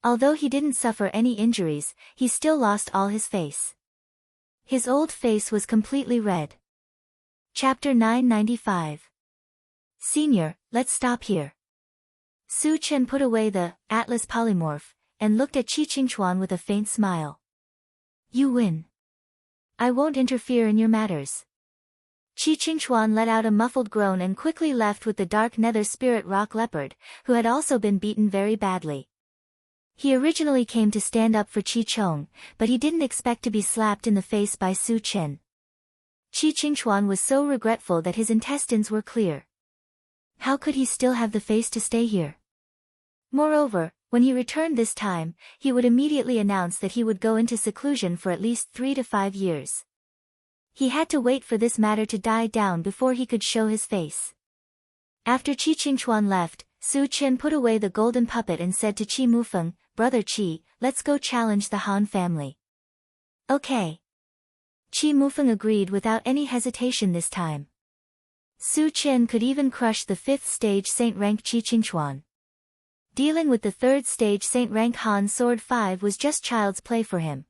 Although he didn't suffer any injuries, he still lost all his face. His old face was completely red. Chapter 995. Senior, let's stop here. Su Chen put away the Atlas polymorph, and looked at Qi Qingchuan with a faint smile. You win. I won't interfere in your matters. Qi Qingchuan let out a muffled groan and quickly left with the dark nether spirit rock leopard, who had also been beaten very badly. He originally came to stand up for Qi Chong, but he didn't expect to be slapped in the face by Su Chen. Qi Qingchuan was so regretful that his intestines were clear. How could he still have the face to stay here? Moreover, when he returned this time, he would immediately announce that he would go into seclusion for at least 3 to 5 years. He had to wait for this matter to die down before he could show his face. After Qi Qingchuan left, Su Chen put away the golden puppet and said to Qi Mufeng, Brother Qi, let's go challenge the Han family. Okay. Qi Mufeng agreed without any hesitation this time. Su Chen could even crush the 5th stage Saint rank Qi Qingchuan. Dealing with the 3rd stage Saint rank Han Sword 5 was just child's play for him.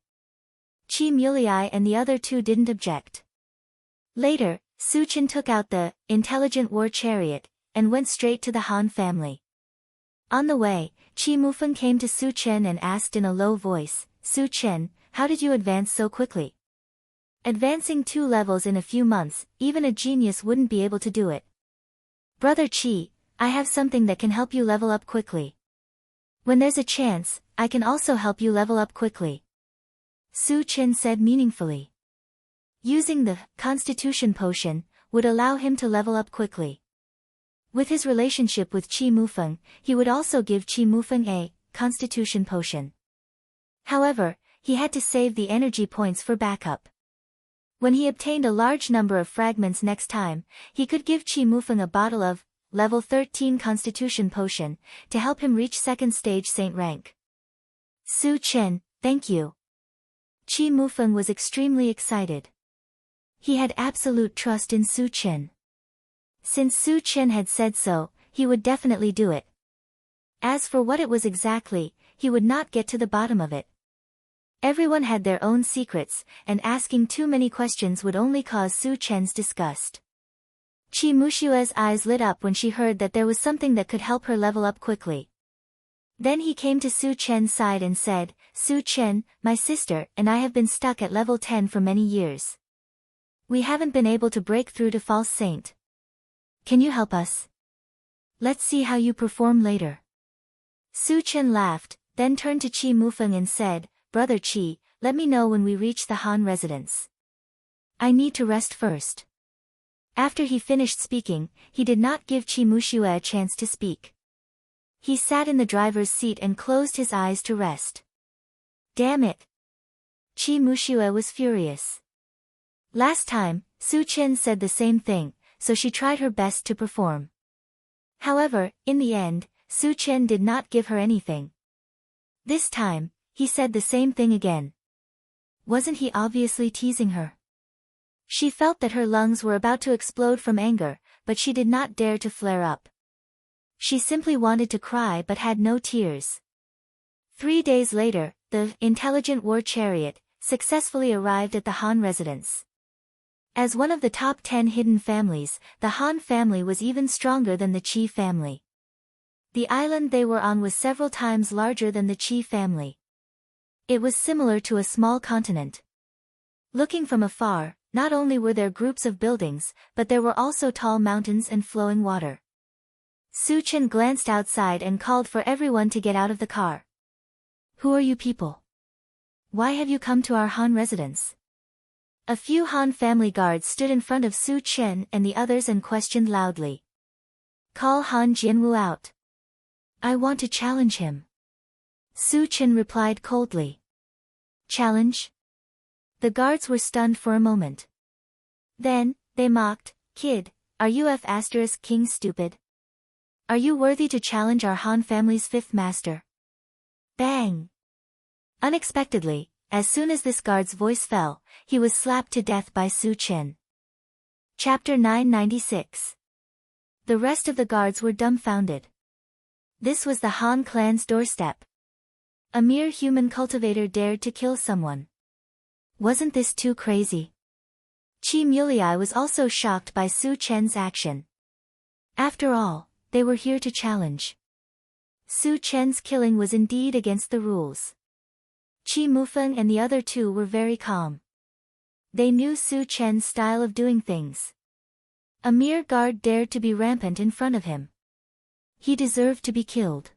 Qi Mulei and the other two didn't object. Later, Su Chen took out the intelligent war chariot, and went straight to the Han family. On the way, Qi Mufeng came to Su Chen and asked in a low voice, Su Chen, how did you advance so quickly? Advancing 2 levels in a few months, even a genius wouldn't be able to do it. Brother Qi, I have something that can help you level up quickly. When there's a chance, I can also help you level up quickly. Su Chen said meaningfully. Using the Constitution Potion would allow him to level up quickly. With his relationship with Qi Mufeng, he would also give Qi Mufeng a Constitution Potion. However, he had to save the energy points for backup. When he obtained a large number of fragments next time, he could give Qi Mufeng a bottle of Level 13 Constitution Potion to help him reach second stage saint rank. Su Chen, thank you. Qi Mufeng was extremely excited. He had absolute trust in Su Chen. Since Su Chen had said so, he would definitely do it. As for what it was exactly, he would not get to the bottom of it. Everyone had their own secrets, and asking too many questions would only cause Su Chen's disgust. Qi Mushue's eyes lit up when she heard that there was something that could help her level up quickly. Then he came to Su Chen's side and said, Su Chen, my sister and I have been stuck at level 10 for many years. We haven't been able to break through to False Saint. Can you help us? Let's see how you perform later. Su Chen laughed, then turned to Qi Mufeng and said, Brother Qi, let me know when we reach the Han residence. I need to rest first. After he finished speaking, he did not give Qi Mushue a chance to speak. He sat in the driver's seat and closed his eyes to rest. Damn it! Qi Mushue was furious. Last time, Su Chen said the same thing, so she tried her best to perform. However, in the end, Su Chen did not give her anything. This time, he said the same thing again. Wasn't he obviously teasing her? She felt that her lungs were about to explode from anger, but she did not dare to flare up. She simply wanted to cry but had no tears. 3 days later, the intelligent war chariot successfully arrived at the Han residence. As one of the top 10 hidden families, the Han family was even stronger than the Qi family. The island they were on was several times larger than the Qi family. It was similar to a small continent. Looking from afar, not only were there groups of buildings, but there were also tall mountains and flowing water. Su Chen glanced outside and called for everyone to get out of the car. Who are you people? Why have you come to our Han residence? A few Han family guards stood in front of Su Chen and the others and questioned loudly. Call Han Jianwu out. I want to challenge him. Su Chen replied coldly. Challenge? The guards were stunned for a moment. Then, they mocked, Kid, are you King stupid? Are you worthy to challenge our Han family's fifth master? Bang! Unexpectedly, as soon as this guard's voice fell, he was slapped to death by Su Chen. Chapter 996. The rest of the guards were dumbfounded. This was the Han clan's doorstep. A mere human cultivator dared to kill someone. Wasn't this too crazy? Qi Mulei was also shocked by Su Chen's action. After all, they were here to challenge. Su Chen's killing was indeed against the rules. Qi Mufeng and the other two were very calm. They knew Su Chen's style of doing things. A mere guard dared to be rampant in front of him. He deserved to be killed.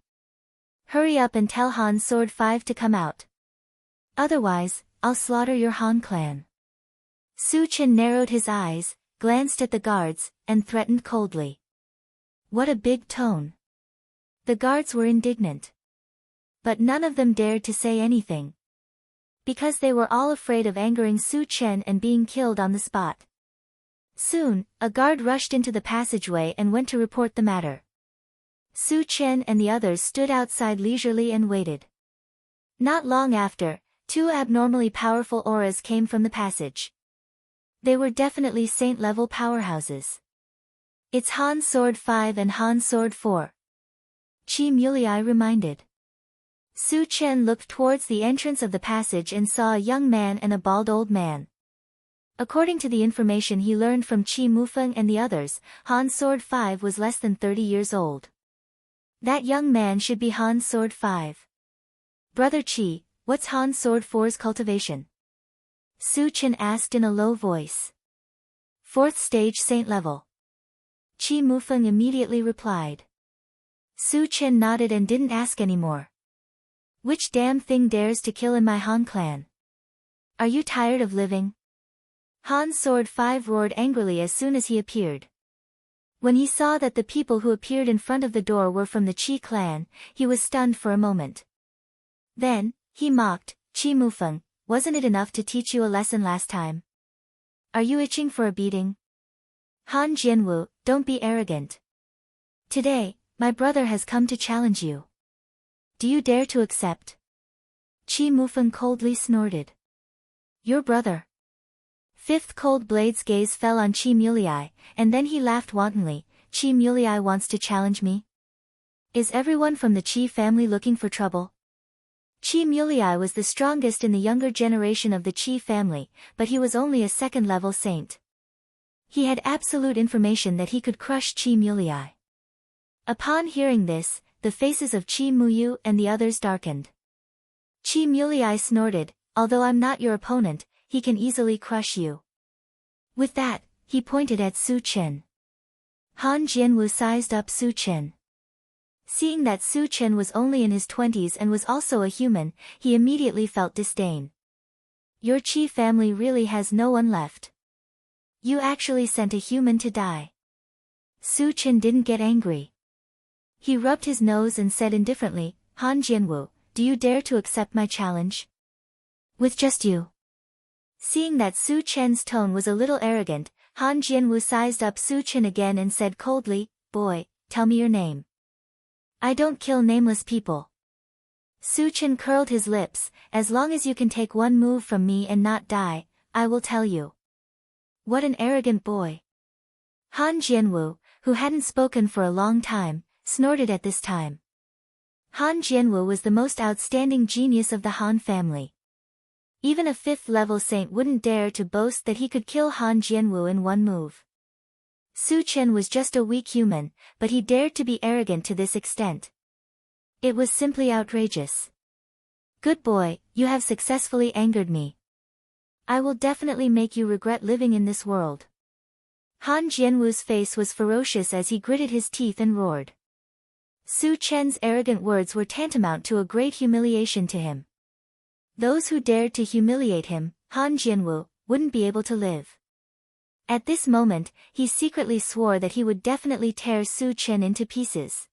Hurry up and tell Han Sword 5 to come out. Otherwise, I'll slaughter your Han clan. Su Chen narrowed his eyes, glanced at the guards, and threatened coldly. What a big tone. The guards were indignant. But none of them dared to say anything. Because they were all afraid of angering Su Chen and being killed on the spot. Soon, a guard rushed into the passageway and went to report the matter. Su Chen and the others stood outside leisurely and waited. Not long after, 2 abnormally powerful auras came from the passage. They were definitely saint-level powerhouses. It's Han Sword 5 and Han Sword 4. Qi Mulei reminded. Su Chen looked towards the entrance of the passage and saw a young man and a bald old man. According to the information he learned from Qi Mufeng and the others, Han Sword 5 was less than 30 years old. That young man should be Han Sword 5. Brother Qi, what's Han Sword 4's cultivation? Su Chen asked in a low voice. 4th stage saint level. Qi Mufeng immediately replied. Su Chen nodded and didn't ask anymore. Which damn thing dares to kill in my Han clan? Are you tired of living? Han's sword 5 roared angrily as soon as he appeared. When he saw that the people who appeared in front of the door were from the Qi clan, he was stunned for a moment. Then, he mocked, Qi Mufeng, wasn't it enough to teach you a lesson last time? Are you itching for a beating? Han Jianwu, don't be arrogant. Today, my brother has come to challenge you. Do you dare to accept? Qi Mufeng coldly snorted. Your brother. Fifth Cold Blade's gaze fell on Qi Mulei, and then he laughed wantonly. Qi Mulei wants to challenge me? Is everyone from the Qi family looking for trouble? Qi Mulei was the strongest in the younger generation of the Qi family, but he was only a second-level saint. He had absolute information that he could crush Qi Mulei. Upon hearing this, the faces of Qi Muyu and the others darkened. Qi Mulei snorted, although I'm not your opponent, he can easily crush you. With that, he pointed at Su Chen. Han Jianwu sized up Su Chen. Seeing that Su Chen was only in his 20s and was also a human, he immediately felt disdain. Your Qi family really has no one left. You actually sent a human to die. Su Chen didn't get angry. He rubbed his nose and said indifferently, Han Jianwu, do you dare to accept my challenge? With just you. Seeing that Su Chen's tone was a little arrogant, Han Jianwu sized up Su Chen again and said coldly, boy, tell me your name. I don't kill nameless people. Su Chen curled his lips, as long as you can take one move from me and not die, I will tell you. What an arrogant boy. Han Jianwu, who hadn't spoken for a long time, snorted at this time. Han Jianwu was the most outstanding genius of the Han family. Even a 5th-level saint wouldn't dare to boast that he could kill Han Jianwu in one move. Su Chen was just a weak human, but he dared to be arrogant to this extent. It was simply outrageous. Good boy, you have successfully angered me. I will definitely make you regret living in this world. Han Jianwu's face was ferocious as he gritted his teeth and roared. Su Chen's arrogant words were tantamount to a great humiliation to him. Those who dared to humiliate him, Han Jianwu, wouldn't be able to live. At this moment, he secretly swore that he would definitely tear Su Chen into pieces.